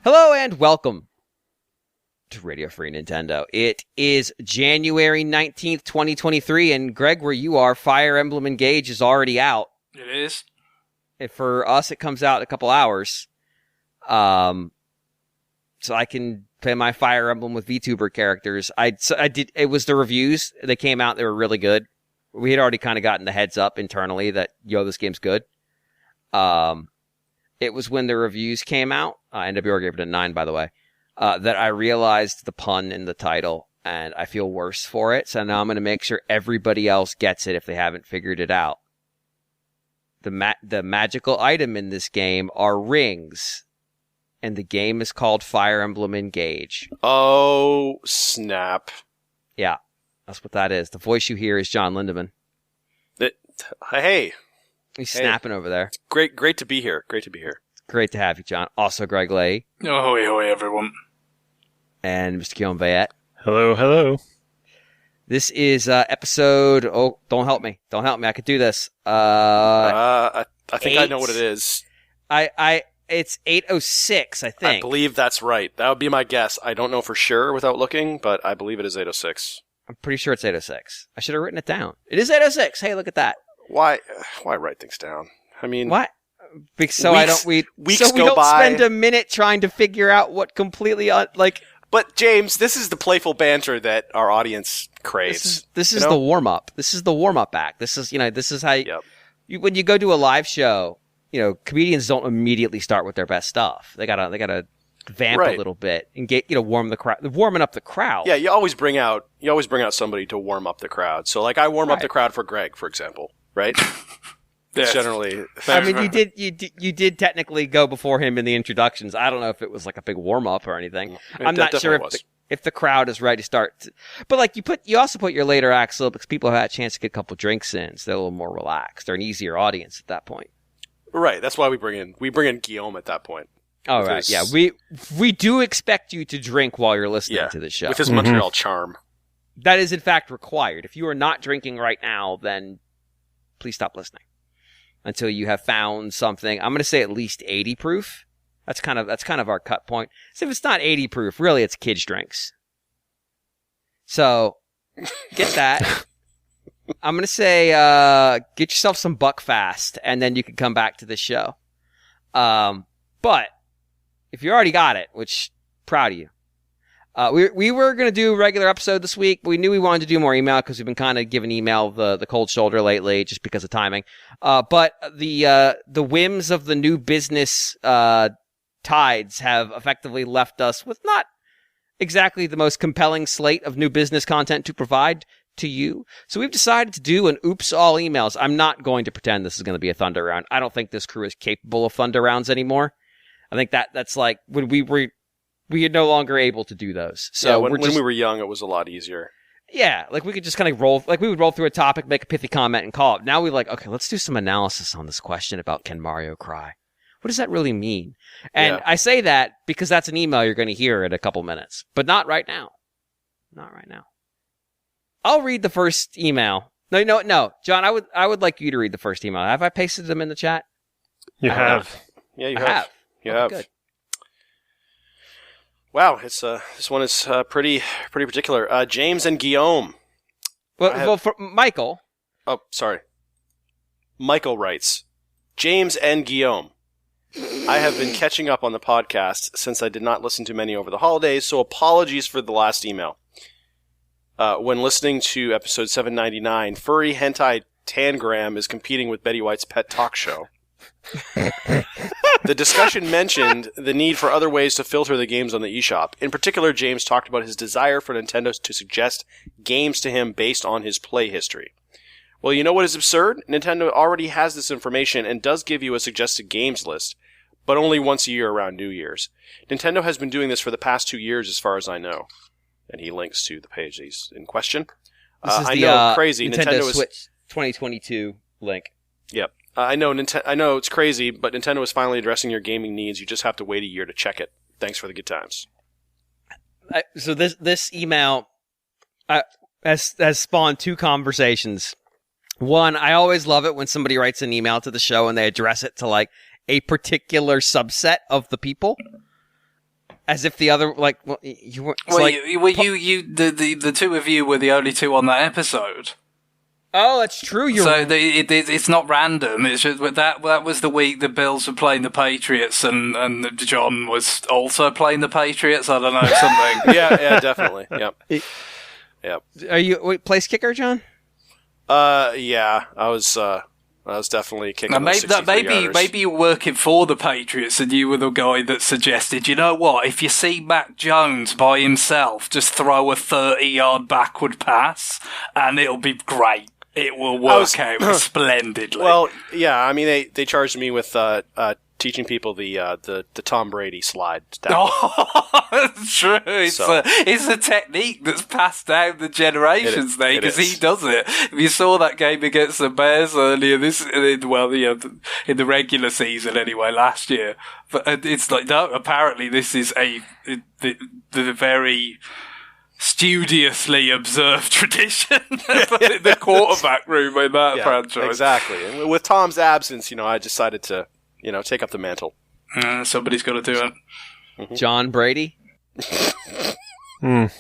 Hello and welcome to Radio Free Nintendo. It is January 19th, 2023, and Greg, where you are, Fire Emblem Engage is already out. It is. And for us, it comes out in a couple hours. So I can play my Fire Emblem with VTuber characters. I did. It was the reviews. They came out. They were really good. We had already kind of gotten the heads up internally that, this game's good. It was when the reviews came out, NWR gave it a 9, by the way, that I realized the pun in the title, and I feel worse for it. So now I'm going to make sure everybody else gets it if they haven't figured it out. The magical item in this game are rings, and the game is called Fire Emblem Engage. Oh, snap. Yeah, that's what that is. The voice you hear is John Lindemann. Hey. He's snapping over there. Great to be here. Great to have you, John. Also, Greg Lay. Oh, hoy, everyone. And Mr. Guillaume Bayette. Hello. This is episode... Oh, don't help me. I could do this. I think I know what it is. It's 806, I think. I believe that's right. That would be my guess. I don't know for sure without looking, but I believe it is 806. I'm pretty sure it's 806. I should have written it down. It is 806. Hey, look at that. Why write things down? I mean, what? So weeks we go don't by. Spend a minute trying to figure out what completely But James, this is the playful banter that our audience craves. This is the warm up. This is the warm up act. This is how when you go to a live show, comedians don't immediately start with their best stuff. They gotta vamp a little bit and get warming up the crowd. Yeah, you always bring out somebody to warm up the crowd. So I warm up the crowd for Greg, for example, right? Yes. Generally. I mean, you did technically go before him in the introductions. I don't know if it was like a big warm up or anything. I'm not sure if the crowd is ready to start. But you also put your later acts up because people have had a chance to get a couple drinks in, so they're a little more relaxed. They're an easier audience at that point. Right. That's why we bring in Guillaume at that point. All right. Yeah. We do expect you to drink while you're listening to the show. With his Montreal charm. That is in fact required. If you are not drinking right now, then please stop listening until you have found something. I'm going to say at least 80 proof. That's kind of our cut point. So if it's not 80 proof, really it's kids drinks. So get that. I'm going to say get yourself some Buckfast and then you can come back to the show. But if you already got it, which proud of you. We were going to do a regular episode this week. But we knew we wanted to do more email because we've been kind of giving email the cold shoulder lately just because of timing. But the whims of the new business tides have effectively left us with not exactly the most compelling slate of new business content to provide to you. So we've decided to do an oops all emails. I'm not going to pretend this is going to be a Thunder round. I don't think this crew is capable of Thunder rounds anymore. I think that's like when we are no longer able to do those. So when we were young, it was a lot easier. Yeah, we could just kind of we would roll through a topic, make a pithy comment, and call it. Now we're like, okay, let's do some analysis on this question about can Mario cry? What does that really mean? And I say that because that's an email you're going to hear in a couple minutes, but not right now. Not right now. I'll read the first email. No, John, I would like you to read the first email. Have I pasted them in the chat? You have. Yeah, you have. You have. Good. Wow, it's this one is pretty particular. James and Guillaume. Well, for Michael. Oh, sorry. Michael writes, James and Guillaume. I have been catching up on the podcast since I did not listen to many over the holidays, so apologies for the last email. When listening to episode 799, Furry Hentai Tangram is competing with Betty White's Pet Talk Show. The discussion mentioned the need for other ways to filter the games on the eShop. In particular, James talked about his desire for Nintendo to suggest games to him based on his play history. Well, you know what is absurd? Nintendo already has this information and does give you a suggested games list, but only once a year around New Year's. Nintendo has been doing this for the past 2 years as far as I know. And he links to the page he's in question. This is crazy. Nintendo Switch 2022 link. Yep. I know it's crazy, but Nintendo is finally addressing your gaming needs. You just have to wait a year to check it. Thanks for the good times. So this email has spawned two conversations. One, I always love it when somebody writes an email to the show and they address it to like a particular subset of the people. As if the other, like, well, you weren't. Well, the two of you were the only two on that episode. Oh, that's true. It's not random. It's just that was the week the Bills were playing the Patriots, and John was also playing the Patriots. I don't know, something. yeah, definitely. Yep. Yep. Are you place kicker, John? Yeah, I was definitely kicking. Maybe you're working for the Patriots, and you were the guy that suggested, you know what? If you see Mac Jones by himself, just throw a 30-yard backward pass, and it'll be great. It will work out splendidly. Well, yeah, I mean, they charged me with teaching people the Tom Brady slide. Oh, that's true. It's a technique that's passed down the generations, mate, because he does it. If you saw that game against the Bears earlier in the regular season anyway, last year, but it's like, no, apparently this is the very studiously observed tradition in the quarterback room in that franchise. Exactly. And with Tom's absence, I decided to, take up the mantle. Somebody's got to do it. Mm-hmm. John Brady? The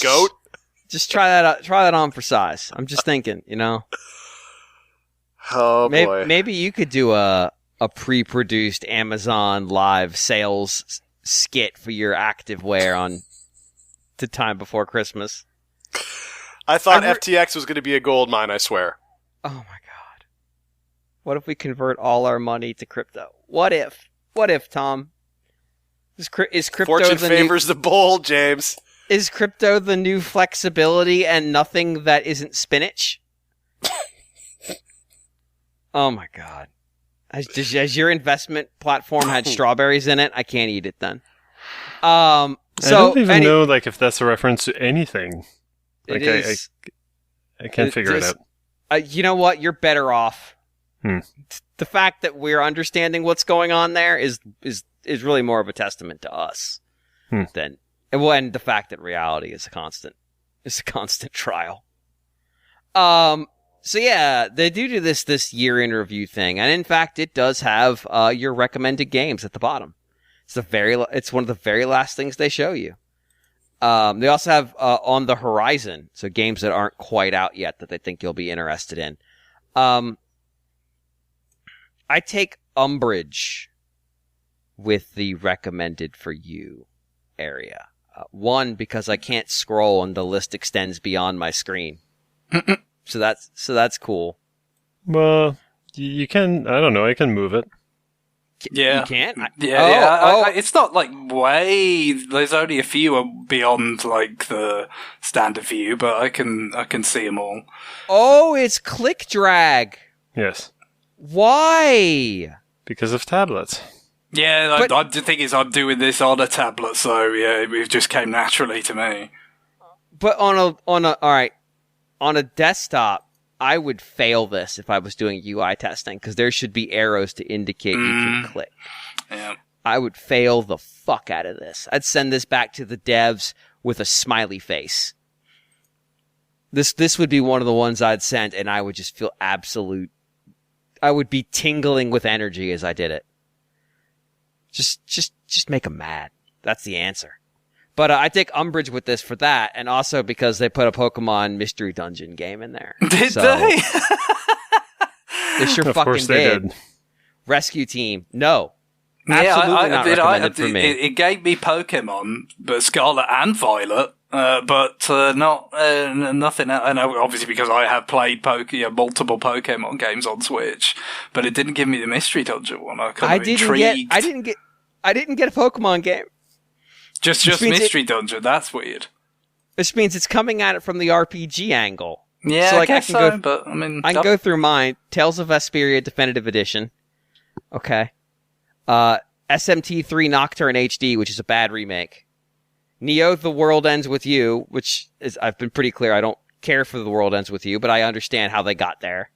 GOAT? Just try that on for size. I'm just thinking, Oh, boy. Maybe you could do a pre-produced Amazon live sales skit for your activewear on to time before Christmas. I thought FTX was going to be a gold mine, I swear. Oh my god. What if we convert all our money to crypto? What if, Tom? Is crypto Fortune favors the bold, James. Is crypto the new flexibility and nothing that isn't spinach? Oh my god. Has your investment platform had strawberries in it? I can't eat it then. I don't even know if that's a reference to anything. It is. I can't figure it out. You know what? You're better off. The fact that we're understanding what's going on there is really more of a testament to us than and the fact that reality is a constant trial. So yeah, they do this year in review thing, and in fact, it does have your recommended games at the bottom. It's one of the very last things they show you. They also have on the horizon, so games that aren't quite out yet that they think you'll be interested in. I take umbrage with the recommended for you area. One, because I can't scroll and the list extends beyond my screen. So that's cool. Well, you can. I don't know. I can move it. Yeah, you can't. It's not way. There's only a few beyond the standard view, but I can see them all. Oh, it's click drag. Yes. Why? Because of tablets. Yeah, the thing is, I'm doing this on a tablet, so yeah, it just came naturally to me. But on a desktop, I would fail this if I was doing UI testing, because there should be arrows to indicate you can click. Yeah. I would fail the fuck out of this. I'd send this back to the devs with a smiley face. This would be one of the ones I'd send, and I would just feel I would be tingling with energy as I did it. Just make them mad. That's the answer. But I take umbrage with this for that, and also because they put a Pokemon Mystery Dungeon game in there. Did they? They sure of fucking course they did. Rescue Team, no. Absolutely not recommended for me. It gave me Pokemon, but Scarlet and Violet, but not nothing else. And obviously because I have played multiple Pokemon games on Switch, but it didn't give me the Mystery Dungeon one. I didn't get a Pokemon game. Just Mystery Dungeon. That's weird. Which means it's coming at it from the RPG angle. Yeah, so, I guess so. But I mean, I can go through mine. Tales of Vesperia Definitive Edition. Okay. SMT3 Nocturne HD, which is a bad remake. Neo: The World Ends With You, which is, I've been pretty clear, I don't care for The World Ends With You, but I understand how they got there.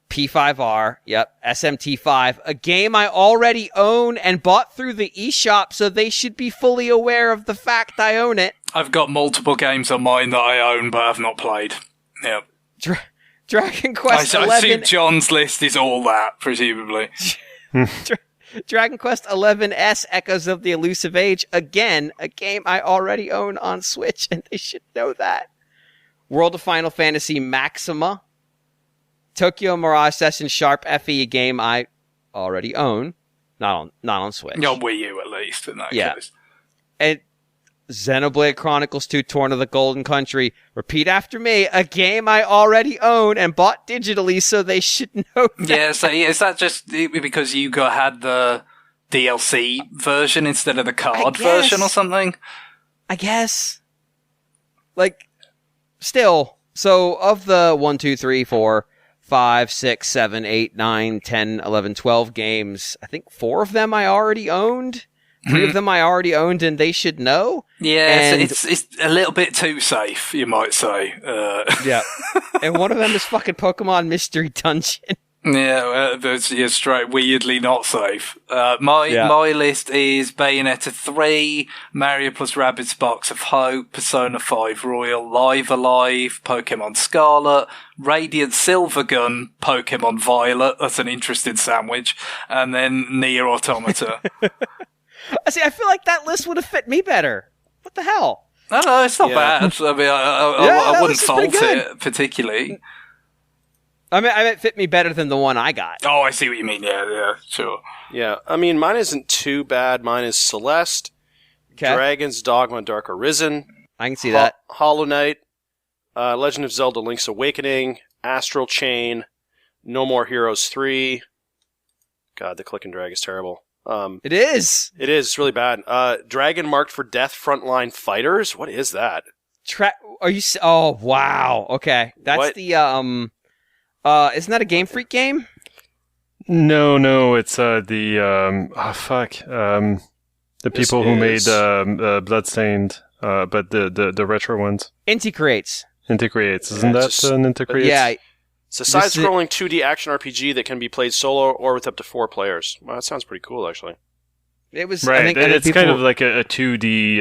P5R, yep, SMT5, a game I already own and bought through the eShop, so they should be fully aware of the fact I own it. I've got multiple games on mine that I own but have not played. Yep. Dragon Quest XI. I assume John's list is all that, presumably. Dragon Quest XI Echoes of the Elusive Age. Again, a game I already own on Switch, and they should know that. World of Final Fantasy Maxima. Tokyo Mirage Session Sharp FE, a game I already own. Not on Switch. On Wii U, at least, in that case. And Xenoblade Chronicles 2 Torn of the Golden Country. Repeat after me. A game I already own and bought digitally, so they should know that. Yeah, so is that just because you had the DLC version instead of the card version or something? I guess. Like, still. So, of the 1, 2, 3, 4, 5, 6, 7, 8, 9, 10, 11, 12 games, I think 4 of them I already owned. 3 of them I already owned, and they should know. Yeah, it's a little bit too safe, you might say. Yeah. And one of them is fucking Pokemon Mystery Dungeon. Yeah, that's straight weirdly not safe. My list is Bayonetta 3, Mario plus Rabbids Box of Hope, Persona 5 Royal, Live Alive, Pokemon Scarlet, Radiant Silvergun, Pokemon Violet. That's an interesting sandwich. And then Nier Automata. See, I feel like that list would have fit me better. What the hell? No, it's not bad. I mean, I wouldn't fault it particularly. I mean, it fit me better than the one I got. Oh, I see what you mean. Yeah, sure. Yeah, I mean, mine isn't too bad. Mine is Celeste, Dragon's Dogma Dark Arisen. I can see that. Hollow Knight, Legend of Zelda Link's Awakening, Astral Chain, No More Heroes 3. God, the click and drag is terrible. It is. It is. It's really bad. Dragon Marked for Death Frontline Fighters? What is that? Are you... Oh, wow. Okay. That's what? The, isn't that a Game Freak game? No, it's the people who made Bloodstained, but the retro ones. Inti Creates. Isn't that an Inti Creates? Yeah. It's a side-scrolling 2D action RPG that can be played solo or with up to 4 players. Well, that sounds pretty cool, actually. It was right. I think it's kind of like a 2D,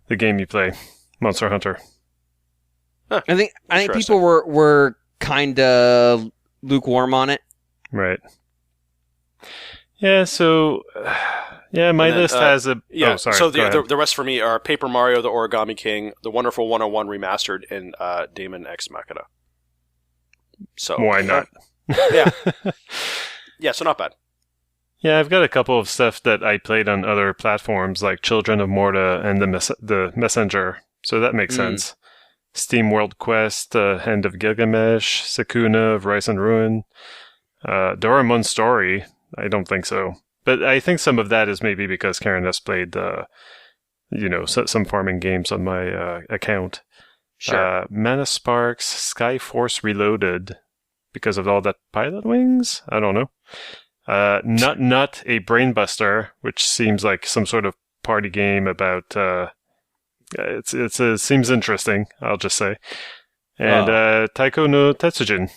the game you play, Monster Hunter. Huh. I think people were kind of lukewarm on it. Right. Yeah. So. Yeah, my list has a... Yeah, oh, sorry. So the rest for me are Paper Mario, The Origami King, The Wonderful 101 Remastered, and Daemon X Machina. So why not? Yeah. Yeah, so not bad. Yeah, I've got a couple of stuff that I played on other platforms, like Children of Morta and the Messenger, so that makes sense. Steam World Quest, Hand of Gilgamesh, Sakuna of Rise and Ruin, Doraemon Story, I don't think so. But I think some of that is maybe because Karen has played, some farming games on my account. Sure. Mana Sparks, Skyforce Reloaded, because of all that Pilot Wings? I don't know. Not a Brainbuster, which seems like some sort of party game about... it seems interesting, I'll just say. And Taiko no Tetsujin.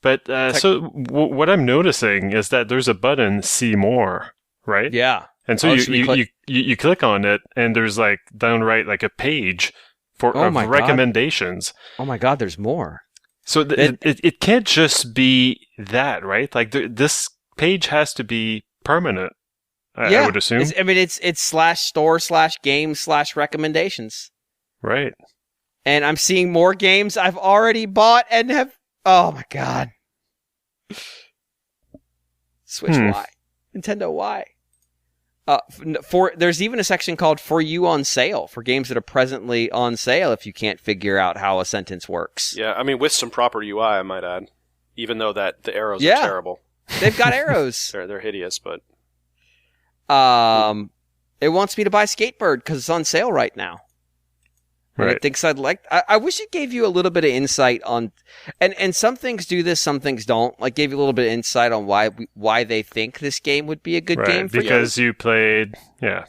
But what I'm noticing is that there's a button, See More, right? Yeah. And so you click on it, and there's like downright like a page of recommendations. Oh my God, there's more. So it can't just be that, right? Like this page has to be permanent. I would assume. It's /store/game/recommendations. Right. And I'm seeing more games I've already bought and have. Oh my God. Switch Y. Nintendo Y. There's even a section called For You on Sale for games that are presently on sale if you can't figure out how a sentence works. Yeah, I mean, with some proper UI, I might add. Even though the arrows are terrible. They've got arrows. They're hideous, but... It wants me to buy Skatebird because it's on sale right now. Right. It thinks I'd like... I wish it gave you a little bit of insight on... And some things do this, some things don't. Like, gave you a little bit of insight on why they think this game would be a good game for you. Because you played... Yeah.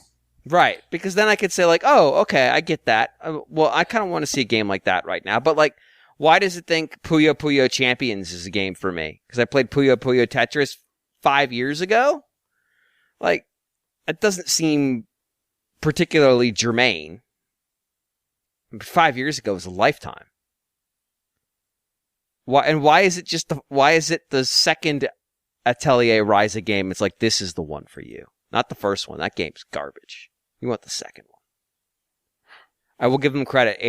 Right. Because then I could say, like, oh, okay, I get that. Well, I kind of want to see a game like that right now. But, like, why does it think Puyo Puyo Champions is a game for me? Because I played Puyo Puyo Tetris 5 years ago? Like, it doesn't seem particularly germane. 5 years ago was a lifetime. Why is it the second Atelier Ryza game? It's like, this is the one for you, not the first one. That game's garbage. You want the second one. I will give them credit.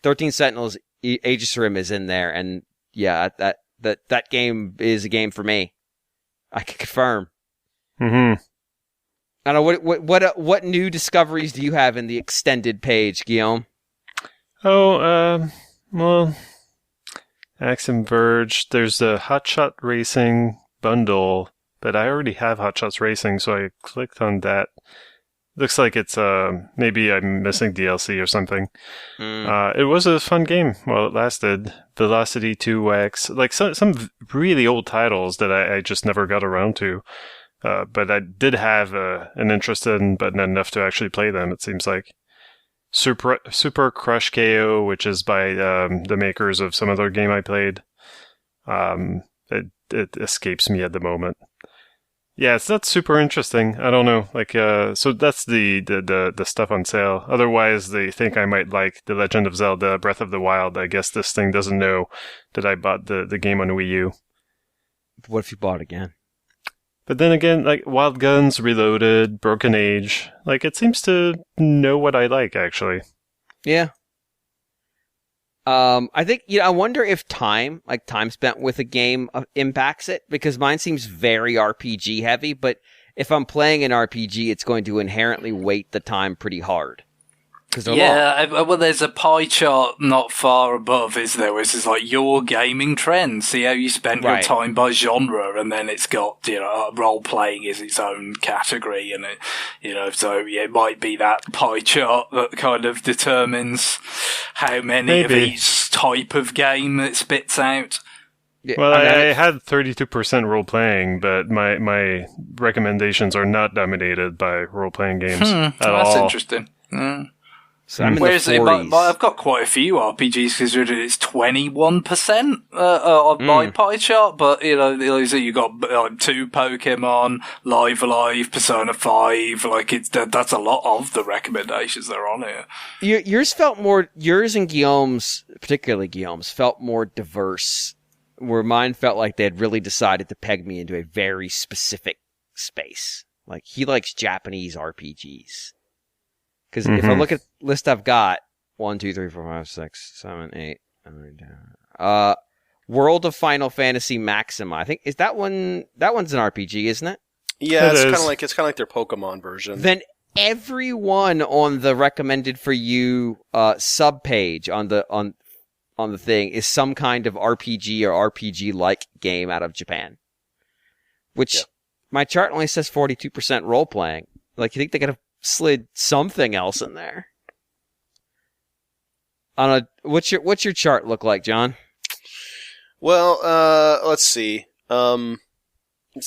13 Sentinels, Aegis Rim is in there, and yeah, that game is a game for me. I can confirm. Mm-hmm. I don't know what new discoveries do you have in the extended page, Guillaume? Oh, well, Axiom Verge. There's the Hotshot Racing bundle, but I already have Hotshots Racing, so I clicked on that. Looks like it's maybe I'm missing DLC or something. It was a fun game while it lasted. Velocity 2X, like some really old titles that I just never got around to. But I did have an interest in, but not enough to actually play them, it seems like. Super Crush KO, which is by the makers of some other game I played. It escapes me at the moment. Yeah, it's not super interesting. I don't know. Like, so that's the stuff on sale. Otherwise, they think I might like The Legend of Zelda: Breath of the Wild. I guess this thing doesn't know that I bought the game on Wii U. What if you bought it again? But then again, like Wild Guns, Reloaded, Broken Age, like it seems to know what I like, actually. Yeah. I think, I wonder if time spent with a game impacts it, because mine seems very RPG heavy, but if I'm playing an RPG, it's going to inherently weight the time pretty hard. Well, there's a pie chart not far above, is there? Which is like your gaming trends. See how you spent your time by genre, and then it's got role playing is its own category, and it might be that pie chart that kind of determines how many of each type of game it spits out. Well, I had 32% role playing, but my recommendations are not dominated by role playing games at all. That's interesting. So I'm in the 40s. I've got quite a few RPGs considered it's 21% on my pie chart, but you got 2 Pokemon, Live Alive, Persona 5, that's a lot of the recommendations that are on here. Yours and Guillaume's, particularly Guillaume's, felt more diverse, where mine felt like they had really decided to peg me into a very specific space. Like, he likes Japanese RPGs. Because if I look at the list I've got, 1, 2, 3, 4, 5, 6, 7, 8, 9, World of Final Fantasy Maxima. I think that one's an RPG, isn't it? Yeah, it's kind of like their Pokemon version. Then everyone on the recommended for you sub page on the thing is some kind of RPG or RPG like game out of Japan. Which my chart only says 42% role playing. Like, you think they could have slid something else in there? What's your chart look like, John? Well, let's see. Some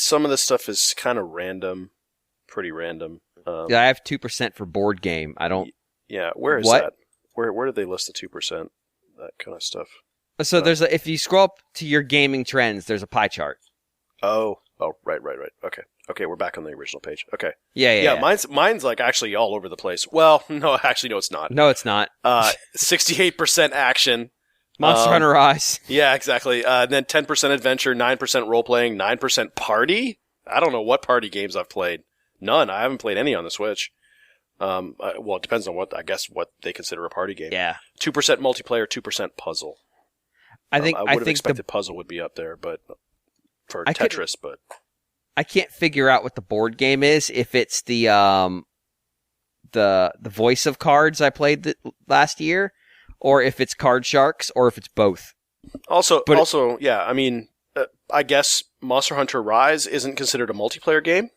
of this stuff is kind of random, pretty random. I have 2% for board game. I don't. Yeah, where is that? Where did they list the 2%? That kind of stuff. So if you scroll up to your gaming trends, there's a pie chart. Oh, right. Okay, we're back on the original page. Okay. Yeah. Mine's like actually all over the place. Well, no, actually, no, it's not. No, it's not. 68% action. Monster Hunter Rise. Yeah, exactly. Then 10% adventure, 9% role playing, 9% party. I don't know what party games I've played. None. I haven't played any on the Switch. Well, it depends on what they consider a party game. Yeah. 2% multiplayer, 2% puzzle. I would have expected puzzle would be up there, but for Tetris, but I can't figure out what the board game is. If it's the Voice of Cards I played last year, or if it's Card Sharks, or if it's both. Yeah. I mean, I guess Monster Hunter Rise isn't considered a multiplayer game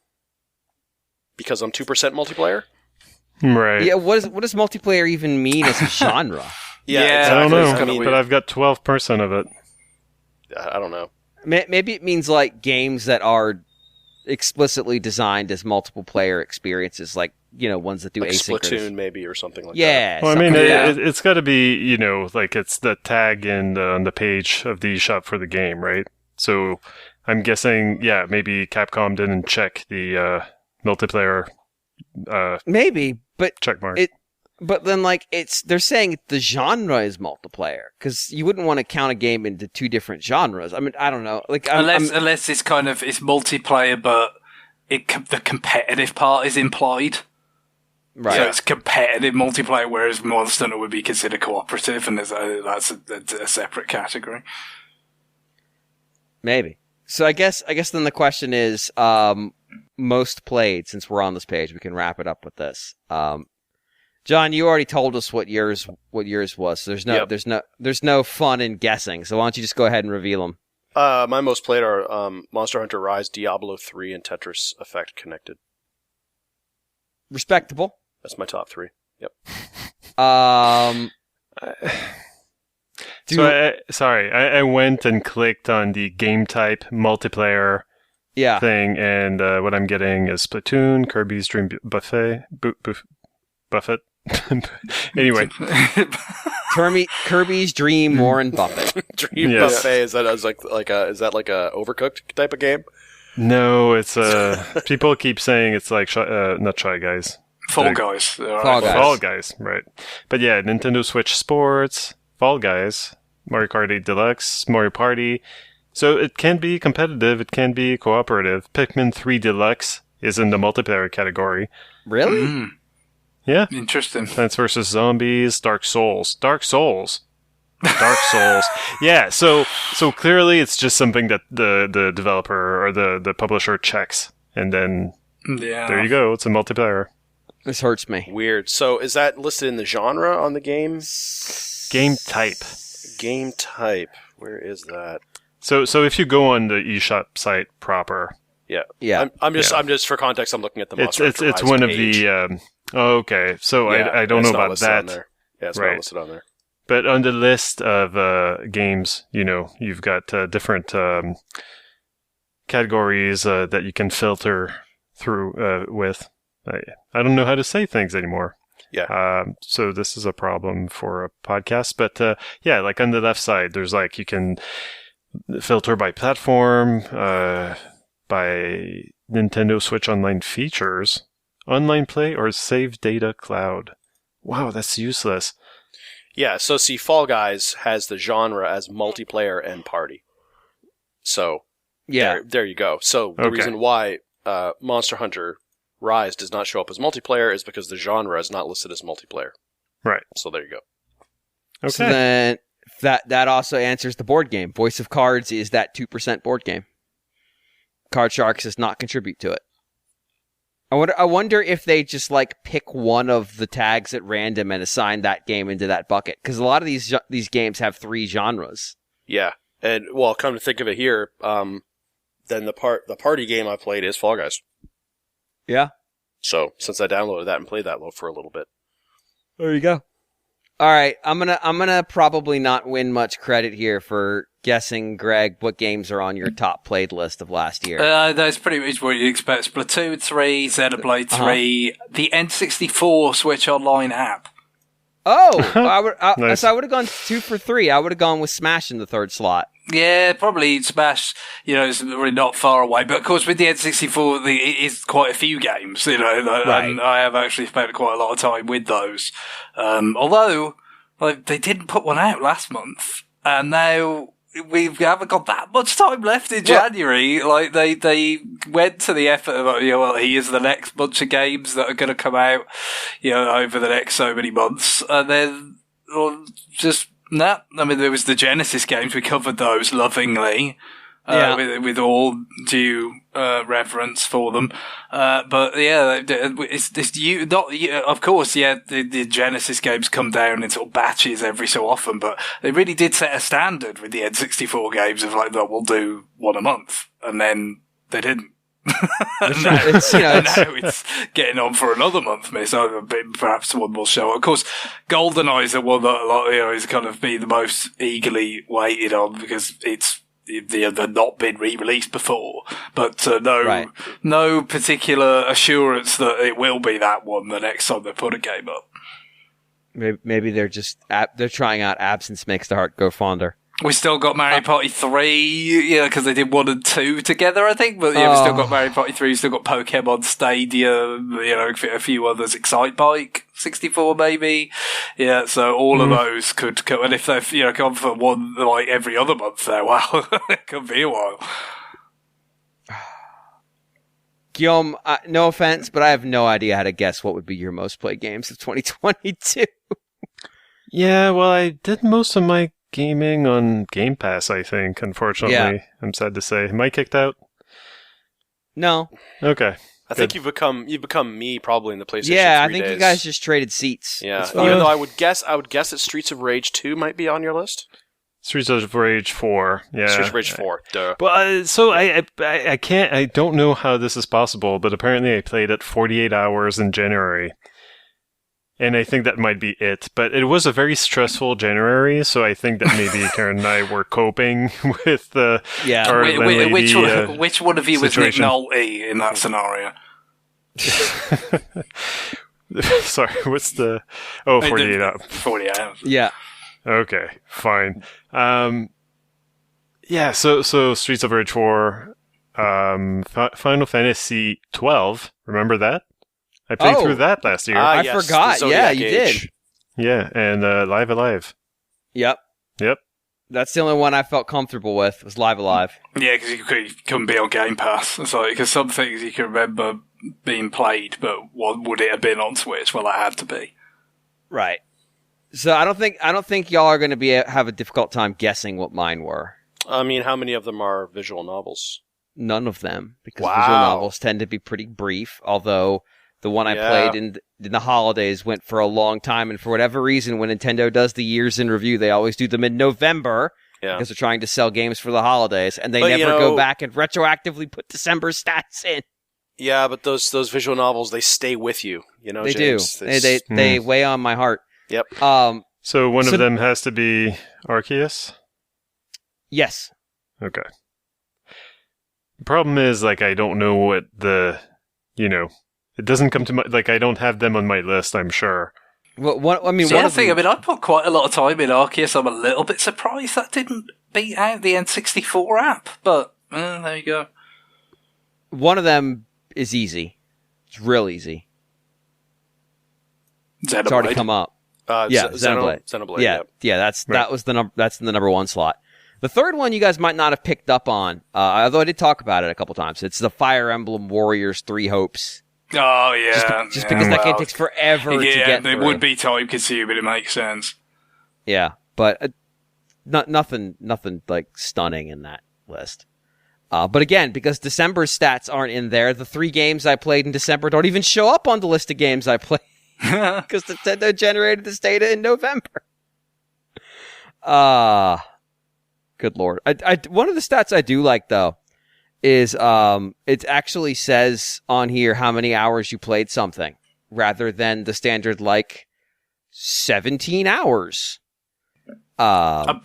because I'm 2% multiplayer. Right. Yeah. What does multiplayer even mean as a genre? Exactly. I don't know, but I've got 12% of it. I don't know. Maybe it means like games that are explicitly designed as multiple player experiences, like ones that do like asynchronous. Splatoon maybe or something like that. Yeah. Well, I mean, it's got to be like it's the tag on the page of the shop for the game, right? So I'm guessing, maybe Capcom didn't check the multiplayer. Maybe, but check mark. But then, like, they're saying the genre is multiplayer because you wouldn't want to count a game into two different genres. I mean, I don't know. Like, unless it's kind of it's multiplayer, but the competitive part is implied. Right. So it's competitive multiplayer, whereas Monster Hunter would be considered cooperative, and that's a separate category. Maybe. So I guess then the question is, most played. Since we're on this page, we can wrap it up with this. John, you already told us what yours was. So there's no fun in guessing. So why don't you just go ahead and reveal them? My most played are Monster Hunter Rise, Diablo 3, and Tetris Effect Connected. Respectable. That's my top 3. Yep. I went and clicked on the game type multiplayer thing, and what I'm getting is Splatoon, Kirby's Dream Buffet. Buffett. Anyway, Kirby's Dream Warren Buffett. Dream Buffet, is that like a Overcooked type of game? No, it's people keep saying it's like not Shy Guys. Fall Guys. Fall Guys, right. But yeah, Nintendo Switch Sports, Fall Guys, Mario Kart 8 Deluxe, Mario Party. So it can be competitive, it can be cooperative. Pikmin 3 Deluxe is in the multiplayer category. Really? Mm. Yeah. Interesting. Plants vs. Zombies, Dark Souls. Yeah, so clearly it's just something that the developer or the publisher checks. And then there you go, it's a multiplayer. This hurts me. Weird. So is that listed in the genre on the game? Game type. Game type. Where is that? So if you go on the eShop site proper. Yeah. I'm just for context, I'm looking at the Monster Hunter It's Rise one page. of the okay. So I don't know about that. Yeah, it's not listed on there. But on the list of games, you've got different categories that you can filter through with. I don't know how to say things anymore. Yeah. So this is a problem for a podcast. But like on the left side, there's like you can filter by platform, by Nintendo Switch Online features, online play, or save data cloud. Wow, that's useless. Yeah, so see, Fall Guys has the genre as multiplayer and party. So, there you go. So, the reason why Monster Hunter Rise does not show up as multiplayer is because the genre is not listed as multiplayer. Right. So, there you go. Okay. So then that also answers the board game. Voice of Cards is that 2% board game. Card Sharks does not contribute to it. I wonder if they just like pick one of the tags at random and assign that game into that bucket, because a lot of these games have 3 genres. Yeah, and come to think of it here, then the party game I played is Fall Guys. Yeah. So since I downloaded that and played that for a little bit, there you go. All right, I'm gonna probably not win much credit here for guessing, Greg, what games are on your top played list of last year. That's pretty much what you expect. Splatoon 3, Xenoblade 3, the N64 Switch Online app. Oh, Nice. So I would have gone 2 for 3. I would have gone with Smash in the third slot. Yeah, probably Smash, it's really not far away. But of course, with the N64, it is quite a few games, Right. And I have actually spent quite a lot of time with those. Although, they didn't put one out last month, and now we haven't got that much time left in January. Like, they went to the effort of, here's the next bunch of games that are going to come out, over the next so many months. And then, no. I mean, there was the Genesis games. We covered those lovingly, with all due reverence for them. But yeah, of course, the Genesis games come down in sort of batches every so often, but they really did set a standard with the N64 games of we'll do one a month, and then they didn't. now it's getting on for another month, so perhaps one will show up. Of course, GoldenEye's the one that is kind of be the most eagerly waited on because they've not been re-released before, but no particular assurance that it will be that one the next time they put a game up. Maybe they're just they're trying out absence makes the heart go fonder. We still got Mario Party 3, because they did 1 and 2 together, I think. But we still got Mario Party 3, we still got Pokemon Stadium, a few others, Excite Bike. 64 maybe. Yeah, so all of those could come, and if they've, come for one, like, every other month there, wow, it could be a while. Guillaume, no offense, but I have no idea how to guess what would be your most played games of 2022. Yeah, well, I did most of my gaming on Game Pass, I think, unfortunately. Yeah. I'm sad to say. Am I kicked out? No. Okay. I think you've become me probably in the PlayStation 3 Yeah, I think days. you guys just traded seats. Yeah, even though I would guess that Streets of Rage 2 might be on your list. Streets of Rage 4, yeah. Streets of Rage 4, duh. But so I don't know how this is possible, but apparently I played it 48 hours in January. And I think that might be it. But it was a very stressful January, so I think that maybe Karen and I were coping with the... Yeah. Which one of you situation. was Nick Nolte in that scenario? Sorry, what's the... Oh, 48 hours. 48 hours. Yeah. Okay, fine. Yeah, so Streets of Rage 4, Final Fantasy 12, remember that? I played through that last year. I forgot. Yeah, you did. Yeah, and Live Alive. Yep. That's the only one I felt comfortable with, was Live Alive. Yeah, because you couldn't be on Game Pass. It's like, because some things you can remember being played, but what would it have been on Switch? Well, it had to be. Right. So I don't think y'all are going to have a difficult time guessing what mine were. I mean, how many of them are visual novels? None of them, because visual novels tend to be pretty brief, although... The one I played in the holidays went for a long time, and for whatever reason, when Nintendo does the years in review, they always do them in November because they're trying to sell games for the holidays, and they never go back and retroactively put December stats in. Yeah, but those visual novels, they stay with you. They James. do. They weigh on my heart. Yep. So one of them has to be Arceus? Yes. Okay. The problem is, I don't know what it doesn't come to my... I don't have them on my list, I'm sure. Well, I put quite a lot of time in Arceus. I'm a little bit surprised that didn't beat out the N64 app, but there you go. One of them is easy. It's real easy. Xenoblade. It's already come up. Xenoblade. Xenoblade. Yeah. That's in the number one slot. The third one you guys might not have picked up on, although I did talk about it a couple times. It's the Fire Emblem Warriors 3 Hopes. Oh, yeah. Just because that game takes forever to get through. It would be time consuming, it makes sense. Yeah, but nothing stunning in that list. But again, because December's stats aren't in there, the 3 games I played in December don't even show up on the list of games I played because Nintendo generated this data in November. Good Lord. One of the stats I do like, though, is it actually says on here how many hours you played something rather than the standard 17 hours. About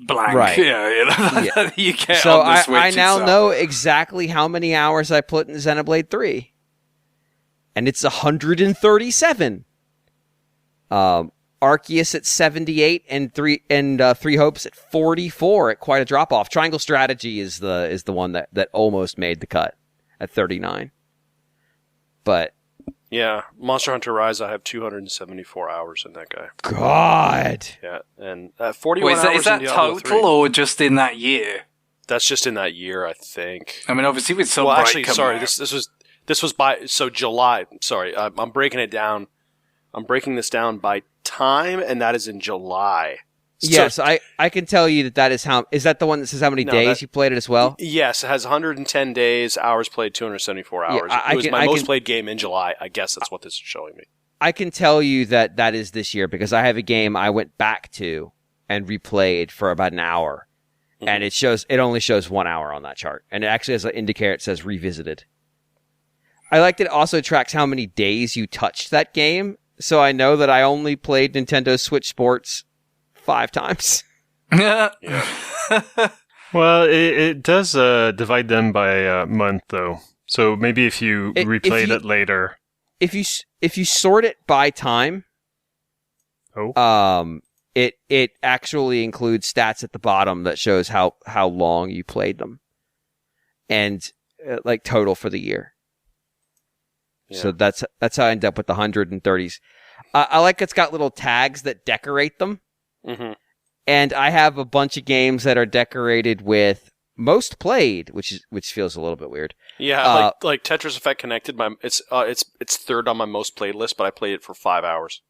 blank. Right. Yeah. You get so on the Switch I now know exactly how many hours I put in Xenoblade 3. And it's 137. Arceus at 78 and Three Hopes at 44 at quite a drop off. Triangle Strategy is the one that almost made the cut at 39. But yeah, Monster Hunter Rise, I have 274 hours in that guy. God. Yeah, and 41 hours is that in Diablo total 3. or just in that year? That's just in that year, I think. I mean, obviously with some this was by July. Sorry, I'm breaking it down. I'm breaking this down by time, and that is in July. Yes, I can tell you that is that the one that says how many days you played it as well? Yes, it has 110 days, hours played 274 hours. It was my most played game in July. I guess that's what this is showing me. I can tell you that is this year because I have a game I went back to and replayed for about an hour. Mm-hmm. And it only shows 1 hour on that chart. And it actually has an indicator that says revisited. I like that it also tracks how many days you touched that game. So I know that I only played Nintendo Switch Sports 5 times. Yeah. Well, it does divide them by month, though. So maybe if you replayed it later. If you sort it by time, it actually includes stats at the bottom that shows how long you played them, and total for the year. So that's how I end up with the 130s. I like it's got little tags that decorate them. Mm-hmm. And I have a bunch of games that are decorated with most played, which feels a little bit weird. Yeah, like Tetris Effect Connected. It's third on my most played list, but I played it for 5 hours.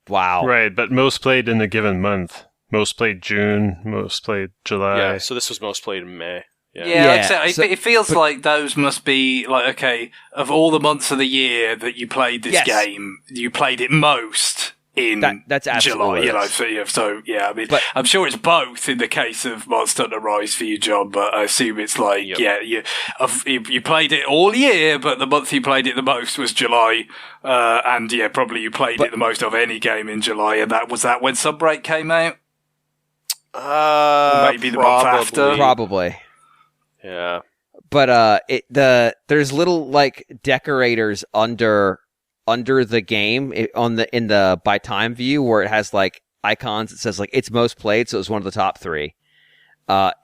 Wow. Right, but most played in a given month. Most played June, most played July. Yeah, so this was most played in May. It feels like those must be like, okay, of all the months of the year that you played this game, you played it most in that's July. Absolutely I mean, I'm sure it's both in the case of Monster Hunter Rise for you, John, but I assume it's like, you played it all year, but the month you played it the most was July, and probably you played it the most of any game in July, and that was when Sunbreak came out? Or maybe the month after? Probably. Yeah. But there's little like decorators under the game in the by time view where it has like icons. It says like it's most played, so it was one of the top 3.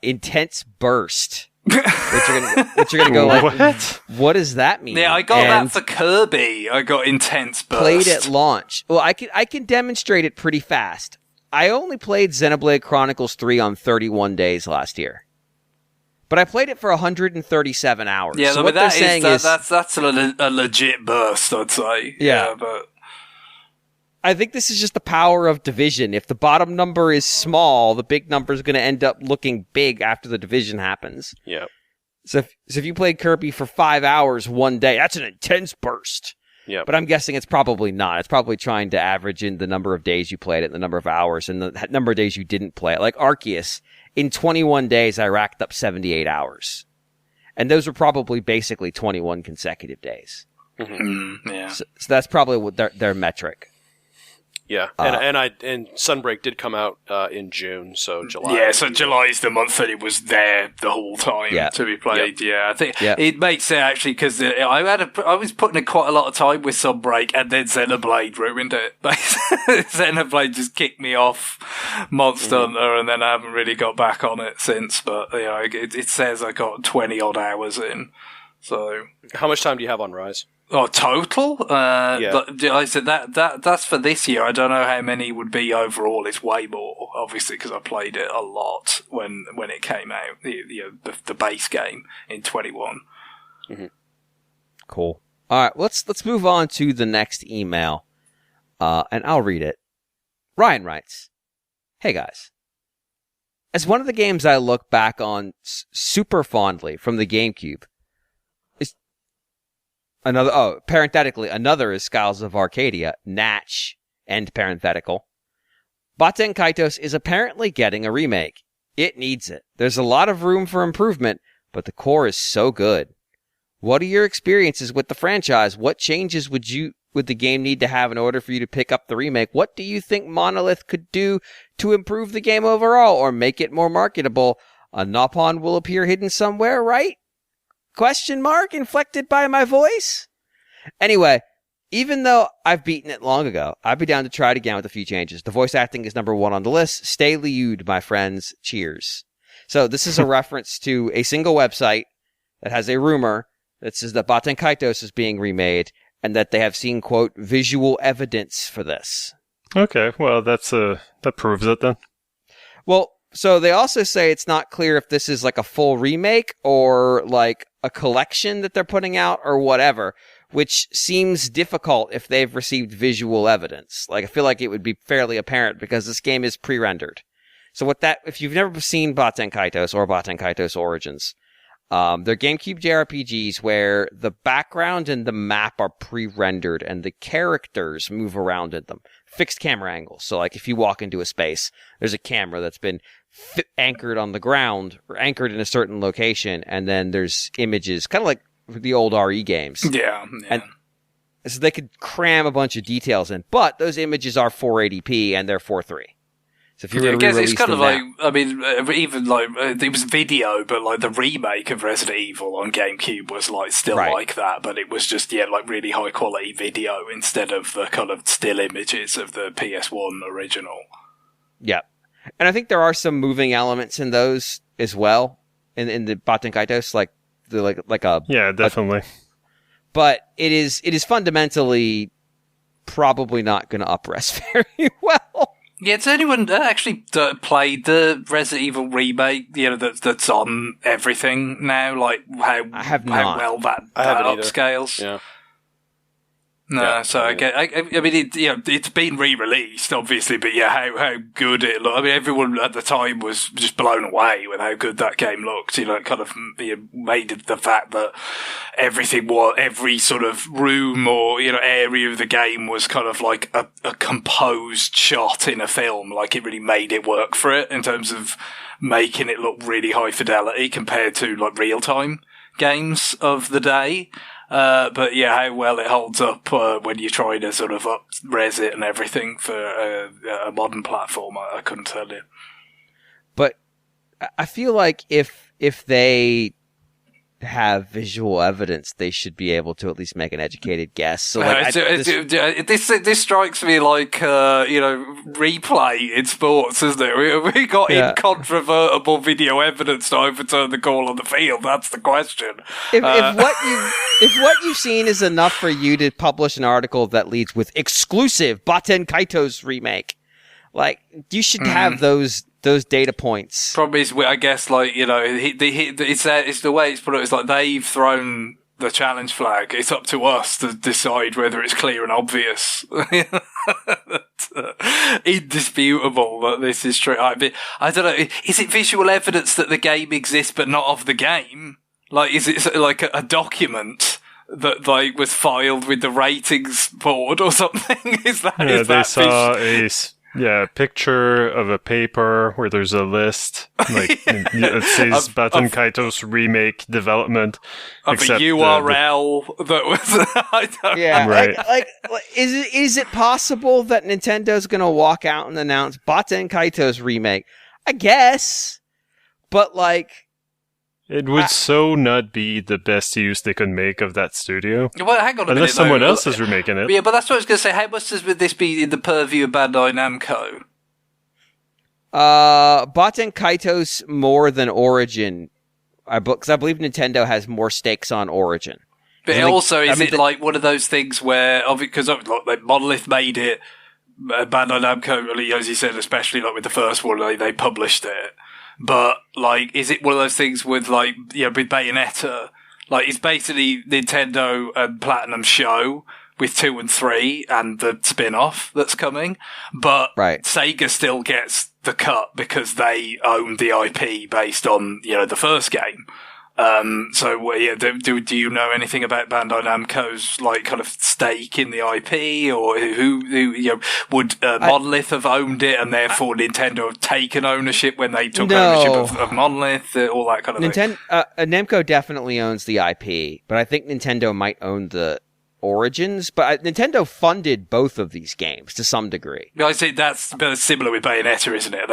Intense burst. Which you're gonna go like, what does that mean? Yeah, I got that for Kirby. I got intense burst. Played at launch. Well, I can demonstrate it pretty fast. I only played Xenoblade Chronicles 3 on 31 days last year. But I played it for 137 hours. Yeah, so what they're saying is that's a legit burst, I'd say. Yeah, but I think this is just the power of division. If the bottom number is small, the big number is going to end up looking big after the division happens. Yeah. So if you played Kirby for 5 hours one day, that's an intense burst. Yeah. But I'm guessing it's probably not. It's probably trying to average in the number of days you played it, and the number of hours, and the number of days you didn't play it. Like Arceus, in 21 days, I racked up 78 hours. And those were probably basically 21 consecutive days. Mm-hmm. Yeah. So that's probably what their metric. Yeah, and Sunbreak did come out in June, so July. Yeah, so July's the month that it was there the whole time to be played. Yep. Yeah, I think it makes it actually because I was putting in quite a lot of time with Sunbreak, and then Xenoblade ruined it. Xenoblade just kicked me off Monster Hunter, and then I haven't really got back on it since. But it says I got 20 odd hours in. So how much time do you have on Rise? Oh, total? I said that's for this year. I don't know how many would be overall. It's way more, obviously, because I played it a lot when it came out. The base game in 21. Mm-hmm. Cool. All right, let's move on to the next email, and I'll read it. Ryan writes, "Hey guys, as one of the games I look back on super fondly from the GameCube." Parenthetically, another is Skies of Arcadia, Natch, end parenthetical. Baten Kaitos is apparently getting a remake. It needs it. There's a lot of room for improvement, but the core is so good. What are your experiences with the franchise? What changes would the game need to have in order for you to pick up the remake? What do you think Monolith could do to improve the game overall or make it more marketable? A Nopon will appear hidden somewhere, right? Question mark inflected by my voice? Anyway, even though I've beaten it long ago, I'd be down to try it again with a few changes. The voice acting is number 1 on the list. Stay Liud, my friends. Cheers. So this is a reference to a single website that has a rumor that says that Baten Kaitos is being remade and that they have seen, quote, visual evidence for this. Okay, well, that proves it then. Well, so they also say it's not clear if this is like a full remake or like a collection that they're putting out or whatever, which seems difficult if they've received visual evidence. Like, I feel like it would be fairly apparent because this game is pre-rendered. So if you've never seen Baten Kaitos or Baten Kaitos Origins, they're GameCube JRPGs where the background and the map are pre-rendered and the characters move around in them. Fixed camera angles. So like if you walk into a space, there's a camera that's been anchored on the ground or anchored in a certain location, and then there's images, kind of like the old RE games. Yeah. And so they could cram a bunch of details in, but those images are 480p and they're 4:3. So if you were to re-release it's kind of them like, I mean, even like, it was video, but like the remake of Resident Evil on GameCube was like still like that, but it was just, like really high quality video instead of the kind of still images of the PS1 original. Yeah. And I think there are some moving elements in those as well, in the Baten Kaitos, like a... Yeah, definitely. but it is fundamentally probably not going to up-res very well. Yeah, has anyone actually played the Resident Evil remake? That's on everything now. Like how well that upscales. Yeah. No, yeah, so I mean, it's been re-released, obviously, but how good it looked. I mean, everyone at the time was just blown away with how good that game looked. It kind of made the fact that every sort of room or area of the game was kind of like a composed shot in a film. Like it really made it work for it in terms of making it look really high fidelity compared to like real time games of the day. But how well it holds up when you try to sort of up-res it and everything for a modern platform, I couldn't tell you. But I feel like if they have visual evidence, they should be able to at least make an educated guess. So this strikes me like replay in sports, isn't it? We got incontrovertible video evidence to overturn the call on the field. That's the question. If what you've seen is enough for you to publish an article that leads with exclusive Baten Kaitos remake, like you should have those data points. Problem is, I guess, like it's the way it's put. It's like they've thrown the challenge flag. It's up to us to decide whether it's clear and obvious, indisputable that this is true. I don't know. Is it visual evidence that the game exists but not of the game? Like, is it like a document that like was filed with the ratings board or something? Is that? Yeah, they saw a picture of a paper where there's a list, like it says Baten Kaitos remake development of a URL that was. I don't know. Right. Like, is it possible that Nintendo's going to walk out and announce Baten Kaitos remake? I guess, but like. It would so not be the best use they could make of that studio. Well, hang on a minute. Unless someone else is remaking it. Yeah, but that's what I was going to say. How much would this be in the purview of Bandai Namco? Baten Kaitos more than Origin. Because I believe Nintendo has more stakes on Origin. But also, is it like one of those things where, because like Monolith made it, Bandai Namco, as you said, especially like with the first one, they published it. But, like, is it one of those things with, like, with Bayonetta? Like, it's basically Nintendo and Platinum show with 2 and 3 and the spin-off that's coming. But Sega still gets the cut because they own the IP based on, the first game. Do you know anything about Bandai Namco's like kind of stake in the IP, or who would Monolith have owned it, and therefore Nintendo have taken ownership when they took ownership of Monolith, all that kind of thing? Namco definitely owns the IP, but I think Nintendo might own the Origins, but Nintendo funded both of these games to some degree. I see that's similar with Bayonetta, isn't it?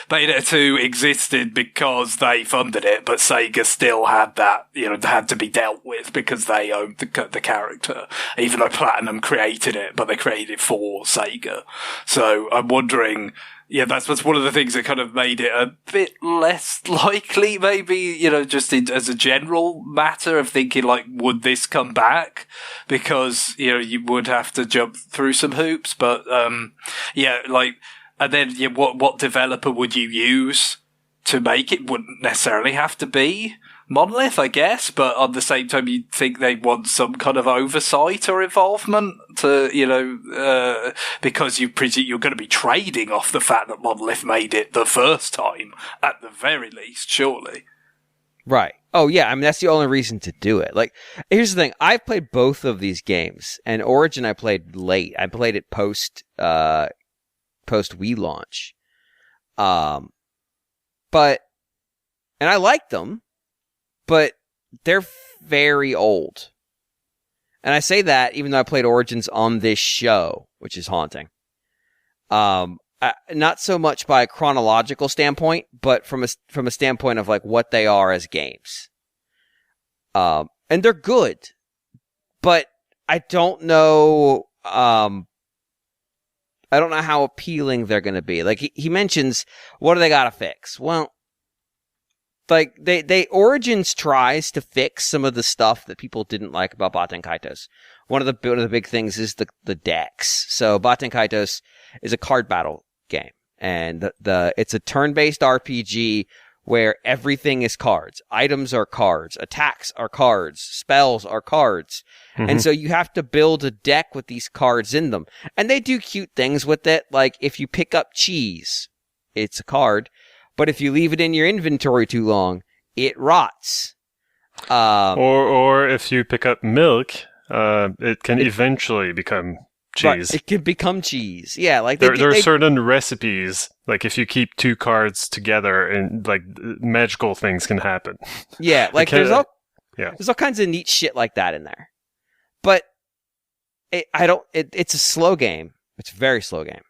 Bayonetta 2 existed because they funded it, but Sega still had that, had to be dealt with because they owned the character, even though Platinum created it, but they created it for Sega. So I'm wondering. Yeah, that's one of the things that kind of made it a bit less likely, maybe, just as a general matter of thinking, like, would this come back? Because, you would have to jump through some hoops, but, and then, what developer would you use to make it? Wouldn't necessarily have to be Monolith, I guess, but at the same time, you'd think they want some kind of oversight or involvement to, because you're going to be trading off the fact that Monolith made it the first time, at the very least, surely. Right. Oh, yeah. I mean, that's the only reason to do it. Like, here's the thing. I've played both of these games, and Origin I played late. I played it post Wii launch. And I liked them. But they're very old. And I say that even though I played Origins on this show, which is haunting. Not so much by a chronological standpoint, but from a standpoint of like what they are as games. And they're good. But I don't know how appealing they're going to be. Like he mentions, what do they got to fix? Well, like they Origins tries to fix some of the stuff that people didn't like about Baten Kaitos. One of the big things is the decks. So Baten Kaitos is a card battle game, and it's a turn-based RPG where everything is cards. Items are cards, attacks are cards, spells are cards. Mm-hmm. And so you have to build a deck with these cards in them. And they do cute things with it, like if you pick up cheese, it's a card. But if you leave it in your inventory too long, it rots. Or if you pick up milk, it can eventually become cheese. Right, it can become cheese. Yeah, like there are certain recipes. Like if you keep two cards together, and like magical things can happen. Yeah, like there's all kinds of neat shit like that in there. But it's a slow game. It's a very slow game.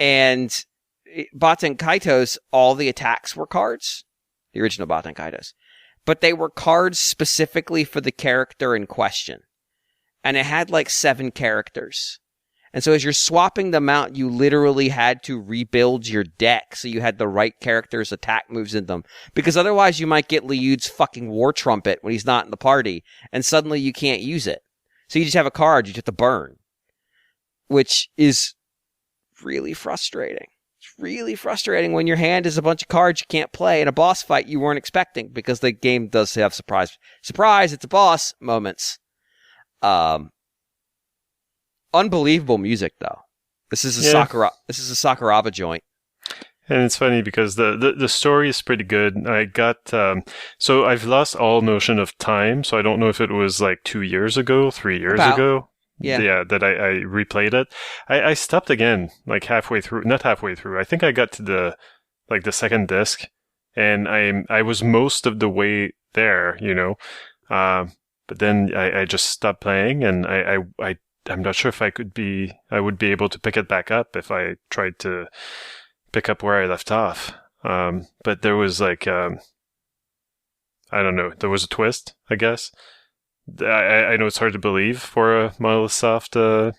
And Baten Kaitos, all the attacks were cards, the original Baten Kaitos, but they were cards specifically for the character in question. And it had like 7 characters. And so as you're swapping them out, you literally had to rebuild your deck so you had the right character's attack moves in them. Because otherwise you might get Liud's fucking war trumpet when he's not in the party, and suddenly you can't use it. So you just have a card you just have to burn, which is really frustrating. It's really frustrating when your hand is a bunch of cards you can't play in a boss fight you weren't expecting, because the game does have surprise, it's a boss moments. Unbelievable music though. This is a Sakuraba joint. And it's funny because the story is pretty good. I got so I've lost all notion of time, so I don't know if it was like 2 years ago, 3 years ago. Yeah, that I replayed it. I stopped again, like halfway through. Not halfway through. I think I got to the second disc, and I was most of the way there, you know. But then I just stopped playing, and I'm not sure if I would be able to pick it back up if I tried to pick up where I left off. But there was like I don't know. There was a twist, I guess. I know it's hard to believe for a Monolith Soft. Yeah,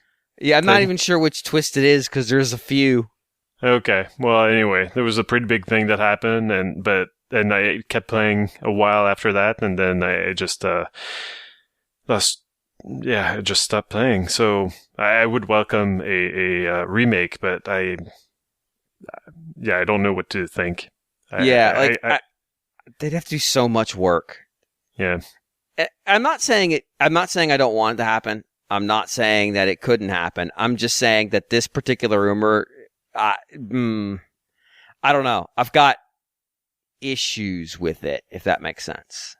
I'm not even sure which twist it is because there's a few. Okay, well, anyway, there was a pretty big thing that happened, and I kept playing a while after that, and then I just lost. Yeah, I just stopped playing. So I would welcome a remake, but I don't know what to think. They'd have to do so much work. Yeah. I'm not saying I don't want it to happen. I'm not saying that it couldn't happen. I'm just saying that this particular rumor, I don't know. I've got issues with it, if that makes sense.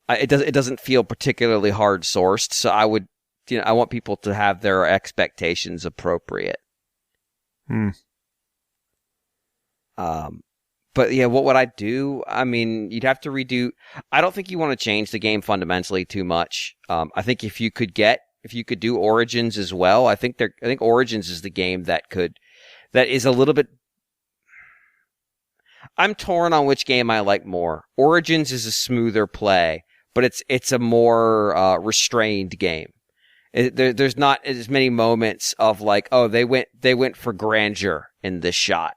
It doesn't feel particularly hard sourced, so I want people to have their expectations appropriate. But yeah, what would I do? I mean, you'd have to redo. I don't think you want to change the game fundamentally too much. I think if you could do Origins as well, I think Origins is the game that is a little bit. I'm torn on which game I like more. Origins is a smoother play, but it's a more restrained game. There's not as many moments of like, oh, they went for grandeur in this shot,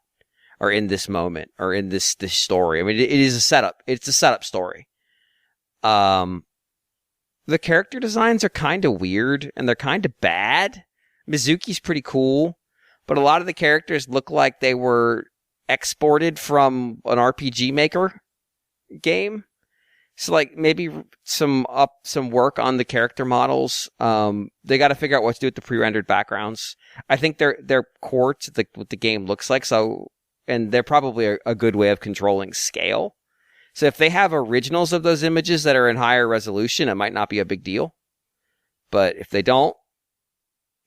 or in this moment, or in this story. I mean, it is a setup. It's a setup story. The character designs are kind of weird, and they're kind of bad. Mizuki's pretty cool, but a lot of the characters look like they were exported from an RPG Maker game. So, like, maybe some work on the character models. They got to figure out what to do with the pre-rendered backgrounds. I think they're core to what the game looks like. So. And they're probably a good way of controlling scale. So if they have originals of those images that are in higher resolution, it might not be a big deal. But if they don't,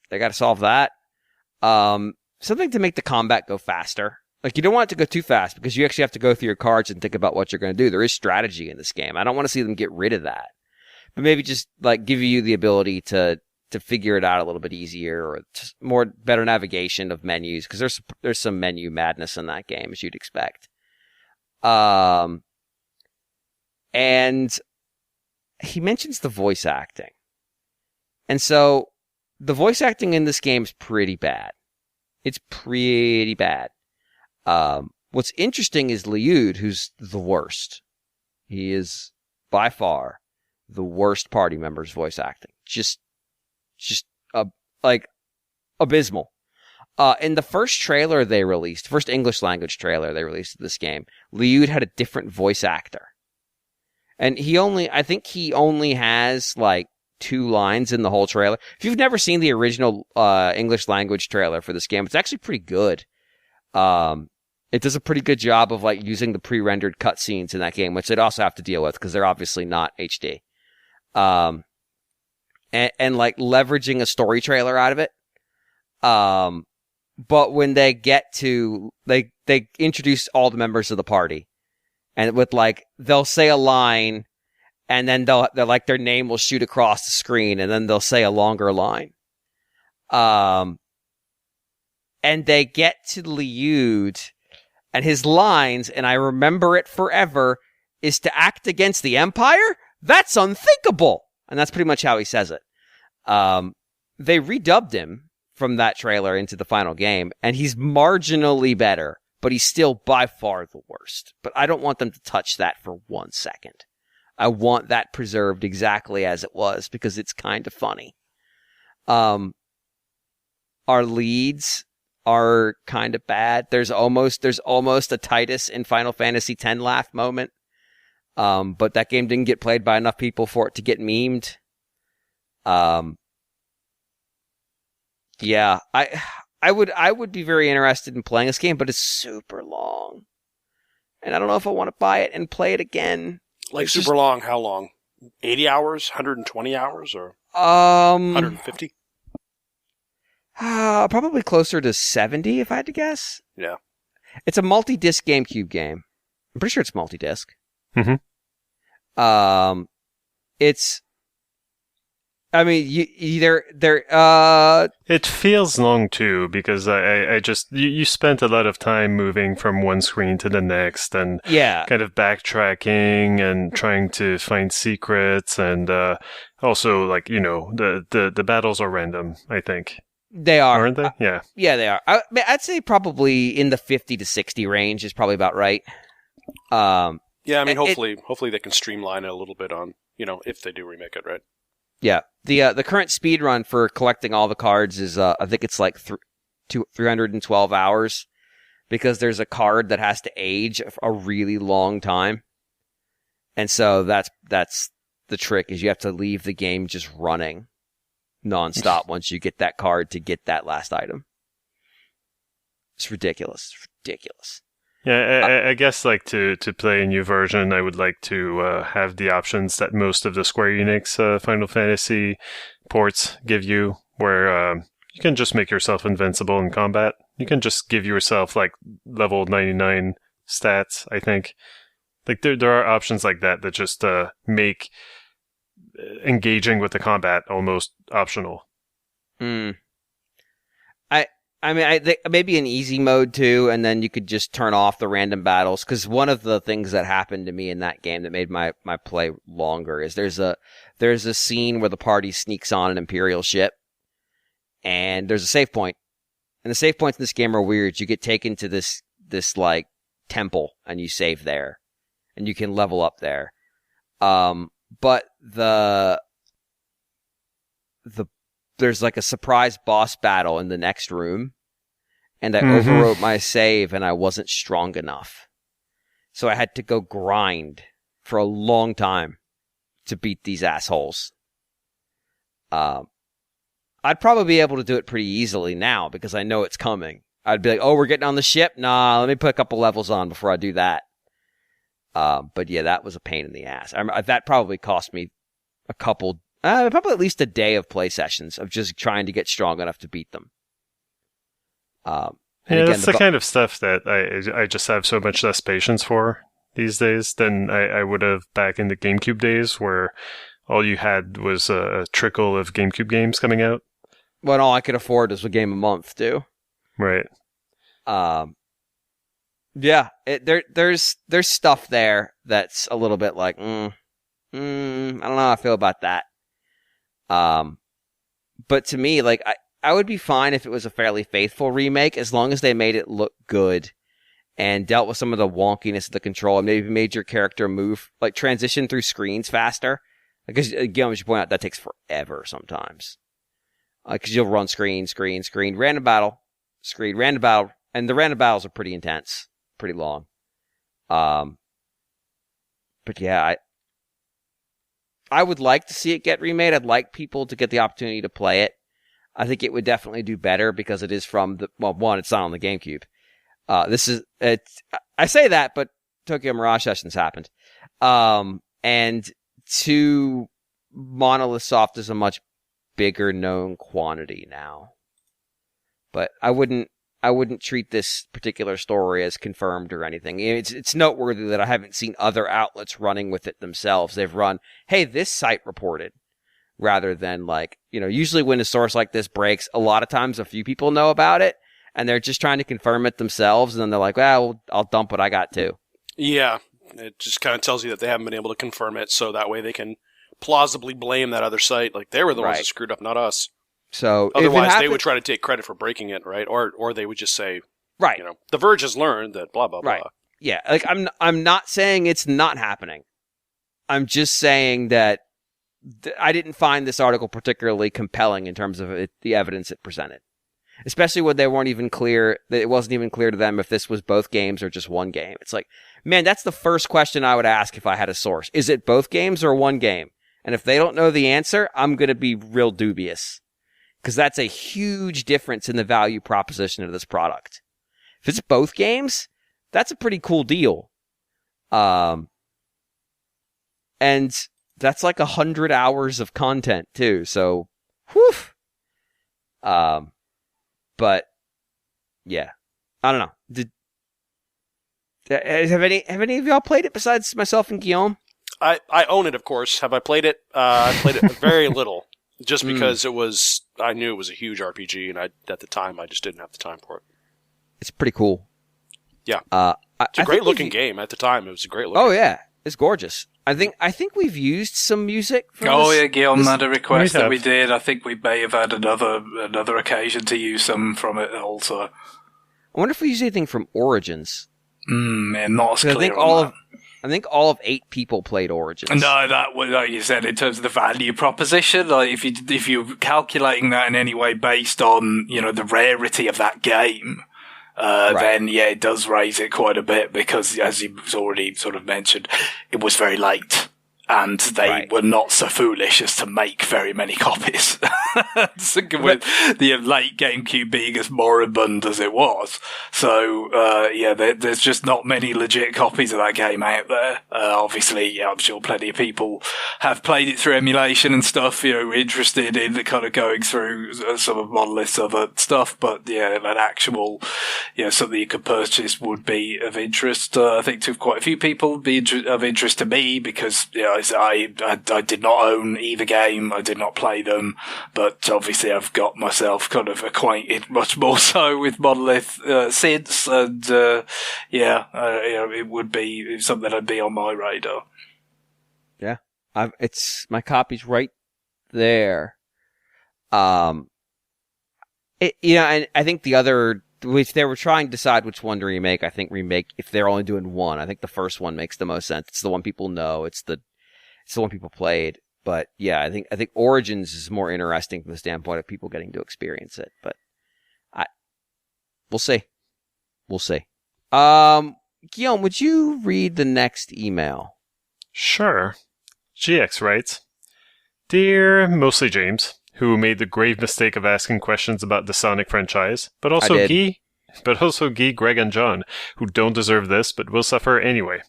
they got to solve that. Something to make the combat go faster. Like, you don't want it to go too fast because you actually have to go through your cards and think about what you're going to do. There is strategy in this game. I don't want to see them get rid of that. But maybe just like give you the ability to figure it out a little bit easier, or better navigation of menus, because there's some menu madness in that game, as you'd expect. And he mentions the voice acting. And so the voice acting in this game is pretty bad. It's pretty bad. What's interesting is Liud, who's the worst. He is by far the worst party member's voice acting. Just abysmal. In the first trailer they released, first English language trailer they released of this game, Liud had a different voice actor. And I think he only has like 2 lines in the whole trailer. If you've never seen the original English language trailer for this game, it's actually pretty good. It does a pretty good job of like using the pre-rendered cutscenes in that game, which they'd also have to deal with because they're obviously not HD. And like leveraging a story trailer out of it. But when they get to, they introduce all the members of the party, and with like, they'll say a line, and then they're like, their name will shoot across the screen, and then they'll say a longer line. And they get to Liud, and his lines, and I remember it forever, is to act against the Empire? That's unthinkable! And that's pretty much how he says it. They redubbed him from that trailer into the final game, and he's marginally better, but he's still by far the worst. But I don't want them to touch that for 1 second. I want that preserved exactly as it was, because it's kind of funny. Our leads are kind of bad. There's almost a Titus in Final Fantasy X laugh moment. But that game didn't get played by enough people for it to get memed. Yeah, I would be very interested in playing this game, but it's super long. And I don't know if I want to buy it and play it again. Like it's super long, how long? 80 hours? 120 hours? Or 150? Probably closer to 70, if I had to guess. Yeah. It's a multi-disc GameCube game. I'm pretty sure it's multi-disc. Mm-hmm. It's... I mean, it feels long too, because I just, you spent a lot of time moving from one screen to the next, and kind of backtracking and trying to find secrets, and also, like, you know, the battles are random, I think. They are. Aren't they? Yeah. Yeah, they are. I'd say probably in the 50 to 60 range is probably about right. Yeah, I mean, hopefully they can streamline it a little bit on, you know, if they do remake it, right? Yeah, the current speed run for collecting all the cards is I think it's like 312 hours, because there's a card that has to age a really long time, and so that's the trick, is you have to leave the game just running nonstop once you get that card to get that last item. It's ridiculous. It's ridiculous. Yeah, I guess, like, to play a new version, I would like to have the options that most of the Square Enix Final Fantasy ports give you, where you can just make yourself invincible in combat. You can just give yourself, like, level 99 stats, I think. Like, there are options like that just make engaging with the combat almost optional. I mean, maybe an easy mode too, and then you could just turn off the random battles. Because one of the things that happened to me in that game that made my play longer is there's a scene where the party sneaks on an Imperial ship, and there's a save point. And the save points in this game are weird. You get taken to this like temple, and you save there, and you can level up there. But there's like a surprise boss battle in the next room, and I overwrote my save, and I wasn't strong enough. So I had to go grind for a long time to beat these assholes. I'd probably be able to do it pretty easily now, because I know it's coming. I'd be like, oh, we're getting on the ship? Nah, let me put a couple levels on before I do that. But yeah, that was a pain in the ass. That probably cost me probably at least a day of play sessions of just trying to get strong enough to beat them. That's the kind of stuff that I just have so much less patience for these days than I would have back in the GameCube days, where all you had was a trickle of GameCube games coming out. Well, all I could afford was a game a month, too. Right. Yeah, there's stuff there that's a little bit like, I don't know how I feel about that. But to me, like, I would be fine if it was a fairly faithful remake, as long as they made it look good and dealt with some of the wonkiness of the control and maybe made your character move, like transition through screens faster. Because, again, as you point out, that takes forever sometimes. Because you'll run screen, random battle, screen, random battle, and the random battles are pretty intense, pretty long. But yeah, I would like to see it get remade. I'd like people to get the opportunity to play it. I think it would definitely do better because it is from one, it's not on the GameCube. I say that, but Tokyo Mirage Sessions happened. And two, Monolith Soft is a much bigger known quantity now. But I wouldn't treat this particular story as confirmed or anything. It's noteworthy that I haven't seen other outlets running with it themselves. They've run, hey, this site reported, rather than usually when a source like this breaks, a lot of times a few people know about it, and they're just trying to confirm it themselves, and then they're like, well, I'll dump what I got too. Yeah. It just kind of tells you that they haven't been able to confirm it, so that way they can plausibly blame that other site. Like, they were the ones that screwed up, not us. So otherwise, they would try to take credit for breaking it, right? Or they would just say, right, The Verge has learned that blah blah blah. Yeah, I'm not saying it's not happening. I'm just saying that I didn't find this article particularly compelling in terms of the evidence it presented, especially when they weren't even clear. It wasn't even clear to them if this was both games or just one game. It's like, man, that's the first question I would ask if I had a source. Is it both games or one game? And if they don't know the answer, I'm going to be real dubious. Because that's a huge difference in the value proposition of this product. If it's both games, that's a pretty cool deal. And that's like 100 hours of content too. So, whew. But yeah, I don't know. Have any of y'all played it besides myself and Guillaume? I own it, of course. Have I played it? I played it very little. Just because I knew it was a huge RPG, and at the time, I just didn't have the time for it. It's pretty cool. Yeah. It's a great looking game. At the time, it was a great looking game. Oh, yeah. It's gorgeous. I think we've used some music for yeah, Guillaume had a request that we did. I think we may have had another occasion to use some from it also. I wonder if we used anything from Origins. Not as clear I think all of 8 people played Origins. No, that was, like you said, in terms of the value proposition, like if you're calculating that in any way based on, the rarity of that game, then yeah, it does raise it quite a bit because, as you've already sort of mentioned, it was very late. And they were not so foolish as to make very many copies. With the late GameCube being as moribund as it was. So, there's just not many legit copies of that game out there. Obviously, I'm sure plenty of people have played it through emulation and stuff, interested in kind of going through some of Monolith's other stuff. But yeah, an actual, something you could purchase would be of interest. I think to quite a few people would be of interest to me because, I did not own either game. I did not play them, but obviously I've got myself kind of acquainted much more so with Monolith since, and it would be something that'd be on my radar. Yeah, my copy's right there. And I think the other, if they were trying to decide which one to remake, I think if they're only doing one, I think the first one makes the most sense. It's the one people know. It's the one people played. But yeah, I think Origins is more interesting from the standpoint of people getting to experience it. But we'll see. Guillaume, would you read the next email? Sure. GX writes, Dear mostly James, who made the grave mistake of asking questions about the Sonic franchise, but also Guy, Greg, and John, who don't deserve this but will suffer anyway.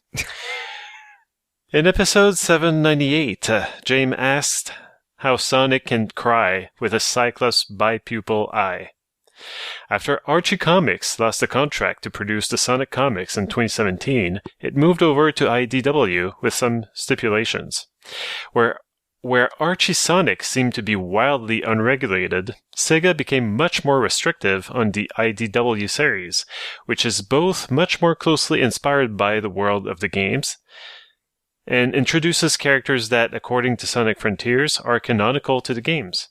In episode 798, James asked how Sonic can cry with a Cyclops bipupil eye. After Archie Comics lost the contract to produce the Sonic comics in 2017, it moved over to IDW with some stipulations. Where Archie Sonic seemed to be wildly unregulated, Sega became much more restrictive on the IDW series, which is both much more closely inspired by the world of the games, and introduces characters that, according to Sonic Frontiers, are canonical to the games.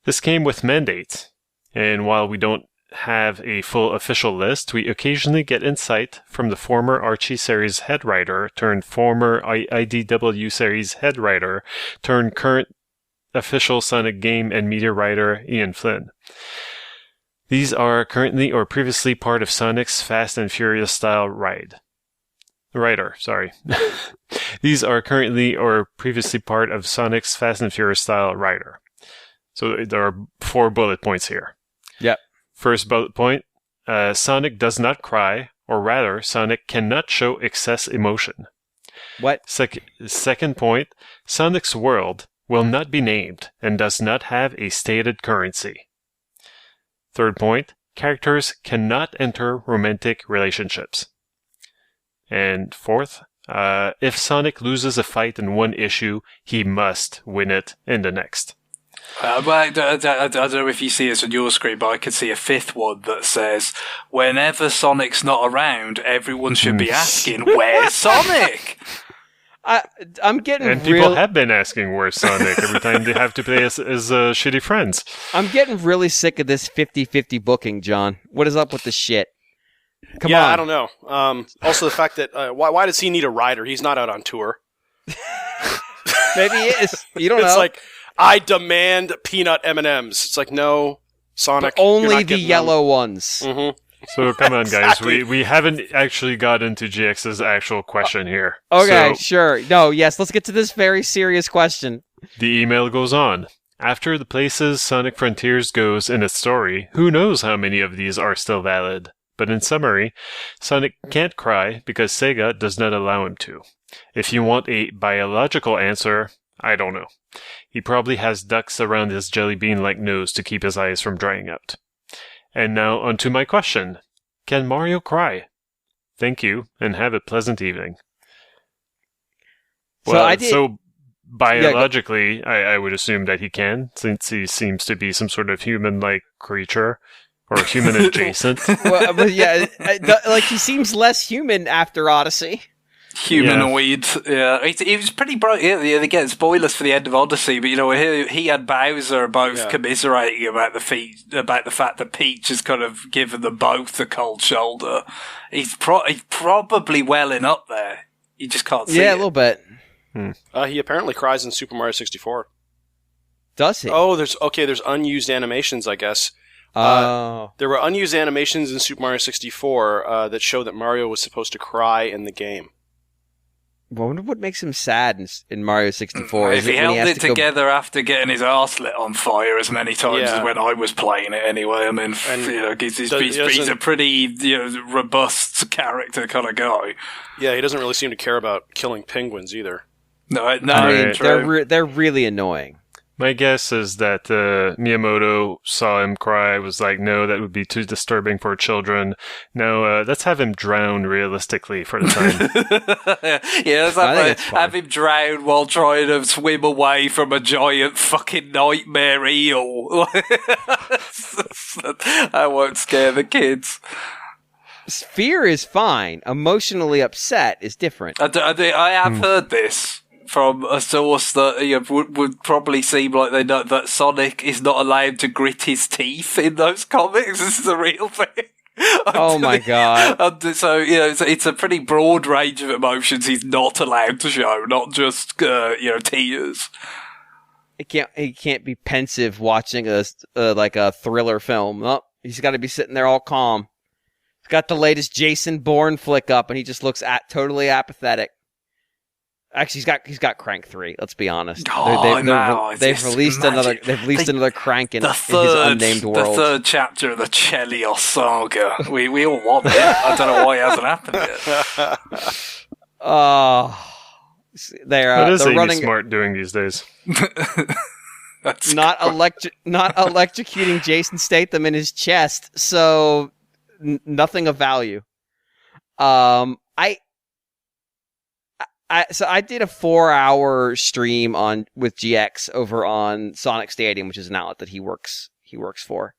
This came with mandates, and while we don't have a full official list, we occasionally get insight from the former Archie series head writer turned former IDW series head writer turned current official Sonic game and media writer Ian Flynn. These are currently or previously part of Sonic's Fast and Furious style writer. These are currently or previously part of Sonic's Fast and Furious style writer. So there are 4 bullet points here. Yep. First bullet point, Sonic does not cry, or rather, Sonic cannot show excess emotion. What? Second point, Sonic's world will not be named and does not have a stated currency. Third point, characters cannot enter romantic relationships. And fourth, if Sonic loses a fight in one issue, he must win it in the next. I don't know if you see this on your screen, but I could see a 5th one that says, whenever Sonic's not around, everyone should be asking, where's Sonic? I'm getting and people have been asking where's Sonic every time they have to play as shitty friends. I'm getting really sick of this 50-50 booking, John. What is up with this shit? Come on. I don't know. Also, the fact that why does he need a rider? He's not out on tour. Maybe he is. You don't know. It's like, I demand peanut M&Ms. It's like, no, Sonic. But only the yellow ones. Mm-hmm. So come on, guys. Exactly. We haven't actually got into GX's actual question here. Okay, So, sure. No, yes, let's get to this very serious question. the email goes on. After the places Sonic Frontiers goes in its story, who knows how many of these are still valid? But in summary, Sonic can't cry because Sega does not allow him to. If you want a biological answer, I don't know. He probably has ducks around his jelly bean-like nose to keep his eyes from drying out. And now onto my question. Can Mario cry? Thank you, and have a pleasant evening. Well, so biologically, I would assume that he can, since he seems to be some sort of human-like creature. Or human adjacent. Well, but yeah, like he seems less human after Odyssey. Humanoid, yeah. He was pretty bright. Yeah, again, spoilers for the end of Odyssey, but he and Bowser are both commiserating about the fact that Peach has kind of given them both the cold shoulder. He's probably welling up there. You just can't see it. Yeah, a little bit. He apparently cries in Super Mario 64. Does he? Oh, there's unused animations, I guess. There were unused animations in Super Mario 64 that show that Mario was supposed to cry in the game. Well, I wonder what makes him sad in Mario 64. If he held it together after getting his arse lit on fire as many times as when I was playing it anyway. I mean, he's a pretty robust character kind of guy. Yeah, he doesn't really seem to care about killing penguins either. No, I mean, they're really annoying. My guess is that Miyamoto saw him cry, was like, no, that would be too disturbing for children. No, let's have him drown realistically for the time. let's have him drown while trying to swim away from a giant fucking nightmare eel. I won't scare the kids. Fear is fine. Emotionally upset is different. I have heard this from a source that would probably seem like they know that Sonic is not allowed to grit his teeth in those comics. This is a real thing. Oh my god! So it's a pretty broad range of emotions he's not allowed to show, not just tears. He can't be pensive watching a thriller film. Oh, he's got to be sitting there all calm. He's got the latest Jason Bourne flick up, and he just looks totally apathetic. Actually, he's got Crank 3. Let's be honest. They've released another Crank in his unnamed world. The 3rd chapter of the Chelios saga. We all want it. I don't know why it hasn't happened yet. What is Amy Smart doing these days? not electrocuting Jason Statham in his chest. So nothing of value. So I did a 4-hour stream with GX over on Sonic Stadium, which is an outlet that he works for.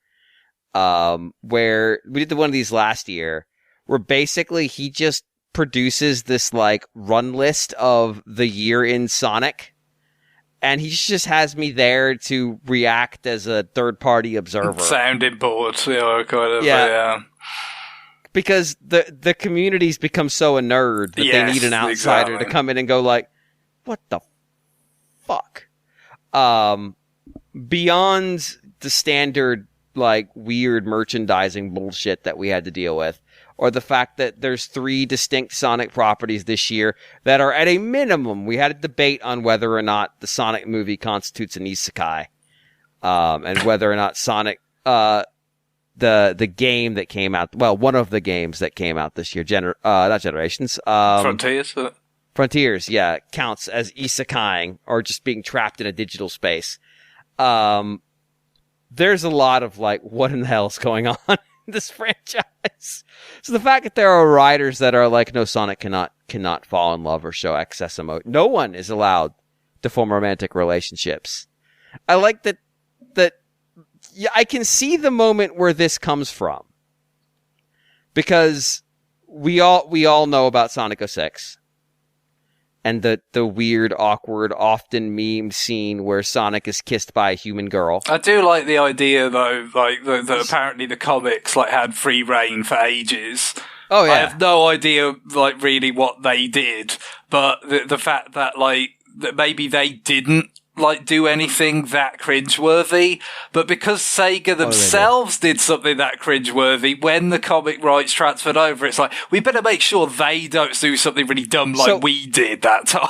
Where we did one of these last year, where basically he just produces this like run list of the year in Sonic, And he just has me there to react as a third-party observer. Sounding board, kind of. Yeah. Because the community's become so a nerd that they need an outsider to come in and go like, what the fuck? Beyond the standard, like, weird merchandising bullshit that we had to deal with, or the fact that there's 3 distinct Sonic properties this year that are at a minimum. We had a debate on whether or not the Sonic movie constitutes an isekai, and whether or not Sonic, the game that came out, well, one of the games that came out this year, not Generations, Frontiers, yeah, counts as isekaiing or just being trapped in a digital space. There's a lot of like, what in the hell is going on in this franchise? So the fact that there are writers that are like, no, Sonic cannot fall in love or show excess emotion. No one is allowed to form romantic relationships. I like that yeah, I can see the moment where this comes from, because we all know about Sonic 06 and the weird, awkward, often memed scene where Sonic is kissed by a human girl. I do like the idea, though, like that apparently the comics like had free reign for ages. Oh yeah, I have no idea, like, really what they did, but the fact that like that maybe they didn't like do anything that cringeworthy, but because Sega themselves did something that cringeworthy, when the comic rights transferred over, it's like, we better make sure they don't do something really dumb like we did that time.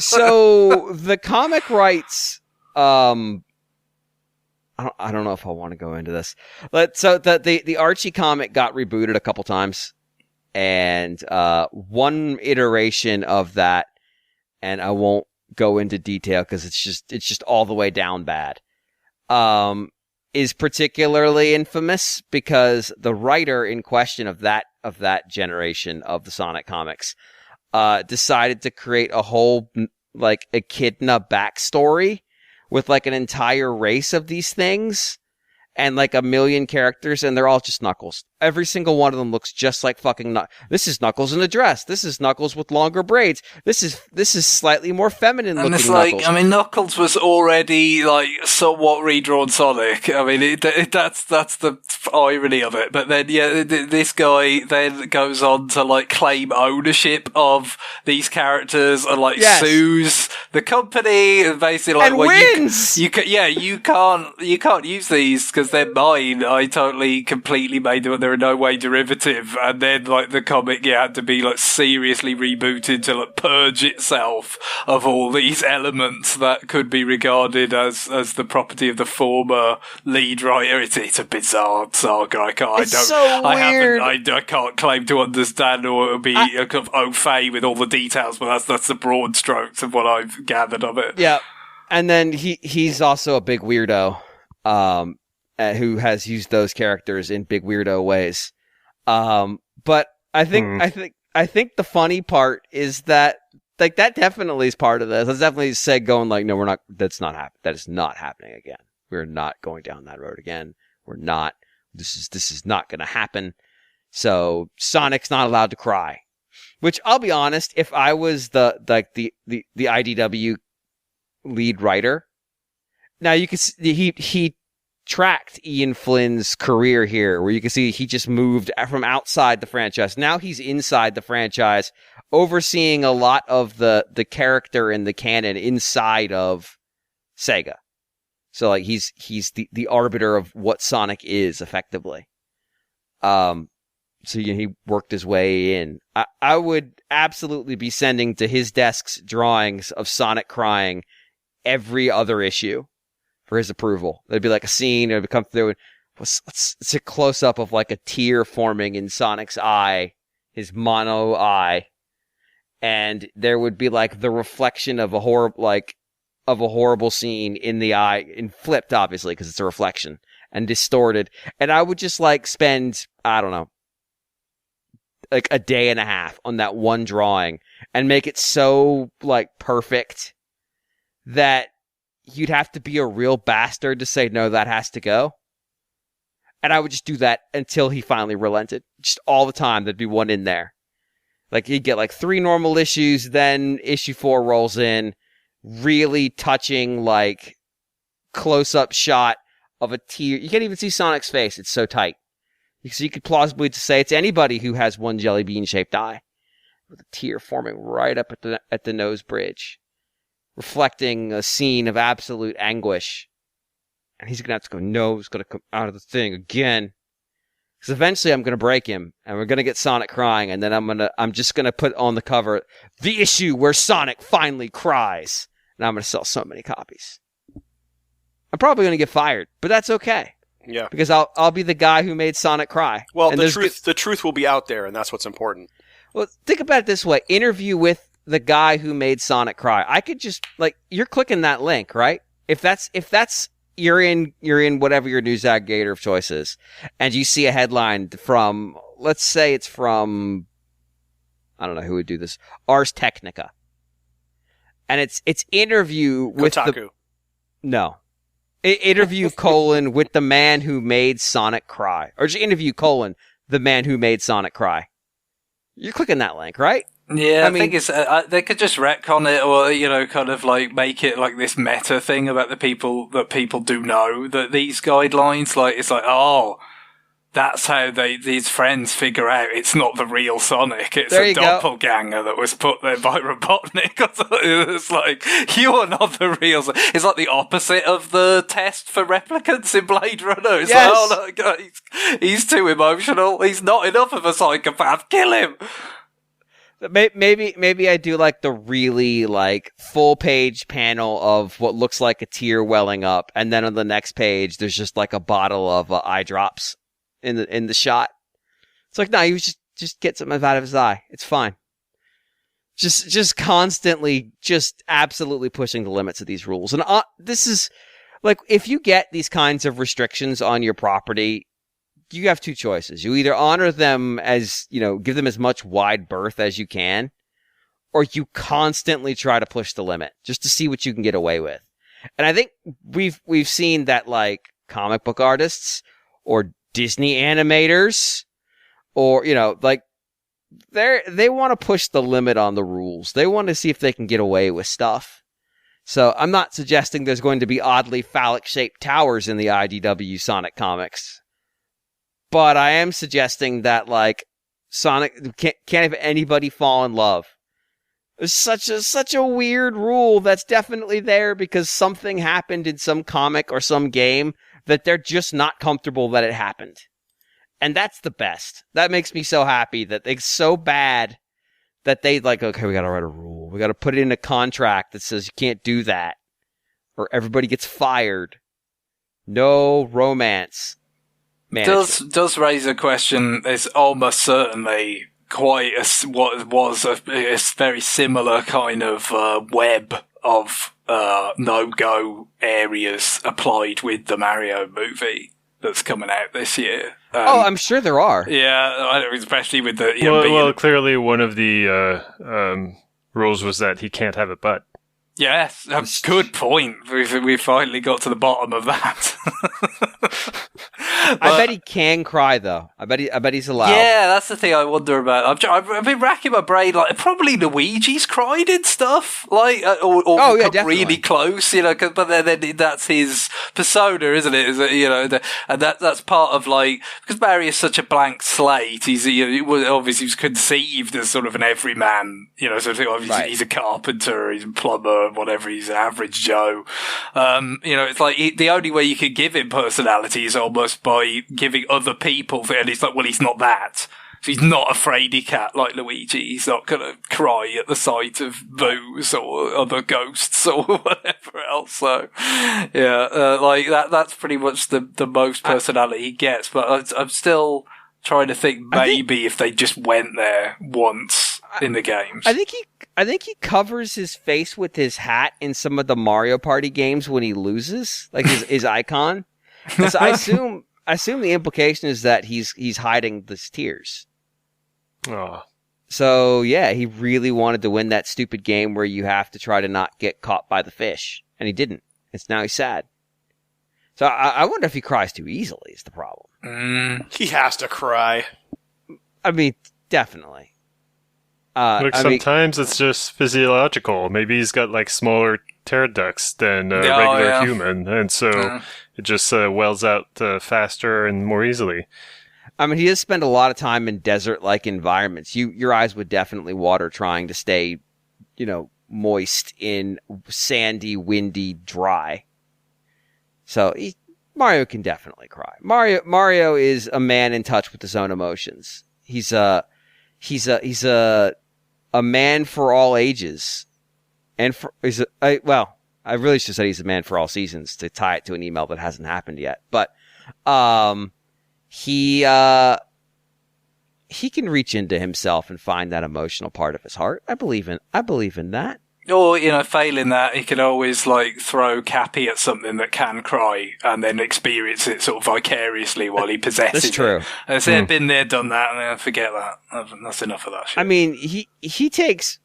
So the comic rights, I don't know if I want to go into this, but so the Archie comic got rebooted a couple times, and one iteration of that, and I won't go into detail because it's just all the way down bad, is particularly infamous because the writer in question of that generation of the Sonic comics decided to create a whole like echidna backstory with like an entire race of these things and like 1 million characters, and they're all just Knuckles. Every single one of them looks just like fucking Knuckles. This is Knuckles in a dress. This is Knuckles with longer braids. This is slightly more feminine looking Knuckles. And it's like, I mean, Knuckles was already like somewhat redrawn Sonic. I mean, that's the irony of it. But then, yeah, this guy then goes on to like claim ownership of these characters and like sues the company and basically like, and wins. You can't use these because they're mine. I completely made them. They're in no way derivative. And then like the comic had to be like seriously rebooted to like purge itself of all these elements that could be regarded as the property of the former lead writer. It's a bizarre saga. I can't claim to understand or be kind of au fait with all the details, but that's the broad strokes of what I've gathered of it. Yeah. And then he's also a big weirdo. Who has used those characters in big weirdo ways. But I think the funny part is that like that definitely is part of this. That's definitely Seg going like, no, we're not, that is not happening again. We're not going down that road again. We're not, this is not going to happen. So Sonic's not allowed to cry, which I'll be honest, if I was the IDW lead writer, now you can see he tracked Ian Flynn's career here, where you can see he just moved from outside the franchise. Now he's inside the franchise, overseeing a lot of the character and the canon inside of Sega. So like he's the arbiter of what Sonic is effectively. So he worked his way in. I would absolutely be sending to his desk's drawings of Sonic crying every other issue for his approval. There'd be like a scene, it would come through, and it's a close up of like a tear forming in Sonic's eye, his mono eye, and there would be like the reflection of a horrible scene in the eye, and flipped obviously because it's a reflection and distorted. And I would just like spend, I don't know, like a day and a half on that one drawing and make it so like perfect that you'd have to be a real bastard to say, no, that has to go. And I would just do that until he finally relented. Just all the time, there'd be one in there. Like, he'd get like 3 normal issues, then issue 4 rolls in, really touching, like, close-up shot of a tear. You can't even see Sonic's face. It's so tight. So you could plausibly just say it's anybody who has one jelly bean-shaped eye, with a tear forming right up at the nose bridge, reflecting a scene of absolute anguish. And he's gonna have to go, no, it's gonna come out of the thing again. Because eventually I'm gonna break him, and we're gonna get Sonic crying, and then I'm just gonna put on the cover, the issue where Sonic finally cries. And I'm gonna sell so many copies. I'm probably gonna get fired, but that's okay. Yeah. Because I'll be the guy who made Sonic cry. Well, and the truth will be out there, and that's what's important. Well, think about it this way. Interview with the guy who made Sonic cry. I could just, like, you're clicking that link, right? If that's you're in whatever your news aggregator of choice is, and you see a headline from, let's say it's from, I don't know who would do this, Ars Technica. And it's interview with Kotaku. Interview with the man who made Sonic cry. Or just interview the man who made Sonic cry. You're clicking that link, right? Yeah, I think it's they could just retcon it, or kind of like make it like this meta thing about the people that people do know that these guidelines. Like it's like, oh, that's how these friends figure out it's not the real Sonic. It's a doppelganger that was put there by Robotnik. It's like, you are not the real Sonic. It's like the opposite of the test for replicants in Blade Runner. It's like, oh no, he's too emotional. He's not enough of a psychopath. Kill him. Maybe I do like the really like full page panel of what looks like a tear welling up, and then on the next page there's just like a bottle of eye drops in the shot. It's like, no, he was just get something out of his eye. It's fine. Just constantly, just absolutely pushing the limits of these rules. And this is like, if you get these kinds of restrictions on your property, you have two choices. You either honor them as, give them as much wide berth as you can, or you constantly try to push the limit just to see what you can get away with. And I think we've seen that, like, comic book artists or Disney animators or, like, they want to push the limit on the rules. They want to see if they can get away with stuff. So I'm not suggesting there's going to be oddly phallic-shaped towers in the IDW Sonic comics. But I am suggesting that, like, Sonic can't have anybody fall in love. It's such a weird rule that's definitely there because something happened in some comic or some game that they're just not comfortable that it happened. And that's the best. That makes me so happy that it's so bad that they like, okay, we gotta write a rule. We gotta put it in a contract that says you can't do that. Or everybody gets fired. No romance. Does raise a question. It's almost certainly quite what was a very similar kind of web of no-go areas applied with the Mario movie that's coming out this year. I'm sure there are. Yeah, especially with the... Well, clearly one of the rules was that he can't have a butt. Yes, good point. We finally got to the bottom of that. I bet he can cry though. I bet he's allowed. Yeah, that's the thing I wonder about. I've been racking my brain. Like, probably Luigi's cried and stuff. Like, or really close. But then that's his persona, isn't it? And that's part of, like, because Mario's such a blank slate. He was conceived as sort of an everyman. So obviously he's a carpenter, he's a plumber, whatever. He's an average Joe. It's like the only way you could give him personality is almost by giving other people, and it's like, well, he's not that. So he's not a fraidy cat like Luigi. He's not going to cry at the sight of boos or other ghosts or whatever else. So, yeah, like that's pretty much the most personality he gets. But I'm still trying to think maybe if they just went there once in the games. I think he covers his face with his hat in some of the Mario Party games when he loses, like his icon. So I assume the implication is that he's hiding the tears. Oh. So yeah, he really wanted to win that stupid game where you have to try to not get caught by the fish, and he didn't. Now he's sad. So I wonder if he cries too easily is the problem. He has to cry. I mean, definitely. Look, sometimes it's just physiological. Maybe he's got like smaller tear ducts than a regular human, and so it just wells out faster and more easily. I mean, he does spend a lot of time in desert-like environments. Your eyes would definitely water trying to stay, moist in sandy, windy, dry. So Mario can definitely cry. Mario is a man in touch with his own emotions. He's a man for all ages, and I really should say he's a man for all seasons to tie it to an email that hasn't happened yet. But he can reach into himself and find that emotional part of his heart. I believe in that. Or, failing that, he can always, throw Cappy at something that can cry and then experience it sort of vicariously while he possesses That's true. it. And so been there, done that, and then forget that. That's enough of that shit. I mean, he takes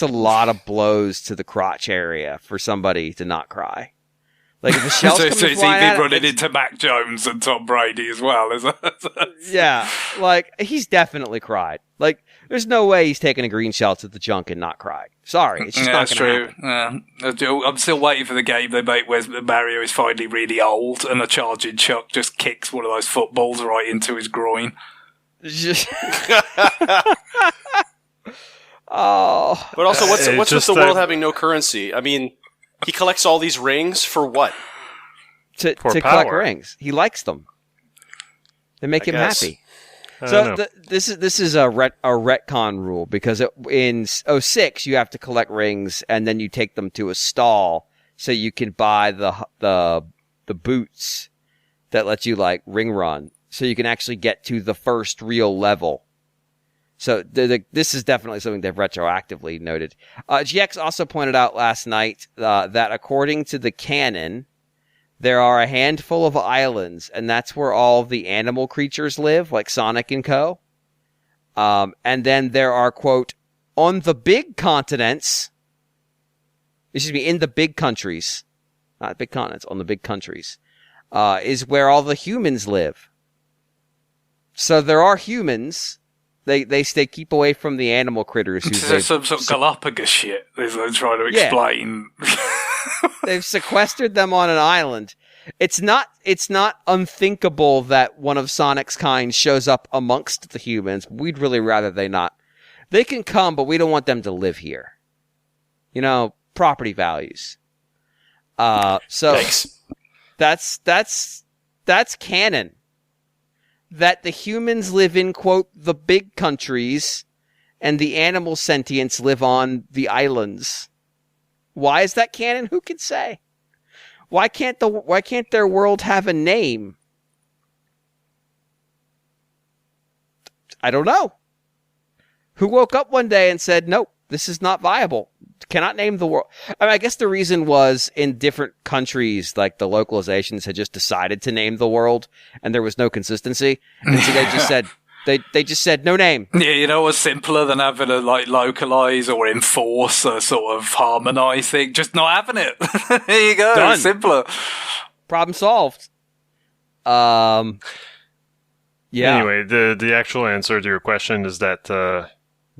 a lot of blows to the crotch area for somebody to not cry. Like, if a shell's so coming he's flying been at running into Mac Jones and Tom Brady as well, isn't it? Yeah, he's definitely cried. Like, there's no way he's taking a green shell to the junk and not cried. Sorry, it's just not going to happen. Yeah. I'm still waiting for the game they make where Mario is finally really old and a charging Chuck just kicks one of those footballs right into his groin. Oh. But also, what's with the world having no currency? I mean, he collects all these rings for what? To collect rings. He likes them. They make him happy. So this is a retcon rule, because in 06 you have to collect rings and then you take them to a stall so you can buy the boots that let you ring run, so you can actually get to the first real level. So this is definitely something they've retroactively noted. GX also pointed out last night that according to the canon, there are a handful of islands, and that's where all the animal creatures live, like Sonic and Co. And then there are, quote, on the big continents, in the big countries, not big continents, on the big countries, is where all the humans live. So there are humans. They keep away from the animal critters. There's some sort of Galapagos shit they're trying to explain. Yeah. They've sequestered them on an island. It's not unthinkable that one of Sonic's kind shows up amongst the humans. We'd really rather they not. They can come, but we don't want them to live here. Property values. So Thanks. That's canon. That the humans live in, quote, the big countries, and the animal sentients live on the islands. Why is that canon? Who can say? Why can't their world have a name? I don't know. Who woke up one day and said, nope, this is not viable. Cannot name the world. I guess the reason was in different countries, like the localizations had just decided to name the world, and there was no consistency. And so they just said, They just said no name. Yeah, what's simpler than having to localize or enforce a sort of harmonize thing? Just not having it. There you go. Done. It's simpler. Problem solved. Yeah. Anyway, the actual answer to your question is that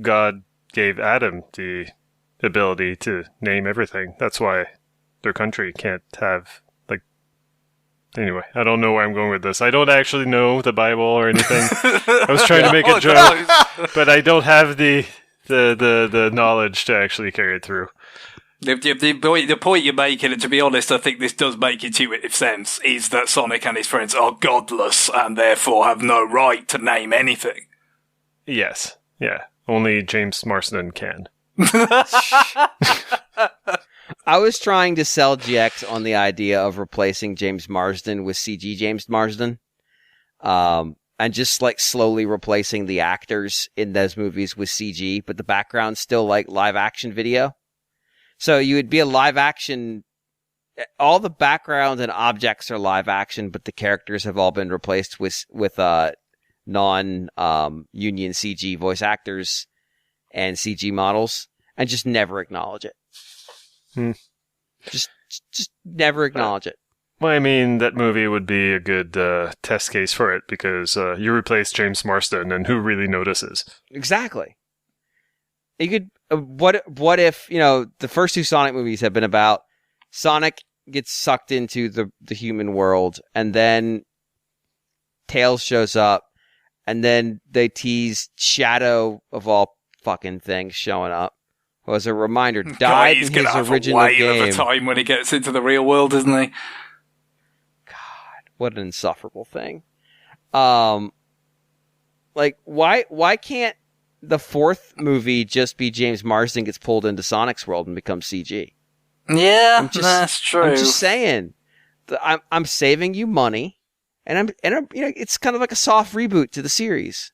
God gave Adam the ability to name everything. That's why their country can't have. Anyway, I don't know where I'm going with this. I don't actually know the Bible or anything. I was trying to make a joke, but I don't have the knowledge to actually carry it through. The point you're making, and to be honest, I think this does make intuitive sense, is that Sonic and his friends are godless and therefore have no right to name anything. Yes. Yeah. Only James Marsden can. I was trying to sell GX on the idea of replacing James Marsden with CG James Marsden. And just slowly replacing the actors in those movies with CG, but the background's still live action video. So you would be a live action, all the background and objects are live action, but the characters have all been replaced with non-union CG voice actors and CG models, and just never acknowledge it. Just never acknowledge it. Well, I mean, that movie would be a good test case for it, because you replace James Marsden, and who really notices? Exactly. You could. What if the first 2 Sonic movies have been about Sonic gets sucked into the human world, and then Tails shows up, and then they tease Shadow of all fucking things showing up. Was a reminder, died in his original game. He's gonna have a whale of a time when he gets into the real world, isn't he? God, what an insufferable thing. Like, why can't the 4th movie just be James Marsden gets pulled into Sonic's world and becomes CG? Yeah, that's true. I'm just saying, I'm saving you money, and I'm it's kind of like a soft reboot to the series.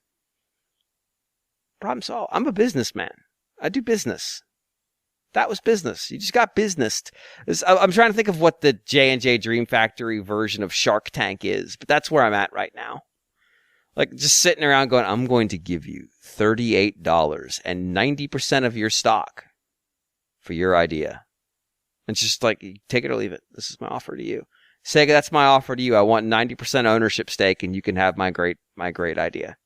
Problem solved. I'm a businessman. I do business. That was business. You just got businessed. I'm trying to think of what the J&J Dream Factory version of Shark Tank is, but that's where I'm at right now. Like, just sitting around going, I'm going to give you $38 and 90% of your stock for your idea. And it's just like, take it or leave it. This is my offer to you. Sega, that's my offer to you. I want 90% ownership stake, and you can have my great idea.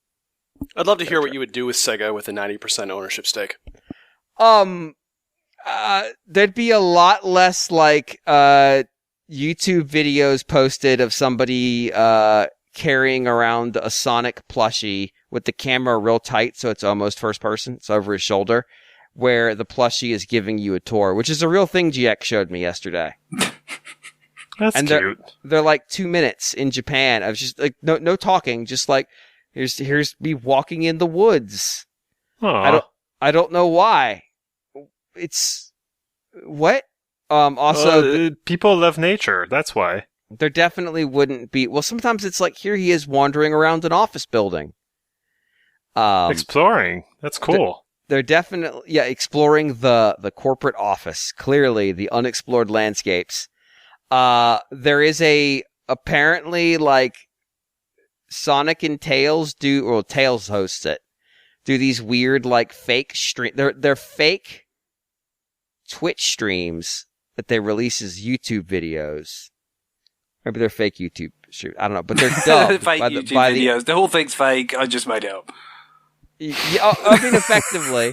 I'd love to hear what you would do with Sega with a 90% ownership stake. There'd be a lot less like YouTube videos posted of somebody carrying around a Sonic plushie with the camera real tight, so it's almost first person. It's over his shoulder, where the plushie is giving you a tour, which is a real thing GX showed me yesterday. That's cute. They're like 2 minutes in Japan. I was just like, no talking, just like, here's me walking in the woods. Aww. I don't know why. It's what? Also, people love nature. That's why. There definitely wouldn't be. Well, sometimes it's like here he is wandering around an office building, exploring. That's cool. They're definitely exploring the corporate office. Clearly, the unexplored landscapes. There is apparently like Sonic and Tails Tails hosts it. Do these weird like fake stream? They're fake Twitch streams that they release as YouTube videos. Maybe they're fake YouTube streams. I don't know, but they're dubbed fake YouTube videos. The whole thing's fake. I just made it up. Yeah, I mean, effectively.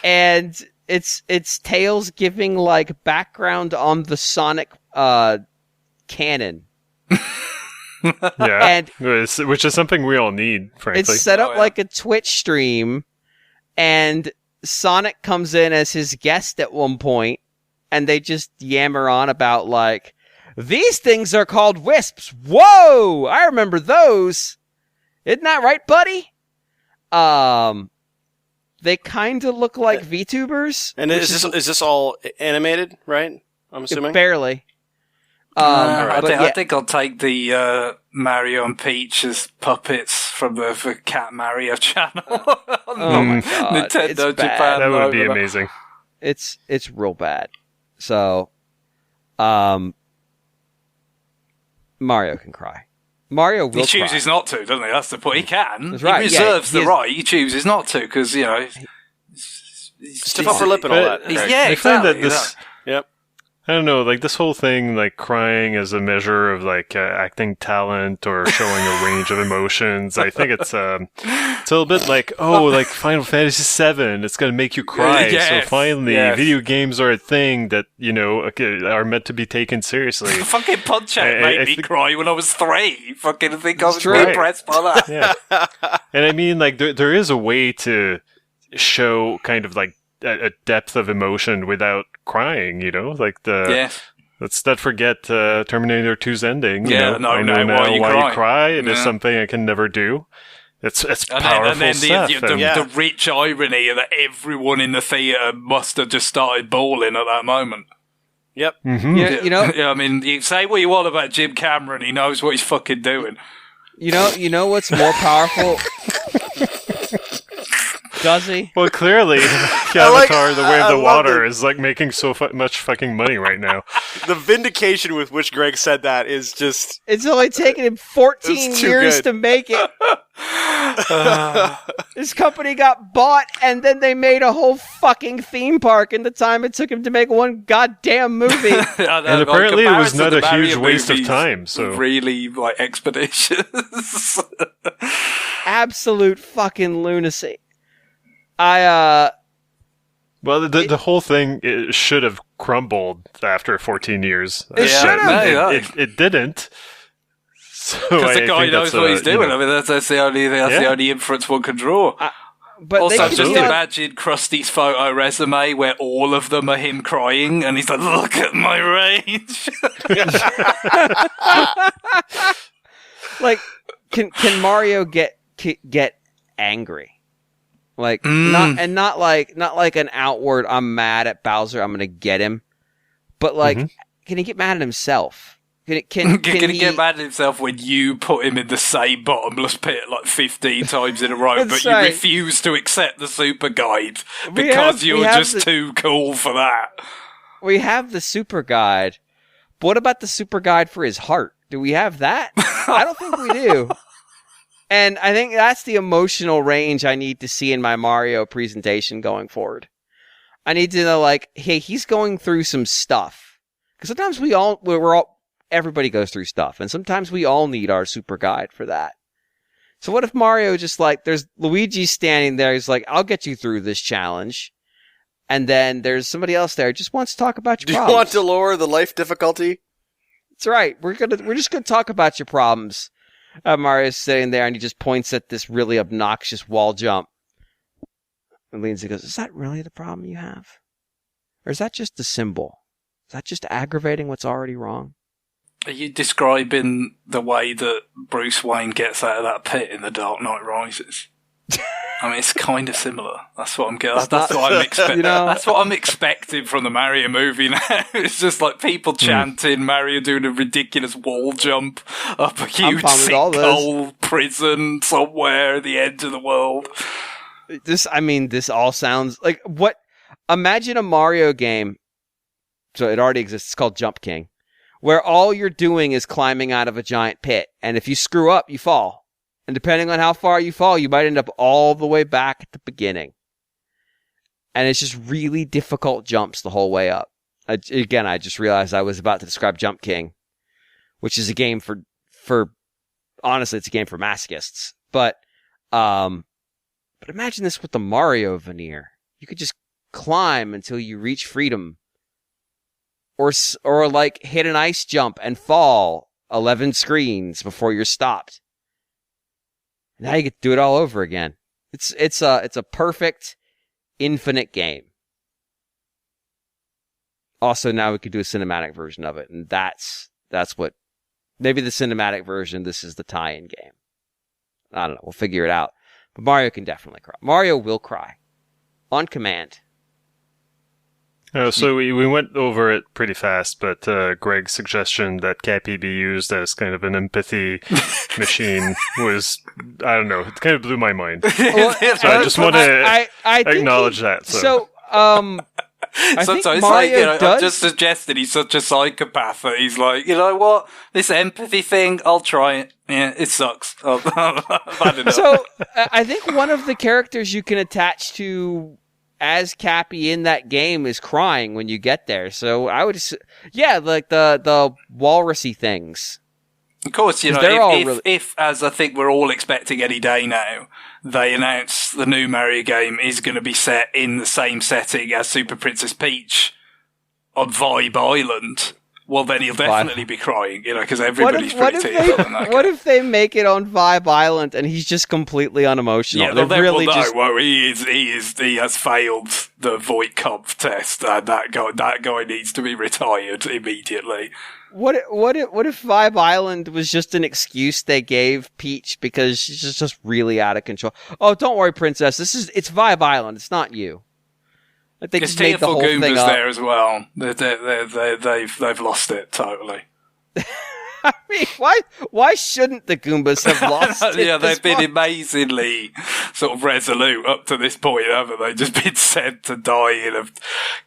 And it's Tails giving like background on the Sonic canon. Yeah, and which is something we all need, frankly. It's set up like a Twitch stream, and Sonic comes in as his guest at one point, and they just yammer on about like, these things are called wisps. Whoa! I remember those. Isn't that right, buddy? They kind of look like VTubers. And is this all animated, right? I'm assuming? Barely. I think I'll take the Mario and Peach as puppets from the Cat Mario channel. Oh my god. Nintendo Japan. That would be amazing. It's real bad. So, Mario can cry. Mario will. He chooses cry. not to, doesn't he? That's the point. He can. That's right. He reserves the right. He chooses not to because stiff upper lip and all that. Yeah, I exactly. find that this. Yep. I don't know, like this whole thing, like crying as a measure of like acting talent or showing a range of emotions. I think it's a little bit like, like Final Fantasy VII, it's going to make you cry. Yes, so finally, video games are a thing that, are meant to be taken seriously. Fucking Punch-Out made me cry when I was 3. Fucking think I was really impressed by that. Yeah. And I mean, like, there is a way to show kind of like a depth of emotion without crying, like let's not forget Terminator 2's ending. Yeah, I know now why you cry. It is something I can never do. It's powerful and then stuff. The rich irony that everyone in the theater must have just started bawling at that moment. Yep. Mm-hmm. Yeah, I mean, you say what you want about Jim Cameron, he knows what he's fucking doing. You know what's more powerful? Does he? Well, clearly, Avatar: The Way of the Water is like making so much fucking money right now. The vindication with which Greg said that is just... It's only taken him 14 years to make it. This company got bought, and then they made a whole fucking theme park in the time it took him to make one goddamn movie. And apparently it was not a huge waste of time. So really, like, expeditious. Absolute fucking lunacy. I Well, the whole thing it should have crumbled after 14 years. It should have. It didn't. Because the guy knows what he's doing. I mean, that's the only inference one can draw. But also, just imagine Krusty's photo resume where all of them are him crying, and he's like, "Look at my rage." Like, can Mario get angry? Like not like an outward I'm mad at Bowser, I'm gonna get him. But like can he get mad at himself? Can he get mad at himself when you put him in the same bottomless pit like 15 times in a row, but you refuse to accept the super guide because you're just too cool for that? We have the super guide. But what about the super guide for his heart? Do we have that? I don't think we do. And I think that's the emotional range I need to see in my Mario presentation going forward. I need to know, like, hey, he's going through some stuff. Because sometimes everybody goes through stuff, and sometimes we all need our super guide for that. So what if Mario just like, there's Luigi standing there, he's like, I'll get you through this challenge. And then there's somebody else there who just wants to talk about your problems. Do you want to lower the life difficulty? That's right. We're just gonna talk about your problems. Mario's sitting there and he just points at this really obnoxious wall jump. And leans and goes, is that really the problem you have? Or is that just the symbol? Is that just aggravating what's already wrong? Are you describing the way that Bruce Wayne gets out of that pit in The Dark Knight Rises? I mean, it's kind of similar. That's what I'm getting. That's what I'm expecting. That's what I'm expecting from the Mario movie now. It's just like people chanting, Mario doing a ridiculous wall jump up a huge sinkhole prison somewhere at the end of the world. This all sounds like what? Imagine a Mario game. So it already exists. It's called Jump King, where all you're doing is climbing out of a giant pit, and if you screw up, you fall. And depending on how far you fall, you might end up all the way back at the beginning. And it's just really difficult jumps the whole way up. I just realized I was about to describe Jump King, which is a game for honestly, it's a game for masochists. But imagine this with the Mario veneer. You could just climb until you reach freedom. Or like hit an ice jump and fall 11 screens before you're stopped. Now you get to do it all over again. It's a perfect infinite game. Also, now we could do a cinematic version of it, and that's what maybe the cinematic version. This is the tie-in game. I don't know. We'll figure it out. But Mario can definitely cry. Mario will cry on command. So we went over it pretty fast, but Greg's suggestion that Cappy be used as kind of an empathy machine was, I don't know, it kind of blew my mind. Well, so I just want to acknowledge that. I sometimes think Mario I've just suggested he's such a psychopath that he's like, you know what, this empathy thing, I'll try it. Yeah, it sucks. I've had enough. So I think one of the characters you can attach to as Cappy in that game is crying when you get there. So I would, like the walrusy things. Of course, if as I think we're all expecting any day now, they announce the new Mario game is going to be set in the same setting as Super Princess Peach on Vibe Island, well then he'll definitely be crying, because everybody's pretty tearful in that game. What if they make it on Vibe Island and he's just completely unemotional? Yeah, really he has failed the Voight Kampf test, and that guy needs to be retired immediately. What if Vibe Island was just an excuse they gave Peach because she's just really out of control? Oh, don't worry, Princess. It's Vibe Island. It's not you. Like they just made the whole thing up. There as well. They've lost it totally. I mean, why shouldn't the Goombas have lost it? Yeah, they've been amazingly sort of resolute up to this point, haven't they? Just been sent to die in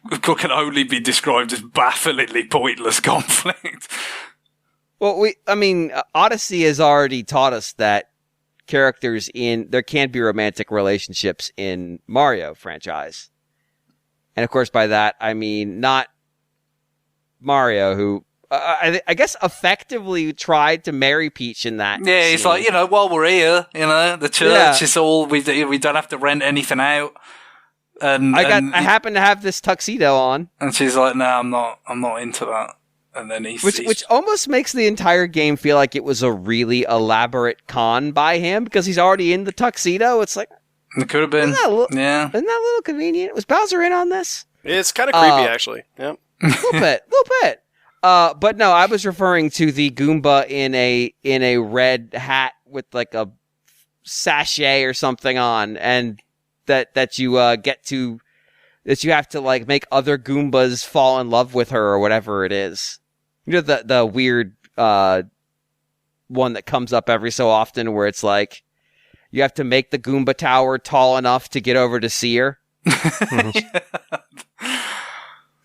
what can only be described as bafflingly pointless conflict. Well, Odyssey has already taught us that there can be romantic relationships in Mario franchise. And of course, by that, I mean not Mario, who I guess effectively tried to marry Peach in that. Yeah, it's like, while we're here, the church is all, we don't have to rent anything out. And I happen to have this tuxedo on. And she's like, no, I'm not into that. And then which almost makes the entire game feel like it was a really elaborate con by him because he's already in the tuxedo. It's like, it could have been. Isn't that a little convenient? Was Bowser in on this? It's kind of creepy, actually. Yep. A little bit. But no, I was referring to the Goomba in a red hat with like a sachet or something on, and that you you have to like make other Goombas fall in love with her or whatever it is. You know, the weird one that comes up every so often where it's like you have to make the Goomba tower tall enough to get over to see her.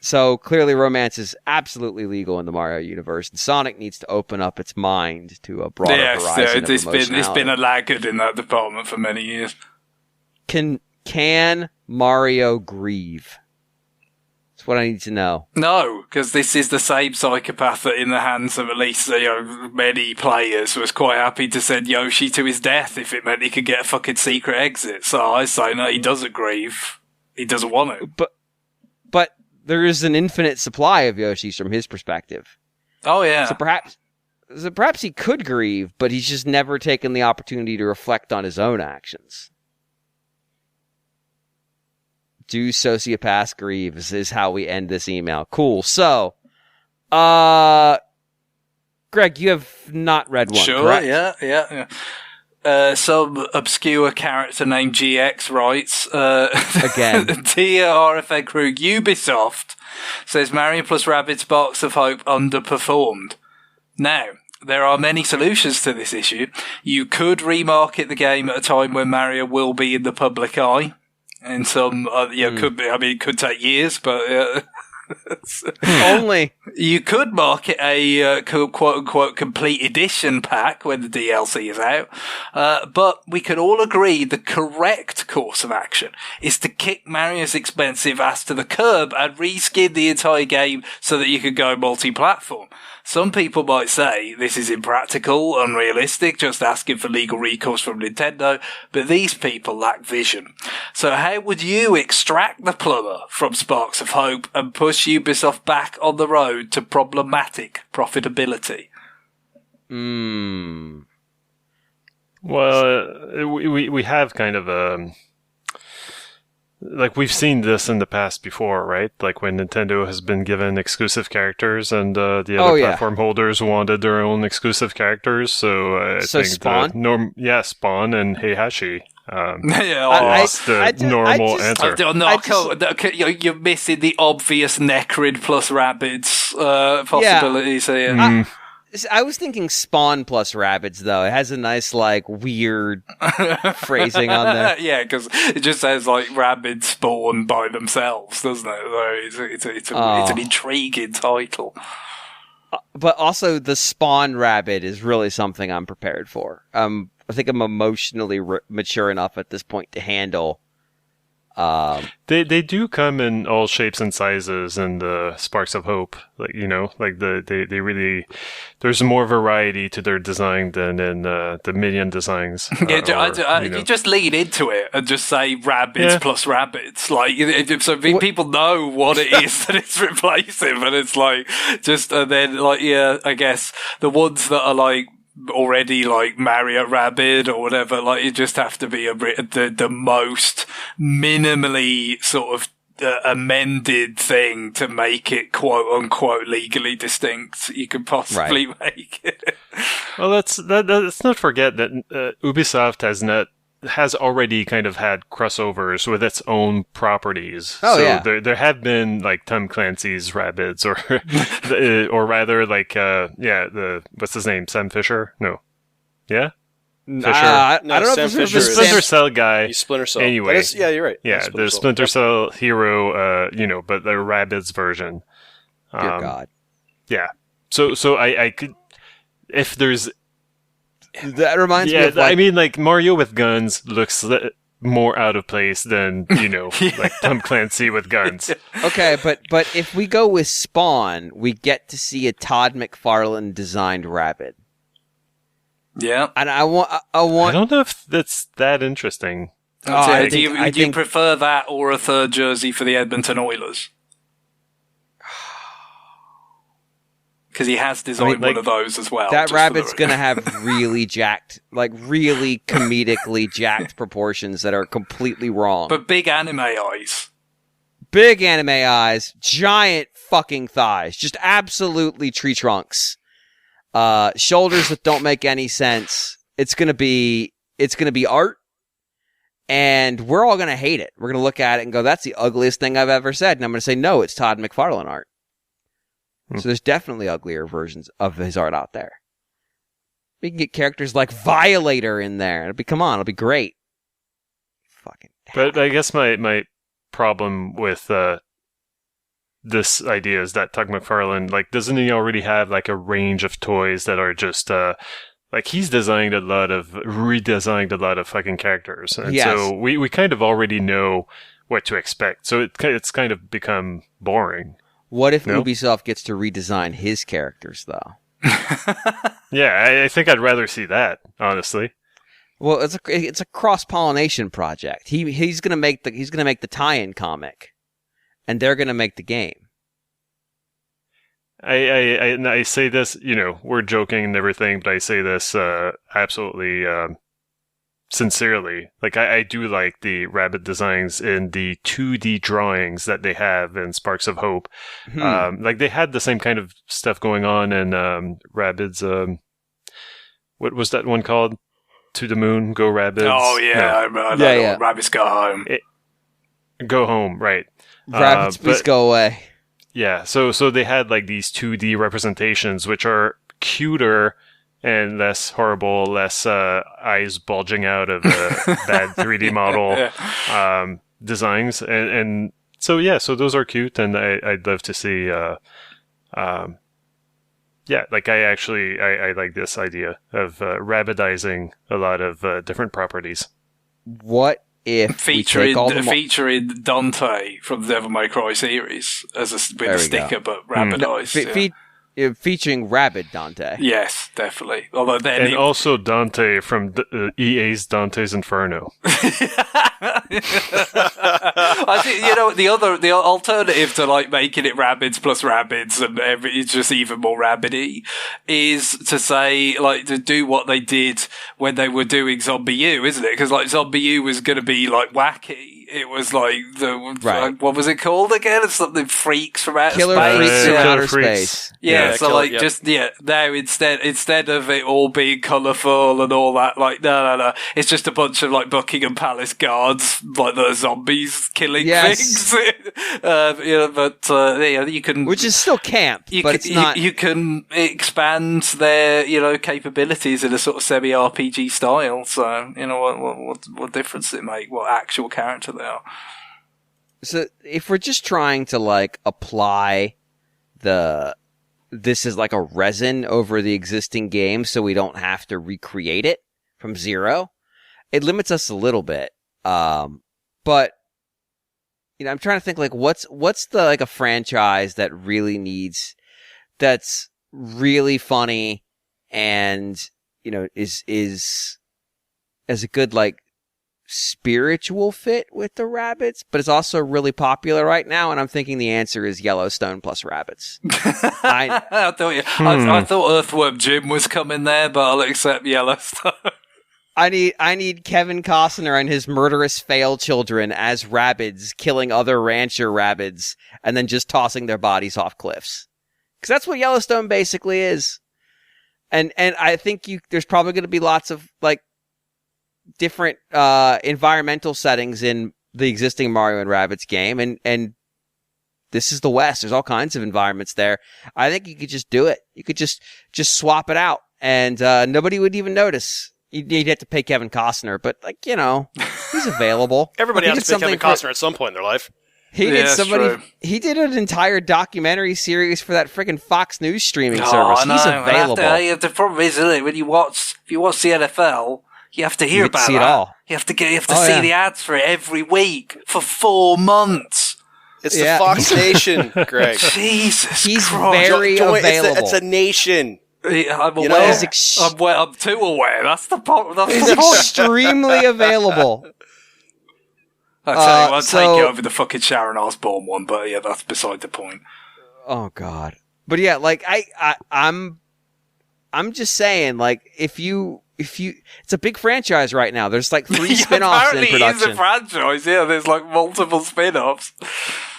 So clearly romance is absolutely legal in the Mario universe, and Sonic needs to open up its mind to a broader horizon of emotionality. It's been a laggard in that department for many years. Can Mario grieve? That's what I need to know. No, because this is the same psychopath that in the hands of at least many players was quite happy to send Yoshi to his death if it meant he could get a fucking secret exit. So I say no, he doesn't grieve. He doesn't want to. But there is an infinite supply of Yoshis from his perspective. Oh yeah. So perhaps he could grieve, but he's just never taken the opportunity to reflect on his own actions. Do sociopaths grieve is how we end this email. Cool. So, Greg, you have not read one, sure, correct? Yeah. Some obscure character named GX writes, again, Dear RFA crew, Ubisoft says Mario plus Rabbids Sparks of Hope underperformed. Now, there are many solutions to this issue. You could remarket the game at a time when Mario will be in the public eye. And some, could be, I mean, it could take years, but, only. You could market a quote unquote complete edition pack when the DLC is out. But we can all agree the correct course of action is to kick Mario's expensive ass to the curb and reskin the entire game so that you can go multi-platform. Some people might say this is impractical, unrealistic, just asking for legal recourse from Nintendo, but these people lack vision. So how would you extract the plumber from Sparks of Hope and push Ubisoft back on the road to problematic profitability? Well, we have kind of like we've seen this in the past before, right? Like when Nintendo has been given exclusive characters and the other platform holders wanted their own exclusive characters. So I think Spawn? Spawn and Heihachi. The normal answer. You're missing the obvious Necrid plus Rabbids possibilities here. I was thinking Spawn plus Rabbids, though. It has a nice, like, weird phrasing on there. Yeah, because it just says, like, Rabbids spawn by themselves, doesn't it? So it's an intriguing title. But also, the Spawn Rabbid is really something I'm prepared for. I think I'm emotionally mature enough at this point to handle. They do come in all shapes and sizes in the Sparks of Hope. Like, they really, there's more variety to their design than in the Minion designs. You just lean into it and just say Rabbids plus Rabbids. Like, so people know what it is that it's replacing, but it's like, and then, like, I guess the ones that are like, already like Mario Rabbid or whatever, like you just have to be the most minimally sort of amended thing to make it quote unquote legally distinct you could possibly make it. Well, let's not forget that Ubisoft has already kind of had crossovers with its own properties. There have been like Tom Clancy's Rabbids or rather like what's his name, Sam Fisher? No, yeah, Fisher. I don't know Sam if Fisher the Splinter Cell guy. He's Splinter Cell. Anyway, you're right. Yeah, the Splinter Cell hero. But the Rabbids version. Dear God. Yeah. So I could, if there's. That reminds me of I mean, like, Mario with guns looks more out of place than, like Tom Clancy with guns. Okay, but if we go with Spawn, we get to see a Todd McFarlane designed Rabbid. Yeah. And I want I don't know if that's that interesting. Do you prefer that or a third jersey for the Edmonton Oilers? Because he has designed one of those as well. That rabbit's going to have really jacked, like really comedically jacked proportions that are completely wrong. But big anime eyes. Big anime eyes, giant fucking thighs, just absolutely tree trunks. Shoulders that don't make any sense. It's going to be art. And we're all going to hate it. We're going to look at it and go, that's the ugliest thing I've ever said. And I'm going to say, no, it's Todd McFarlane art. So there's definitely uglier versions of his art out there. We can get characters like Violator in there. It'll be great. Fucking. But I guess my problem with this idea is that Tug McFarlane, like, doesn't he already have like a range of toys that are just like he's redesigned a lot of fucking characters, and so we kind of already know what to expect. So it's kind of become boring. What if Ubisoft gets to redesign his characters, though? Yeah, I think I'd rather see that, honestly. Well, it's a cross-pollination project. He's gonna make the tie-in comic, and they're gonna make the game. I say this, we're joking and everything, but I say this absolutely sincerely. Like, I do like the rabbit designs in the 2D drawings that they have in Sparks of Hope. Like, they had the same kind of stuff going on in Rabbids. What was that one called? To the Moon, Go Rabbids. Oh, yeah. Yeah. Rabbids Go Home. Go Home, right. Rabbids, please go away. Yeah, so they had like these 2D representations, which are cuter and less horrible, less eyes bulging out of bad 3D model designs, and so so those are cute, and I'd love to see. Like I like this idea of rabbidizing a lot of different properties. What if featuring Dante from the Devil May Cry series with a sticker, but rabbidized? Featuring Rabid Dante. Yes, definitely. Although also Dante from EA's Dante's Inferno. I think the alternative to like making it Rabbids plus Rabbids and it's just even more rabbidy is to say like to do what they did when they were doing Zombie U, isn't it? Because like Zombie U was going to be like wacky. It was like what was it called again? It's something freaks from outer space. Freaks from outer space. Yeah, now instead of it all being colourful and all that, like no, it's just a bunch of like Buckingham Palace guards, like the zombies killing things. You can, which is still camp, but it's not. You can expand their capabilities in a sort of semi-RPG style. So what difference does it make? What actual character they are? So if we're just trying to like apply this is like a resin over the existing game so we don't have to recreate it from zero, it limits us a little bit. But I'm trying to think like what's the like a franchise that really needs, that's really funny and is as a good like spiritual fit with the rabbits, but it's also really popular right now, and I'm thinking the answer is Yellowstone plus rabbits. I thought Earthworm Jim was coming there, but I'll accept Yellowstone. I need Kevin Costner and his murderous fail children as rabbids killing other rancher rabbids and then just tossing their bodies off cliffs. Because that's what Yellowstone basically is. And I think there's probably going to be lots of like different environmental settings in the existing Mario and Rabbids game, and this is the West. There's all kinds of environments there. I think you could just do it. You could just swap it out, and nobody would even notice. You'd have to pay Kevin Costner, but like he's available. Everybody has to pay Kevin Costner at some point in their life. He did an entire documentary series for that freaking Fox News streaming service. He's available. The problem is, isn't it, if you watch the NFL. You have to hear about see that. It all. You have to see the ads for it every week for 4 months. It's the Fox Nation, Greg. Jesus He's Christ. very available. It's a nation. I'm aware. I'm too aware. That's the point. He's extremely available. I'll take it over the fucking Sharon Osbourne one, but yeah, that's beside the point. Oh God. But yeah, like I'm just saying, like if you it's a big franchise right now. There's like 3 spin-offs in production. Apparently it's a franchise, yeah, there's like multiple spin-offs.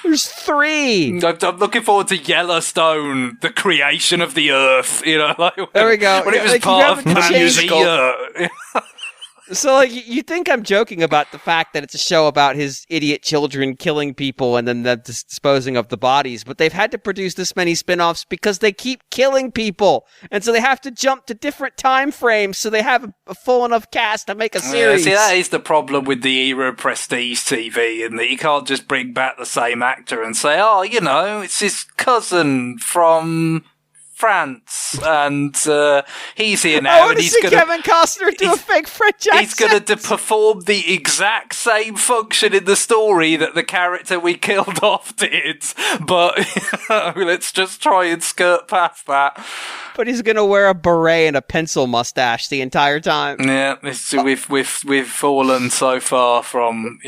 There's 3. I'm looking forward to Yellowstone, the creation of the Earth, like there we go. When it was like, part of Pangea. So, like, you think I'm joking about the fact that it's a show about his idiot children killing people and then them disposing of the bodies, but they've had to produce this many spin-offs because they keep killing people, and so they have to jump to different time frames so they have a full enough cast to make a series. See, that is the problem with the era of prestige TV, and that you can't just bring back the same actor and say, oh, it's his cousin from France, and he's here now. I want to see Kevin Costner do a fake French accent. He's going to perform the exact same function in the story that the character we killed off did, but let's just try and skirt past that. But he's going to wear a beret and a pencil mustache the entire time. Yeah, we've fallen so far from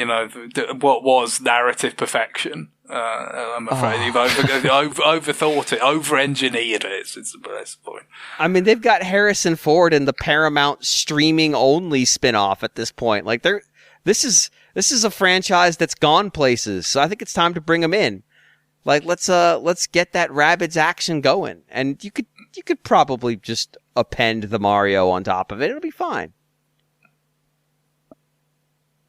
what was narrative perfection. I'm afraid you've overthought it, over-engineered it. It's the best point. I mean, they've got Harrison Ford in the Paramount streaming only spinoff at this point. Like, this is a franchise that's gone places. So I think it's time to bring them in. Like, let's get that Rabbids action going, and you could probably just append the Mario on top of it. It'll be fine.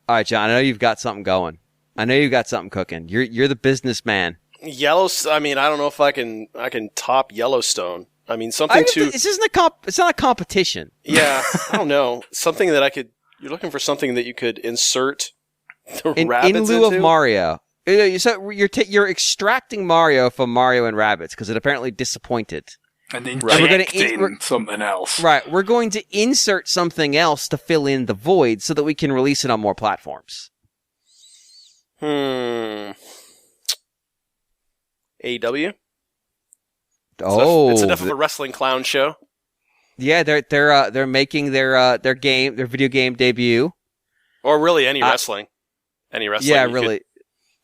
All right, John. I know you've got something going. I know you got something cooking. You're the businessman. I mean, I don't know if I can top Yellowstone. I mean, something to. This isn't it's not a competition. Yeah, I don't know. Something that I could. You're looking for something that you could insert the Rabbids in lieu into? of Mario. So you're extracting Mario from Mario and Rabbids because it apparently disappointed. And injecting something else. Right. We're going to insert something else to fill in the void so that we can release it on more platforms. AEW? Oh, it's enough of a wrestling clown show. Yeah, they're making their video game debut, or really any wrestling. Yeah, really.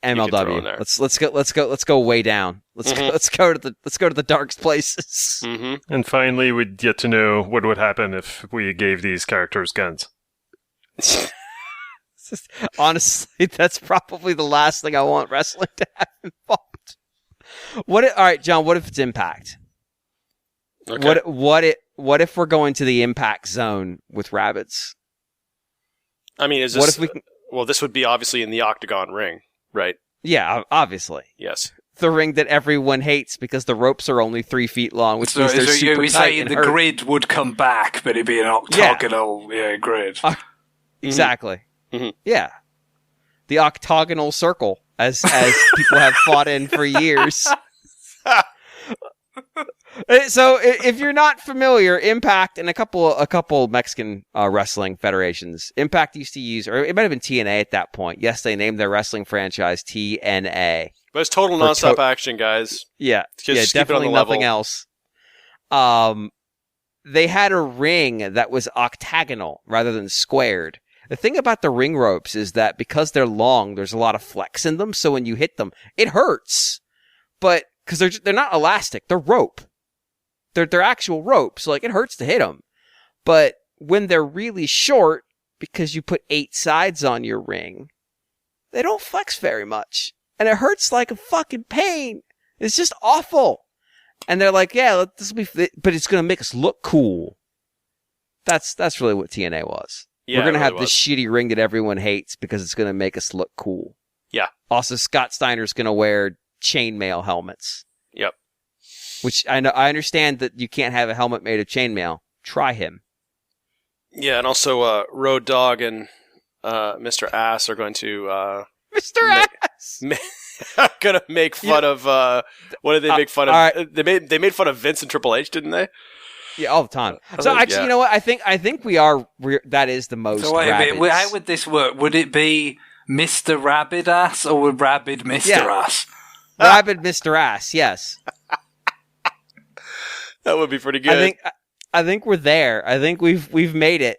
MLW. Let's go way down. Let's go to the darkest places. Mm-hmm. And finally, we'd get to know what would happen if we gave these characters guns. Honestly, that's probably the last thing I want wrestling to have involved. All right, John, what if it's Impact? Okay. What if we're going to the Impact zone with Rabbids? I mean, is this... What if we can... Well, this would be obviously in the Octagon ring, right? Yeah, obviously. Yes. The ring that everyone hates because the ropes are only 3 feet long, which means they're super tight and hurt. Grid would come back, but it'd be an octagonal grid. Exactly. Mm-hmm. Yeah. The octagonal circle, as people have fought in for years. So, if you're not familiar, Impact and a couple Mexican wrestling federations, Impact used to use, or it might have been TNA at that point. Yes, they named their wrestling franchise TNA. But it's total nonstop action, guys. Yeah, just definitely nothing else. They had a ring that was octagonal rather than squared. The thing about the ring ropes is that because they're long, there's a lot of flex in them, so when you hit them, it hurts. But because they're not elastic, they're rope. They're actual ropes, so like it hurts to hit them. But when they're really short, because you put 8 sides on your ring, they don't flex very much, and it hurts like a fucking pain. It's just awful. And they're like, yeah, this will be, but it's gonna make us look cool. That's really what TNA was. Yeah, we're going to have this shitty ring that everyone hates because it's going to make us look cool. Yeah. Also, Scott Steiner's going to wear chainmail helmets. Yep. Which I understand that you can't have a helmet made of chainmail. Try him. Yeah, and also Road Dogg and Mr. Ass are going to... Mr. Ass! Going to make fun of... what did they make fun of? Right. They made fun of Vince and Triple H, didn't they? Yeah, all the time. So actually, you know what? I think that is the most. So wait a minute, how would this work? Would it be Mr. Rabbid Ass or would Rabbid Mr. Ass? Rabbid Mr. Ass, yes. That would be pretty good. I think we're there. I think we've made it.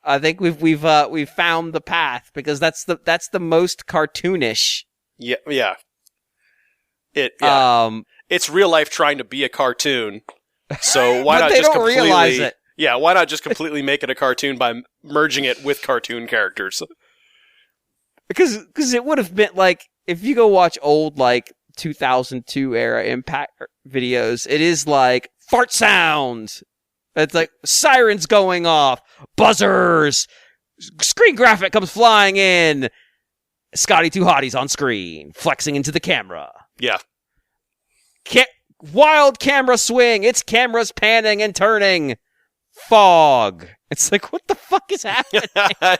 I think we've found the path because that's the most cartoonish. Yeah. It's real life trying to be a cartoon. So why not just completely realize it? Yeah, why not just completely make it a cartoon by merging it with cartoon characters? Because it would have been like if you go watch old like 2002 era Impact videos, it is like fart sounds. It's like sirens going off, buzzers, screen graphic comes flying in. Scotty 2 Hotties on screen, flexing into the camera. Yeah. Wild camera swing. It's cameras panning and turning. Fog. It's like, what the fuck is happening?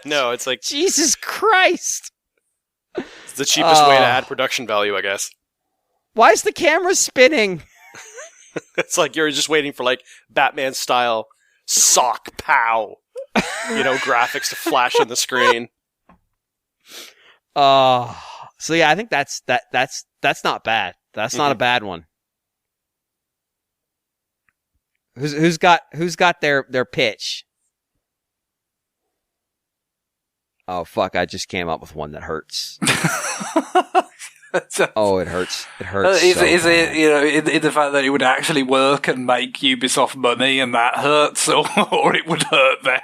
No, it's like... Jesus Christ. It's the cheapest way to add production value, I guess. Why is the camera spinning? It's like you're just waiting for, like, Batman-style sock pow, graphics to flash on the screen. So yeah, I think that's not bad. That's not a bad one. Who's got their pitch? Oh fuck! I just came up with one that hurts. Oh, it hurts. It hurts. Is it in the fact that it would actually work and make Ubisoft money, and that hurts, or it would hurt them?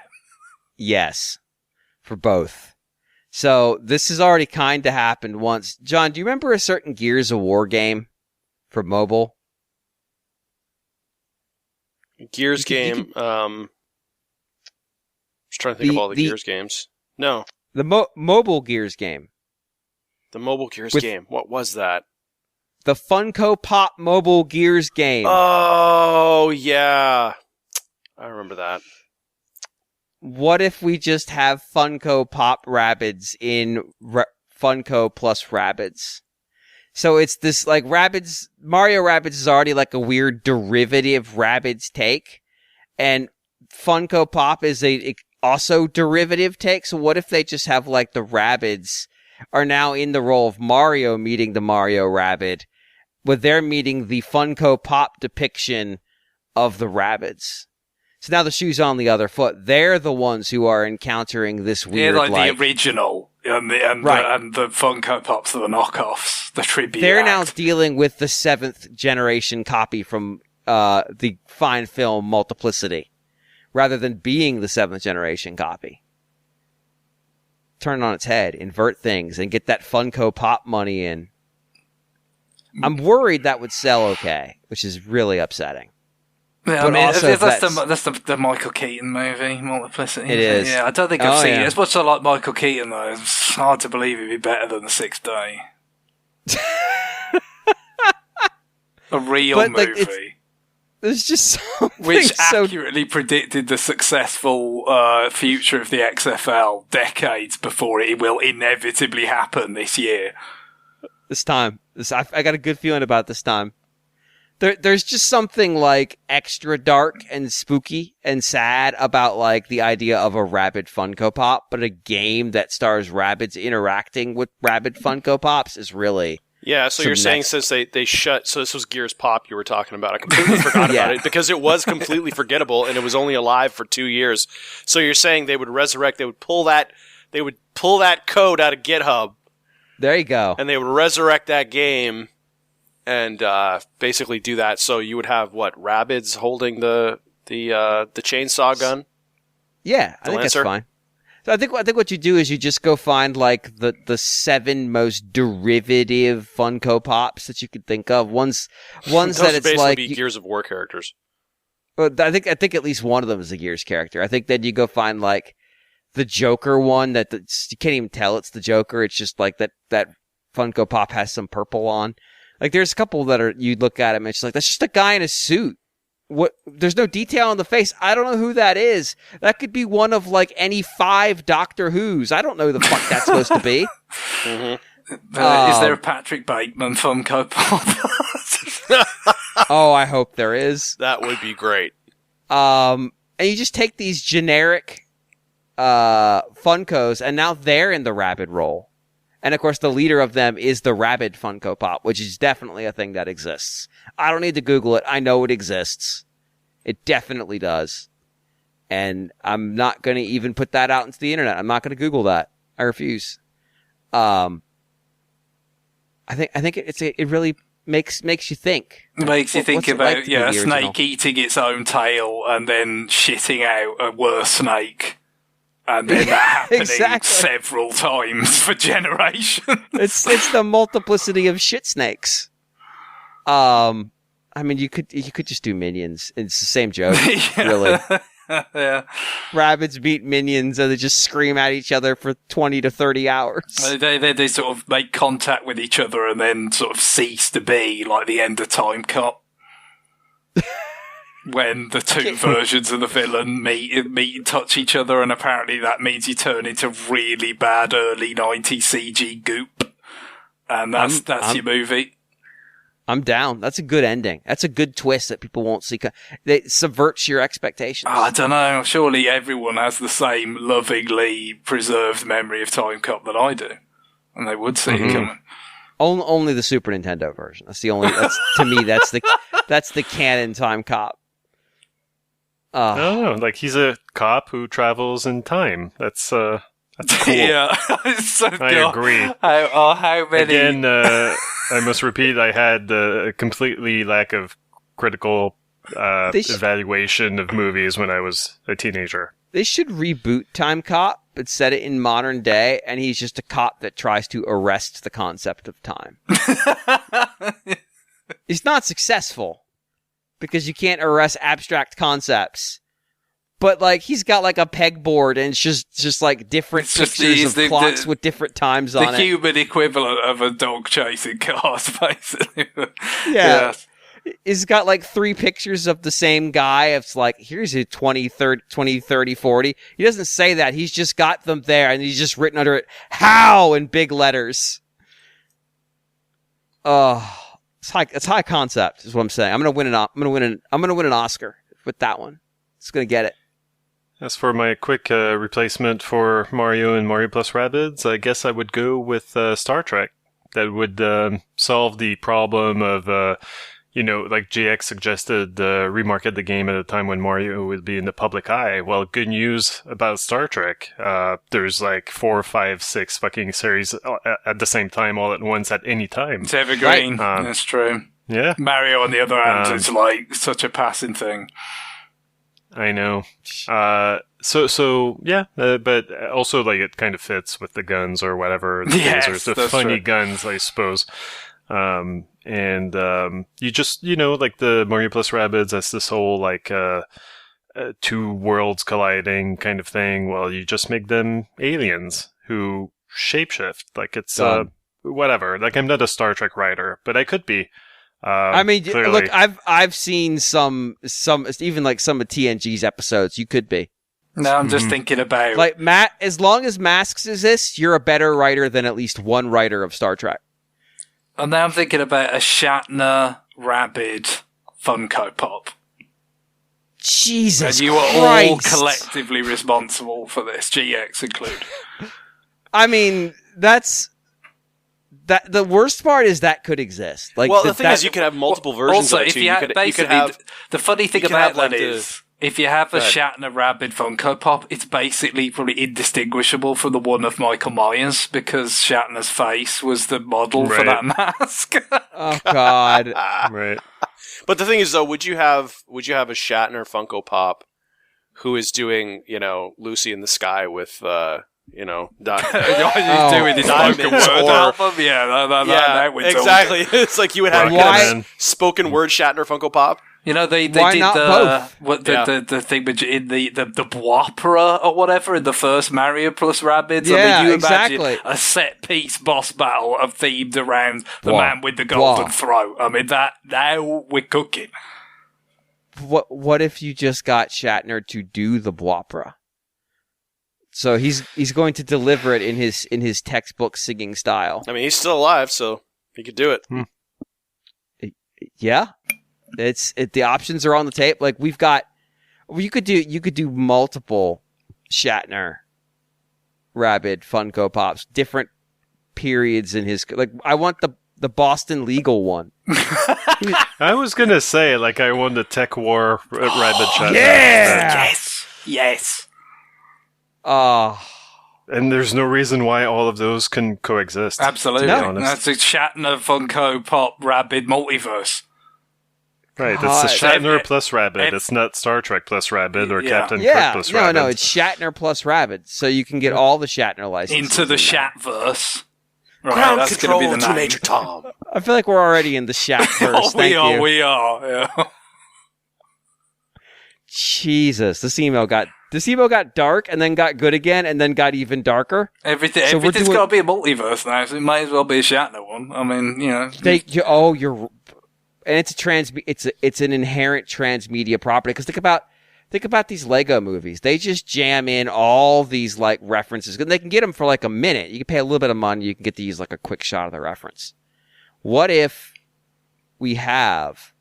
Yes, for both. So this has already kind of happened once. John, do you remember a certain Gears of War game for mobile? Gears game. Just trying to think of all the Gears games. No. The mobile Gears game. The mobile Gears game. What was that? The Funko Pop mobile Gears game. Oh, yeah. I remember that. What if we just have Funko Pop Rabbids in Funko plus Rabbids? So it's this, like, Rabbids, Mario Rabbids is already like a weird derivative Rabbids take, and Funko Pop is a also derivative take, so what if they just have, like, the Rabbids are now in the role of Mario meeting the Mario Rabbid, but they're meeting the Funko Pop depiction of the Rabbids. So now the shoe's on the other foot. They're the ones who are encountering this weird, like the original, and the Funko Pops are the knockoffs, the tribute. They're now dealing with the 7th generation copy from the fine film Multiplicity, rather than being the 7th generation copy. Turn it on its head, invert things, and get that Funko Pop money in. I'm worried that would sell okay, which is really upsetting. Yeah, I mean, that's the Michael Keaton movie, Multiplicity. It is. Yeah, I don't think I've seen it. As much as I like Michael Keaton, though, it's hard to believe he'd be better than The Sixth Day. A real movie. There's just something which accurately predicted the successful future of the XFL decades before it will inevitably happen this year. This time. I got a good feeling about this time. There's just something, like, extra dark and spooky and sad about, like, the idea of a Rabbid Funko Pop, but a game that stars Rabbids interacting with Rabbid Funko Pops is really... Yeah, so you're saying since they shut... So this was Gears Pop you were talking about. I completely forgot about it because it was completely forgettable and it was only alive for 2 years. So you're saying they would resurrect... They would pull that code out of GitHub. There you go. And they would resurrect that game... And basically do that, so you would have Rabbids holding the chainsaw gun. Yeah, I think Lancer? that's fine. So I think what you do is you just go find like the 7 most derivative Funko Pops that you could think of. Ones that it's like be Gears of War characters. But I think at least one of them is a Gears character. I think then you go find like the Joker one that you can't even tell it's the Joker. It's just like that Funko Pop has some purple on. Like, there's a couple that you look at him and it's like, that's just a guy in a suit. What? There's no detail on the face. I don't know who that is. That could be one of, like, any 5 Doctor Who's. I don't know who the fuck that's supposed to be. Mm-hmm. Is there a Patrick Bateman Funko Pop? Oh, I hope there is. That would be great. And you just take these generic Funkos, and now they're in the Rabbid role. And, of course, the leader of them is the Rabbid Funko Pop, which is definitely a thing that exists. I don't need to Google it. I know it exists. It definitely does. And I'm not going to even put that out into the internet. I'm not going to Google that. I refuse. I think it really makes you think. Makes you think about a snake eating its own tail and then shitting out a worse snake. And then that happening several times for generations. It's the multiplicity of shit snakes. I mean, you could just do Minions. It's the same joke, really. Yeah. Rabbids beat Minions and they just scream at each other for 20 to 30 hours. They sort of make contact with each other and then sort of cease to be, like the end of Time Cop. When the two versions of the villain meet and touch each other, and apparently that means you turn into really bad early 90s CG goop. And that's your movie. I'm down. That's a good ending. That's a good twist that people won't see. It subverts your expectations. I don't know. Surely everyone has the same lovingly preserved memory of Time Cop that I do. And they would see it coming. Only the Super Nintendo version. To me, that's the canon Time Cop. I don't know. Like, he's a cop who travels in time. That's cool. Yeah. I agree. How many... Again, I must repeat, I had a completely lack of critical evaluation of movies when I was a teenager. They should reboot Time Cop, but set it in modern day, and he's just a cop that tries to arrest the concept of time. He's not successful, because you can't arrest abstract concepts. But, like, he's got, like, a pegboard, and it's just like, different pictures of clocks with different times on it. The human equivalent of a dog chasing cars, basically. Yeah. He's got, like, 3 pictures of the same guy. It's like, here's a 20, 30, 40. He doesn't say that. He's just got them there, and he's just written under it, "How?" in big letters. It's high concept, is what I'm saying. I'm gonna win an Oscar with that one. It's gonna get it. As for my quick replacement for Mario and Mario plus Rabbids, I guess I would go with Star Trek. That would solve the problem of, like GX suggested, remarket the game at a time when Mario would be in the public eye. Well, good news about Star Trek. There's like 4, 5, 6 fucking series at the same time, all at once, at any time. It's evergreen. Right. That's true. Yeah. Mario, on the other hand, is like such a passing thing. I know. So yeah, but also like it kind of fits with the guns or whatever. Yes, the funny guns, I suppose. You just, like the Mario plus Rabbids, that's this whole like two worlds colliding kind of thing. Well, you just make them aliens who shapeshift. Like it's whatever. Like I'm not a Star Trek writer, but I could be. I mean, clearly. Look, I've seen some even like some of TNG's episodes. You could be. No, I'm just thinking about like Matt. As long as masks exist, you're a better writer than at least one writer of Star Trek. And now I'm thinking about a Shatner Rabbid Funko Pop. Jesus, and you are all collectively responsible for this, GX included. I mean, the worst part is that could exist. Like, well, the thing is, you could have multiple versions also, of it, too. You could have the funny thing about that is, if you have a Shatner Rabbid Funko Pop, it's basically probably indistinguishable from the one of Michael Myers, because Shatner's face was the model for that mask. Oh, God. Right. But the thing is, though, would you have a Shatner Funko Pop who is doing, Lucy in the Sky with... he's doing his spoken word album. That exactly. It's like you would have spoken word Shatner Funko Pop. They did both? the thing in the Boopera or whatever in the first Mario plus Rabbids. Yeah, I mean, you exactly. imagine a set piece boss battle themed around the man with the golden throat. I mean, that now we're cooking. What if you just got Shatner to do the Boopera? So he's going to deliver it in his textbook singing style. I mean, he's still alive, so he could do it. Yeah, the options are on the tape. Like you could do multiple Shatner Rabbid Funko Pops, different periods in his. Like I want the Boston legal one. I was gonna say, like, I want the Tech War Rabbid Shatner. Yeah. Yes. Yes. And there's no reason why all of those can coexist. Absolutely. No. That's a Shatner, Funko, Pop, Rabbid multiverse. Right, it's the Shatner plus Rabbid. It's not Star Trek plus Rabbid or Captain Kirk plus Rabbid. No, it's Shatner plus Rabbid. So you can get all the Shatner licenses. Into the Shatverse. Right, Ground that's control be the to Major Tom. I feel like we're already in the Shatverse. We are. Yeah. Jesus, this email got dark and then got good again and then got even darker. Everything's got to be a multiverse now, so it might as well be a Shatner one. I mean, and it's an inherent transmedia property, because think about these Lego movies. They just jam in all these like references, and they can get them for like a minute. You can pay a little bit of money, you can get to use like a quick shot of the reference. What if we have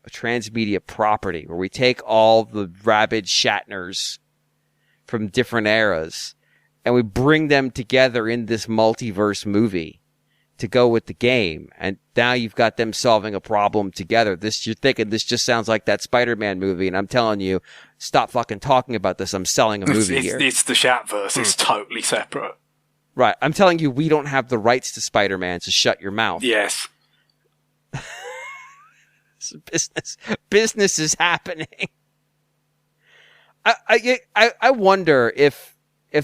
a transmedia property where we take all the rabid Shatners from different eras and we bring them together in this multiverse movie to go with the game, and now you've got them solving a problem together. You're thinking this just sounds like that Spider-Man movie, and I'm telling you, stop fucking talking about this. I'm selling a movie here. It's the Shatverse. It's totally separate. Right. I'm telling you, we don't have the rights to Spider-Man, so shut your mouth. Yes. Business is happening. I wonder if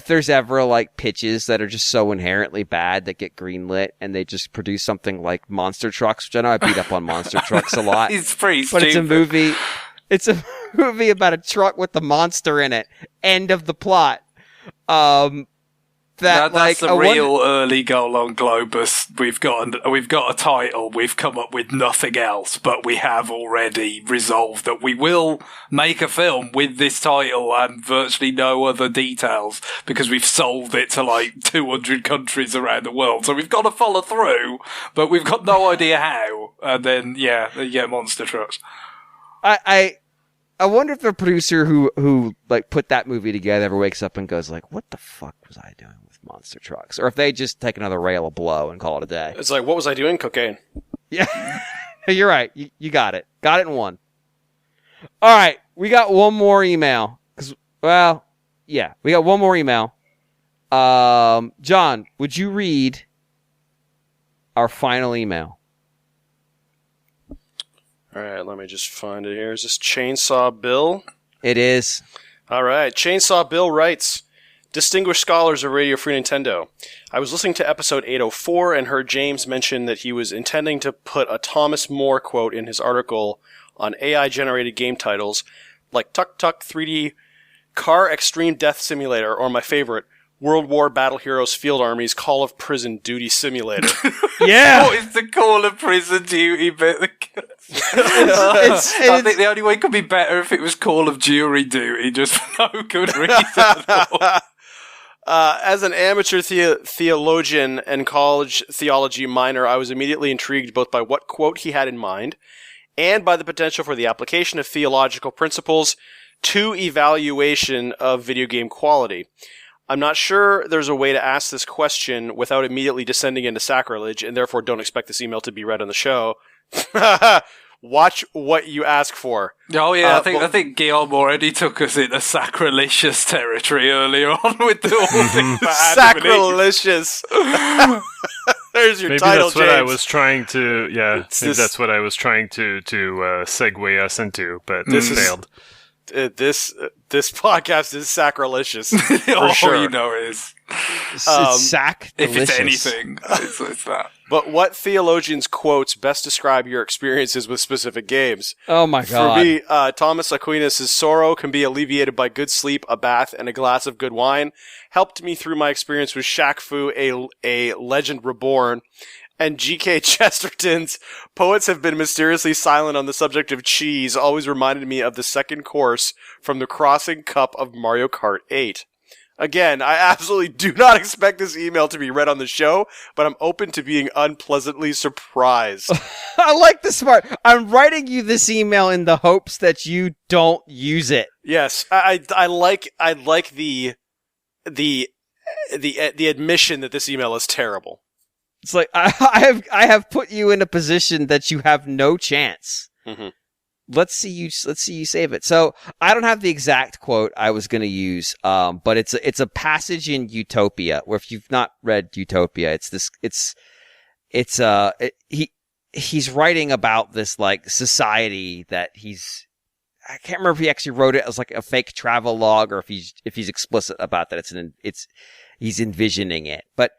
there's ever like pitches that are just so inherently bad that get greenlit and they just produce something like Monster Trucks, which I know I beat up on Monster Trucks a lot. It's pretty but stupid. It's a movie about a truck with a monster in it. End of the plot. That's the real early goal on Globus. We've got a title. We've come up with nothing else, but we have already resolved that we will make a film with this title and virtually no other details, because we've sold it to like 200 countries around the world. So we've got to follow through, but we've got no idea how. And then you get Monster Trucks. I wonder if the producer who like put that movie together ever wakes up and goes like, what the fuck was I doing with Monster Trucks? Or if they just take another rail of blow and call it a day. It's like, what was I doing? Cocaine. Yeah. You're right. You got it. Got it in one. All right. We got one more email. We got one more email. John, would you read our final email? All right, let me just find it here. Is this Chainsaw Bill? It is. All right, Chainsaw Bill writes, Distinguished scholars of Radio Free Nintendo, I was listening to episode 804 and heard James mention that he was intending to put a Thomas More quote in his article on AI-generated game titles like Tuk Tuk 3D Car Extreme Death Simulator, or my favorite, World War Battle Heroes Field Armies Call of Prison Duty Simulator. Yeah! What is the Call of Prison Duty bit? I think the only way it could be better if it was Call of Jury Duty, just for no good reason at all. As an amateur theologian and college theology minor, I was immediately intrigued both by what quote he had in mind and by the potential for the application of theological principles to evaluation of video game quality. I'm not sure there's a way to ask this question without immediately descending into sacrilege, and therefore don't expect this email to be read on the show. Watch what you ask for. Oh yeah, I think Guillaume already took us into sacrilegious territory earlier on with the whole thing about sacrilegious. There's your title, that's what James. I was trying to. Yeah, that's what I was trying to segue us into, but this failed. This podcast is sacrilegious for sure. You know it is. It's sack. If it's anything, it's that. But what theologians' quotes best describe your experiences with specific games? Oh my God. For me, Thomas Aquinas' sorrow can be alleviated by good sleep, a bath, and a glass of good wine. Helped me through my experience with Shaq Fu, a Legend Reborn. And G.K. Chesterton's poets have been mysteriously silent on the subject of cheese, always reminded me of the second course from the Crossing Cup of Mario Kart 8. Again, I absolutely do not expect this email to be read on the show, but I'm open to being unpleasantly surprised. I like this part. I'm writing you this email in the hopes that you don't use it. Yes, I like the admission that this email is terrible. It's like I have put you in a position that you have no chance let's see you save it. So I don't have the exact quote I was going to use, but it's a passage in Utopia where, if you've not read Utopia, he's writing about this like society that I can't remember if he actually wrote it as like a fake travel log or if he's explicit about that. He's envisioning it, but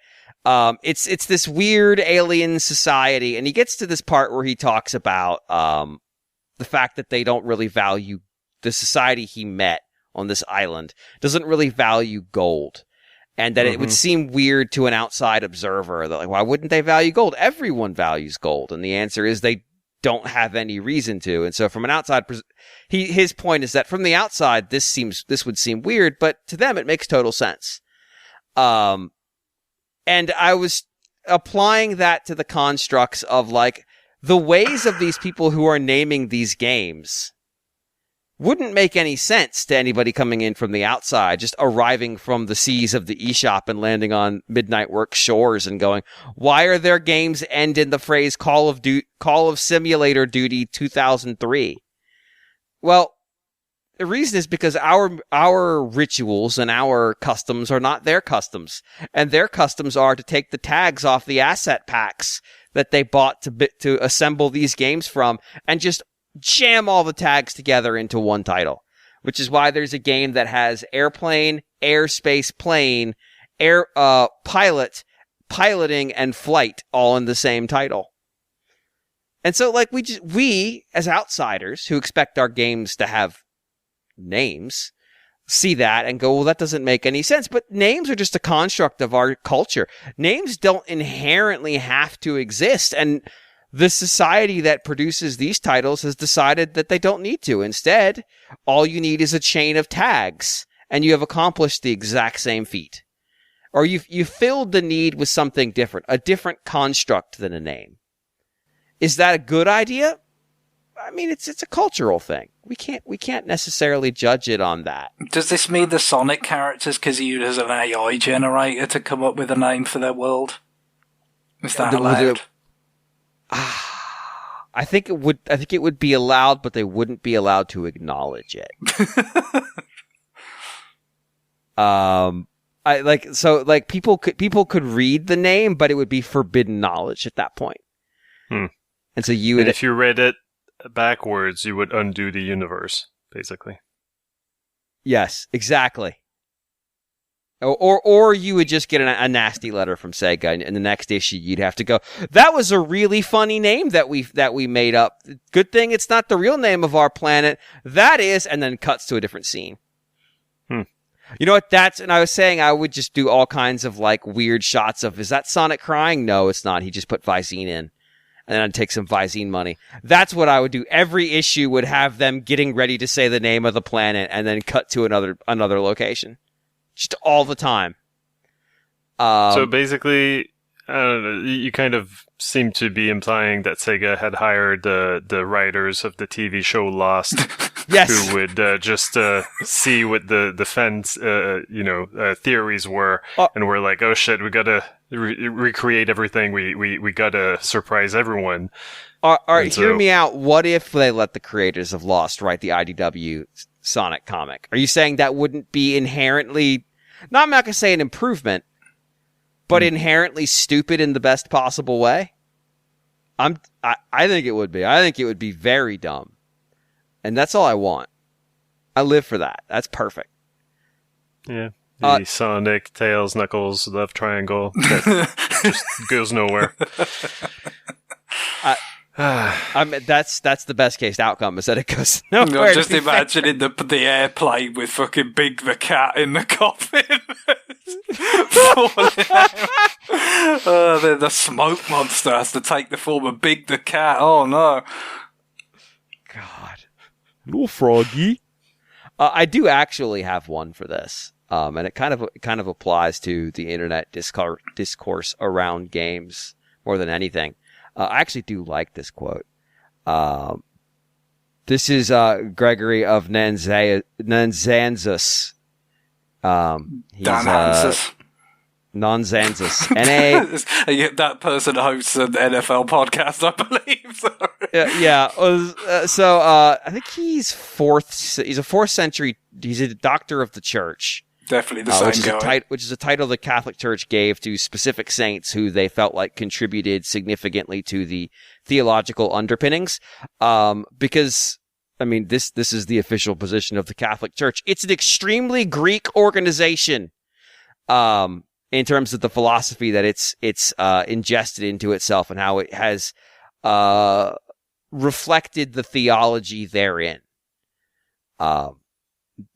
it's this weird alien society, and he gets to this part where he talks about the fact that they don't really value the society he met on this island doesn't really value gold, and that it would seem weird to an outside observer that, like, why wouldn't they value gold? Everyone values gold, and the answer is they don't have any reason to. And so from an outside, his point is that from the outside, this would seem weird, but to them it makes total sense. And I was applying that to the constructs of like the ways of these people who are naming these games wouldn't make any sense to anybody coming in from the outside, just arriving from the seas of the eShop and landing on Midnight Works shores and going, why are their games end in the phrase Call of Simulator Duty 2003? Well, the reason is because our rituals and our customs are not their customs, and their customs are to take the tags off the asset packs that they bought to assemble these games from and just jam all the tags together into one title, which is why there's a game that has airplane, airspace, plane, air, piloting, and flight all in the same title. And so, like, we as outsiders who expect our games to have names see that and go, well, that doesn't make any sense. But names are just a construct of our culture. Names don't inherently have to exist. And the society that produces these titles has decided that they don't need to. Instead, all you need is a chain of tags, and you have accomplished the exact same feat. Or you filled the need with something different, a different construct than a name. Is that a good idea? I mean, it's a cultural thing. We can't necessarily judge it on that. Does this mean the Sonic characters could use an AI generator to come up with a name for their world? Is that allowed? I think it would be allowed, but they wouldn't be allowed to acknowledge it. People could read the name, but it would be forbidden knowledge at that point. And so and if you read it backwards, you would undo the universe, basically. Yes, exactly. Or you would just get a nasty letter from Sega, and in the next issue you'd have to go, that was a really funny name that we made up. Good thing it's not the real name of our planet. That is, and then cuts to a different scene. You know what? And I was saying I would just do all kinds of like weird shots of, is that Sonic crying? No, it's not. He just put Visine in. And then I'd take some Visine money. That's what I would do. Every issue would have them getting ready to say the name of the planet and then cut to another location. Just all the time. So basically, I don't know, you kind of seem to be implying that Sega had hired the writers of the TV show Lost, yes, who would just see what the fans' theories were, and were like, oh shit, we gotta recreate everything. We gotta surprise everyone. All right, hear me out. What if they let the creators of Lost write the IDW Sonic comic? Are you saying that wouldn't be inherently, I'm not going to say an improvement, but inherently stupid in the best possible way? I think it would be. I think it would be very dumb. And that's all I want. I live for that. That's perfect. Yeah. The Sonic, Tails, Knuckles, love triangle that just goes nowhere. That's the best case outcome, is that it goes nowhere. I'm just imagining the airplane with fucking Big the Cat in the coffin. The smoke monster has to take the form of Big the Cat. Oh no. God. Little froggy. I do actually have one for this. And it kind of applies to the internet discourse around games more than anything. I actually do like this quote. This is Gregory of Nanzanzus. Nonsensus. NA. That person hosts an NFL podcast, I believe. So I think he's a 4th century. He's a doctor of the church. Definitely the same guy. Which is a title the Catholic Church gave to specific saints who they felt like contributed significantly to the theological underpinnings. Because, I mean, this is the official position of the Catholic Church. It's an extremely Greek organization. In terms of the philosophy that it's ingested into itself and how it has reflected the theology therein.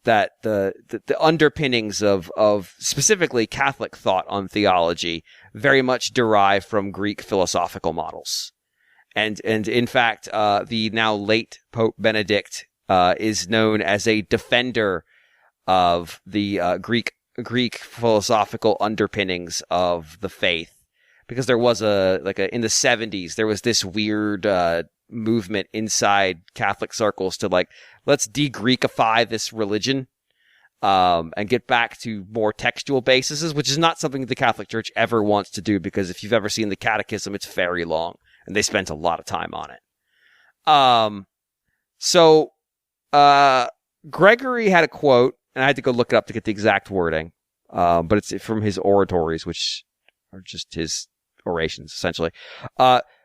That the underpinnings of specifically Catholic thought on theology very much derive from Greek philosophical models. And in fact, the now late Pope Benedict is known as a defender of the Greek philosophical underpinnings of the faith, because there was in the 70s there was this weird movement inside Catholic circles to like, let's de-Greekify this religion and get back to more textual bases, which is not something the Catholic Church ever wants to do, because if you've ever seen the Catechism, it's very long and they spent a lot of time on it. So Gregory had a quote, and I had to go look it up to get the exact wording. But it's from his oratories, which are just his orations, essentially.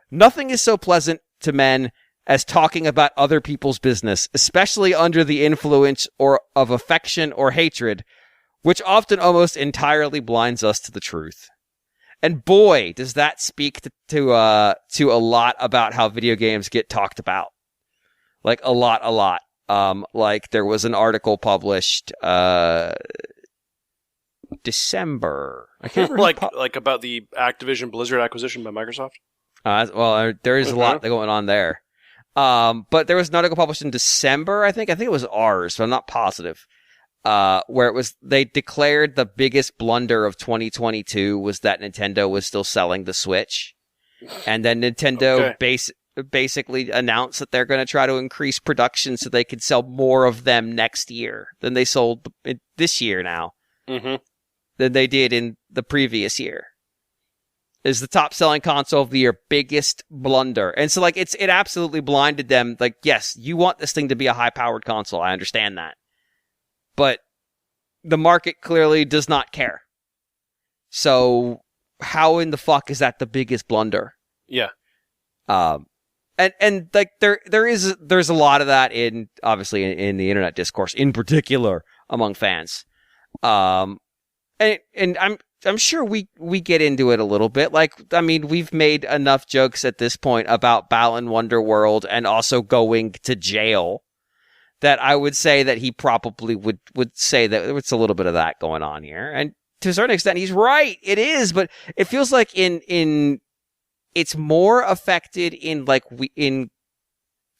Nothing is so pleasant to men as talking about other people's business, especially under the influence of affection or hatred, which often almost entirely blinds us to the truth. And boy, does that speak to a lot about how video games get talked about. Like, a lot. Like, there was an article published, December. I can't remember. like about the Activision Blizzard acquisition by Microsoft? Well, there is a lot going on there. But there was an article published in December, I think. I think it was ours, but I'm not positive. Where they declared the biggest blunder of 2022 was that Nintendo was still selling the Switch. And then Nintendo basically announced that they're going to try to increase production so they could sell more of them next year than they sold this year now. Mm-hmm. Than they did in the previous year. Is the top selling console of the year, biggest blunder. And so like it absolutely blinded them. Like, yes, you want this thing to be a high powered console. I understand that. But the market clearly does not care. So how in the fuck is that the biggest blunder? Yeah. And like there's a lot of that in obviously in the internet discourse in particular among fans. And I'm sure we get into it a little bit. Like, I mean, we've made enough jokes at this point about Balan Wonderworld and also going to jail that I would say that he probably would say that it's a little bit of that going on here. And to a certain extent, he's right. It is, but it feels like it's more affected in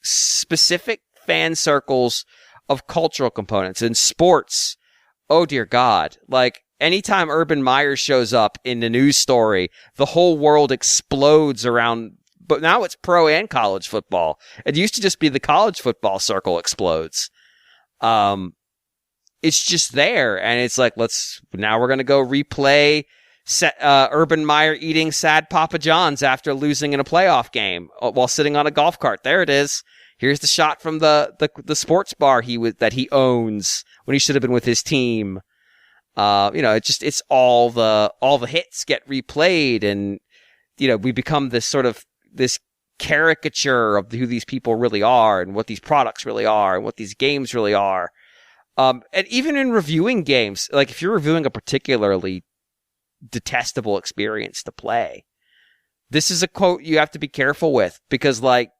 specific fan circles of cultural components. In sports, oh dear God, like, anytime Urban Meyer shows up in the news story, the whole world explodes around. But now it's pro and college football. It used to just be the college football circle explodes. It's just there, and it's like, now we're going to go replay Urban Meyer eating sad Papa John's after losing in a playoff game while sitting on a golf cart. There it is. Here's the shot from the sports bar that he owns when he should have been with his team. It's all the hits get replayed, and we become this caricature of who these people really are and what these products really are and what these games really are. And even in reviewing games, like if you're reviewing a particularly detestable experience to play, this is a quote you have to be careful with, because like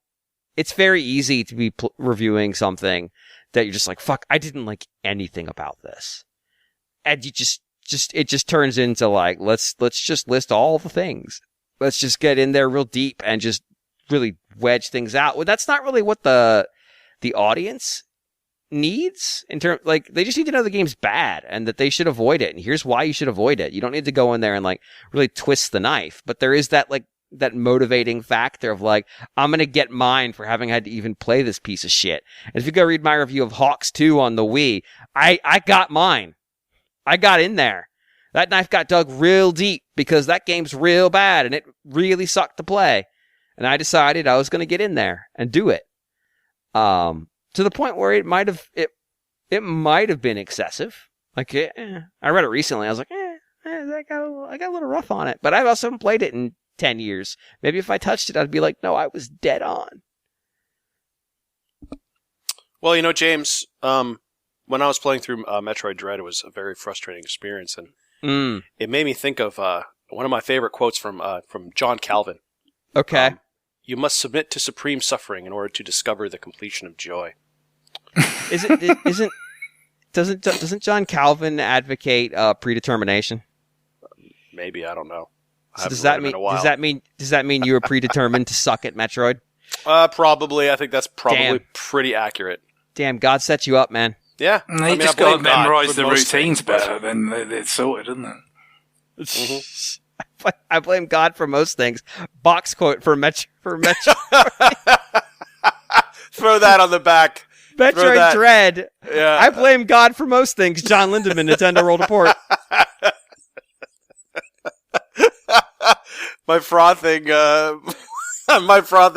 it's very easy to be reviewing something that you're just like, fuck, I didn't like anything about this. And you it just turns into like, let's just list all the things. Let's just get in there real deep and just really wedge things out. Well, that's not really what the audience needs in terms, like, they just need to know the game's bad and that they should avoid it. And here's why you should avoid it. You don't need to go in there and like really twist the knife, but there is that that motivating factor of like, I'm going to get mine for having had to even play this piece of shit. And if you go read my review of Hawks 2 on the Wii, I got mine. I got in there. That knife got dug real deep because that game's real bad and it really sucked to play. And I decided I was going to get in there and do it. To the point where it might have been excessive. Like, I read it recently. I was like, I got a little rough on it. But I also haven't played it in 10 years. Maybe if I touched it, I'd be like, no, I was dead on. Well, James, when I was playing through Metroid Dread, it was a very frustrating experience, and it made me think of one of my favorite quotes from John Calvin. Okay. You must submit to supreme suffering in order to discover the completion of joy. Doesn't John Calvin advocate predetermination? Maybe, I don't know. So does that mean you were predetermined to suck at Metroid? Probably. I think that's probably pretty accurate. Damn, God set you up, man. Yeah. You just got to memorize the routines better, then it's sorted, isn't it? Mm-hmm. I blame God for most things. Box quote for Metroid. Throw that on the back. Metroid Dread. Yeah. I blame God for most things. John Lindemann, Nintendo World Report. My frothing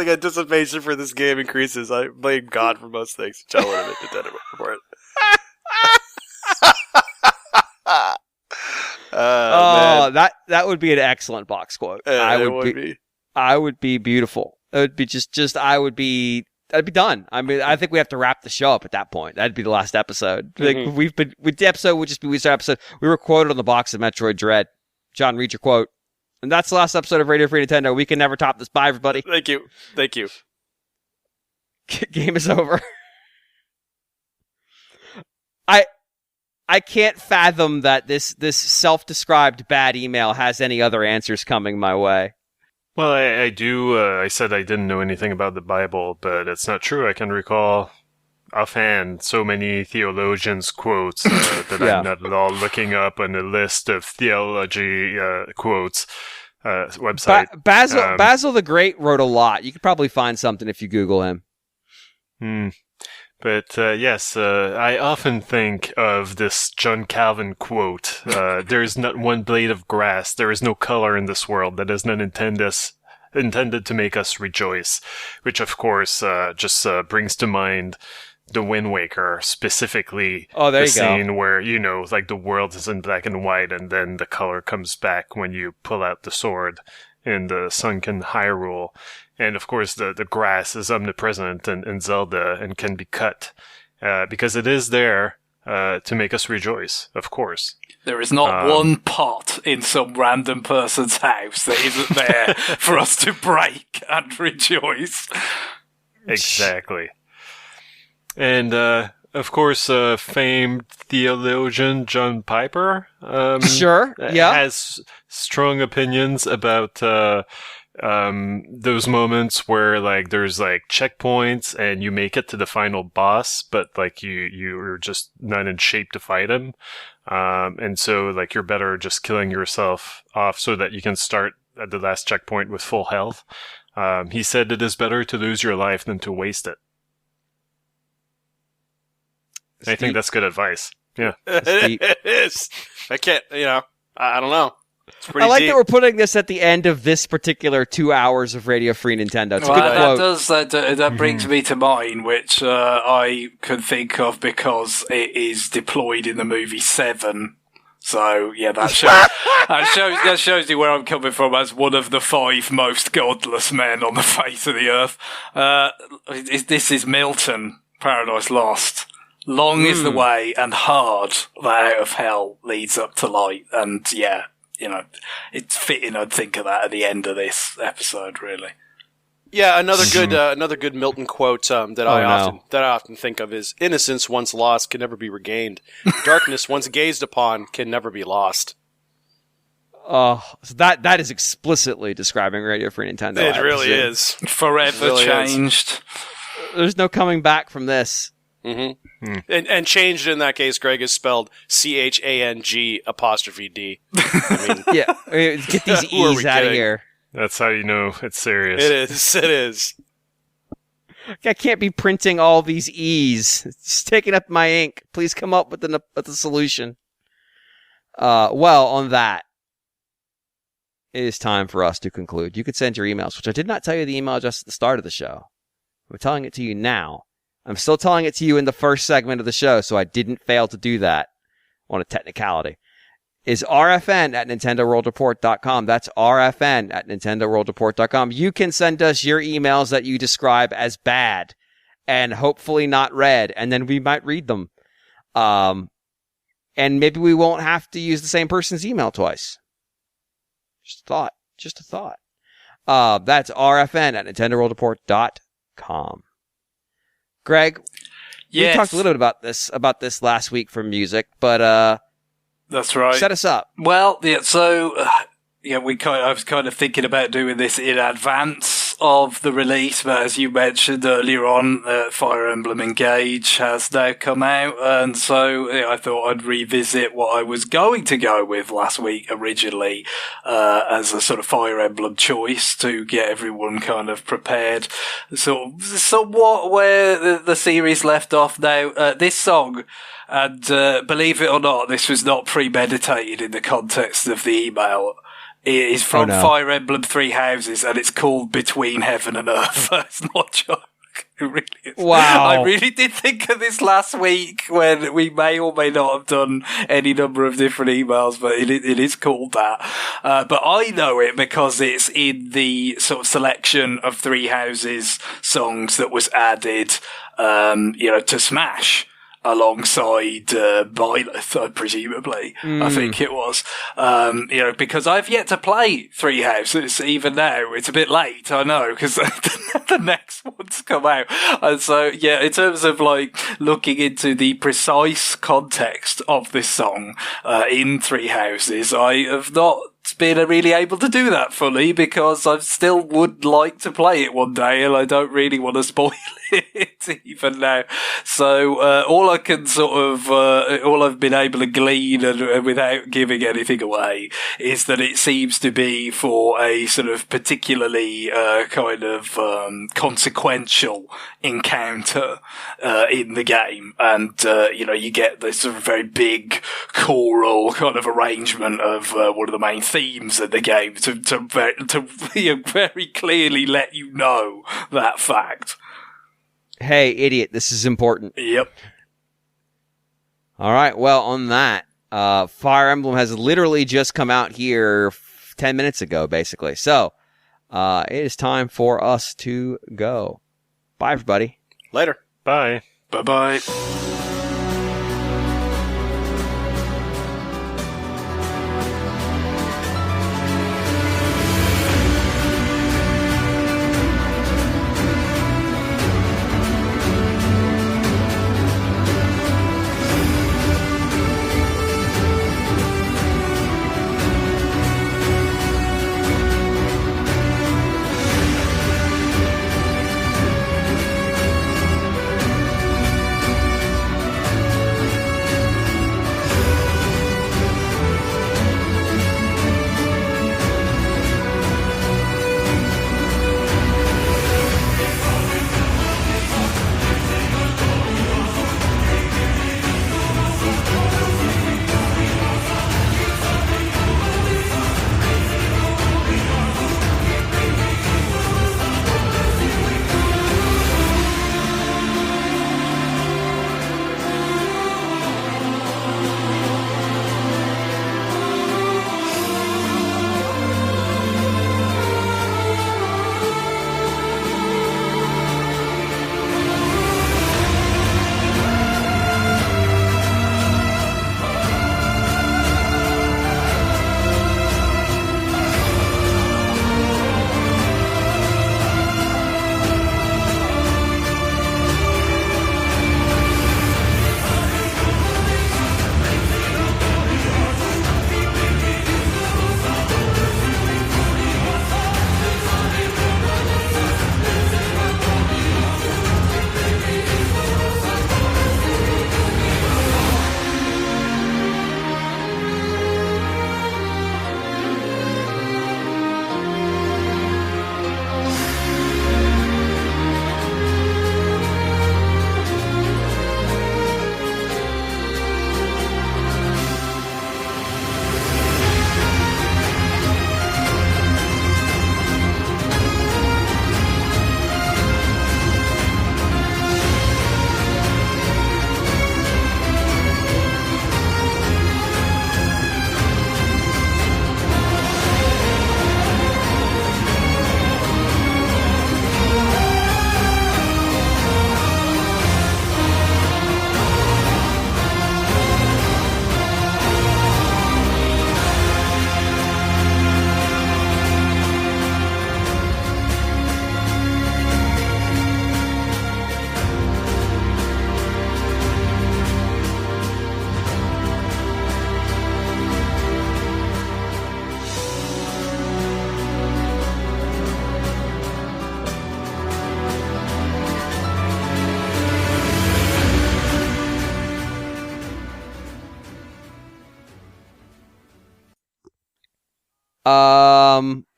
anticipation for this game increases. I blame God for most things. John Lindemann, Nintendo World Report. Man. that would be an excellent box quote. I would be beautiful. It would be just I'd be done. I mean, I think we have to wrap the show up at that point. That'd be the last episode. Mm-hmm. Like the episode would just be we start episode. We were quoted on the box of Metroid Dread. John, read your quote. And that's the last episode of Radio Free Nintendo. We can never top this. Bye, everybody. Thank you. Game is over. I can't fathom that this self-described bad email has any other answers coming my way. Well, I do. I said I didn't know anything about the Bible, but it's not true. I can recall offhand so many theologians quotes that I'm not at all looking up on a list of theology quotes website. Basil the Great wrote a lot. You could probably find something if you Google him. But yes, I often think of this John Calvin quote, there is not one blade of grass, there is no color in this world that is not intended to make us rejoice, which of course just brings to mind the Wind Waker, specifically the scene where, like the world is in black and white and then the color comes back when you pull out the sword in the sunken Hyrule. And of course, the grass is omnipresent in Zelda and can be cut because it is there to make us rejoice, of course. There is not one pot in some random person's house that isn't there for us to break and rejoice. Exactly. And of course, famed theologian John Piper has strong opinions about those moments where like there's like checkpoints and you make it to the final boss, but like you're just not in shape to fight him. And so like you're better just killing yourself off so that you can start at the last checkpoint with full health. He said it is better to lose your life than to waste it. I think that's good advice. Yeah. It is. I can't, I don't know. I like that we're putting this at the end of this particular 2 hours of Radio Free Nintendo. It's a good quote. That brings me to mine, which I could think of because it is deployed in the movie Seven. So yeah, that shows you where I'm coming from as one of the 5 most godless men on the face of the earth. This is Milton, Paradise Lost. Long is the way, and hard that out of hell leads up to light. And yeah, it's fitting I'd think of that at the end of this episode, really. Yeah, another good Milton quote that I often think of is: "Innocence once lost can never be regained. Darkness once gazed upon can never be lost." So that is explicitly describing Radio Free Nintendo. It really is. Forever really changed. Is. There's no coming back from this. Mm-hmm. And changed in that case, Greg, is spelled CHANG''D. I mean, yeah, get these E's out of here. That's how you know it's serious. It is. I can't be printing all these E's. It's taking up my ink. Please come up with the solution. Well, on that, it is time for us to conclude. You could send your emails, which I did not tell you the email address at the start of the show. I'm telling it to you now. I'm still telling it to you in the first segment of the show, so I didn't fail to do that on a technicality. Is rfn@nintendoworldreport.com. That's rfn@nintendoworldreport.com. You can send us your emails that you describe as bad and hopefully not read, and then we might read them. And maybe we won't have to use the same person's email twice. Just a thought. That's rfn@nintendoworldreport.com. Greg, yes. We talked a little bit about this last week for music, but that's right. Set us up. Well, yeah. So, I was kind of thinking about doing this in advance of the release, but as you mentioned earlier on, Fire Emblem Engage has now come out, and so I thought I'd revisit what I was going to go with last week originally, as a sort of Fire Emblem choice to get everyone kind of prepared. So what where the series left off now, this song, and believe it or not, this was not premeditated in the context of the email. It is from Fire Emblem Three Houses, and it's called Between Heaven and Earth. It's not a joke. It really is. Wow. I really did think of this last week when we may or may not have done any number of different emails, but it is called that. But I know it because it's in the sort of selection of Three Houses songs that was added, to Smash. Alongside Byleth, presumably, I think it was. Because I've yet to play Three Houses, even now. It's a bit late, I know, because the next one's come out. And so, yeah, in terms of, looking into the precise context of this song in Three Houses, I have not been really able to do that fully because I still would like to play it one day and I don't really want to spoil it even now. So all I can all I've been able to glean and without giving anything away is that it seems to be for a sort of particularly consequential encounter in the game, and you get this sort of very big choral kind of arrangement of one of the main themes of the game to very clearly let you know that fact. Hey, idiot, this is important. Yep. All right, well, on that, Fire Emblem has literally just come out here 10 minutes ago, basically. So, it is time for us to go. Bye, everybody. Later. Bye. Bye-bye.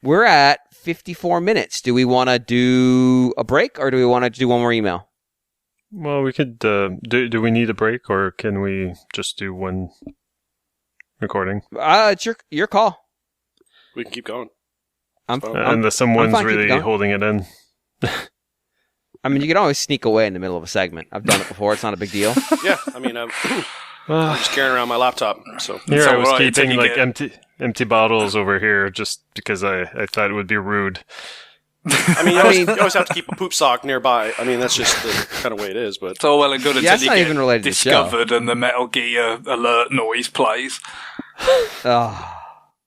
We're at 54 minutes. Do we want to do a break, or do we want to do one more email? Well, we could. Do we need a break, or can we just do one recording? It's your call. We can keep going. Unless someone's really holding it in. I mean, you can always sneak away in the middle of a segment. I've done it before. It's not a big deal. Yeah, I mean, I'm just carrying around my laptop. So here so I was right, keeping like empty bottles over here just because I thought it would be rude. I mean, you always have to keep a poop sock nearby. I mean, that's just the kind of way it is. But it's all well and good until it's you not get even related discovered to and the Metal Gear alert noise plays. Oh.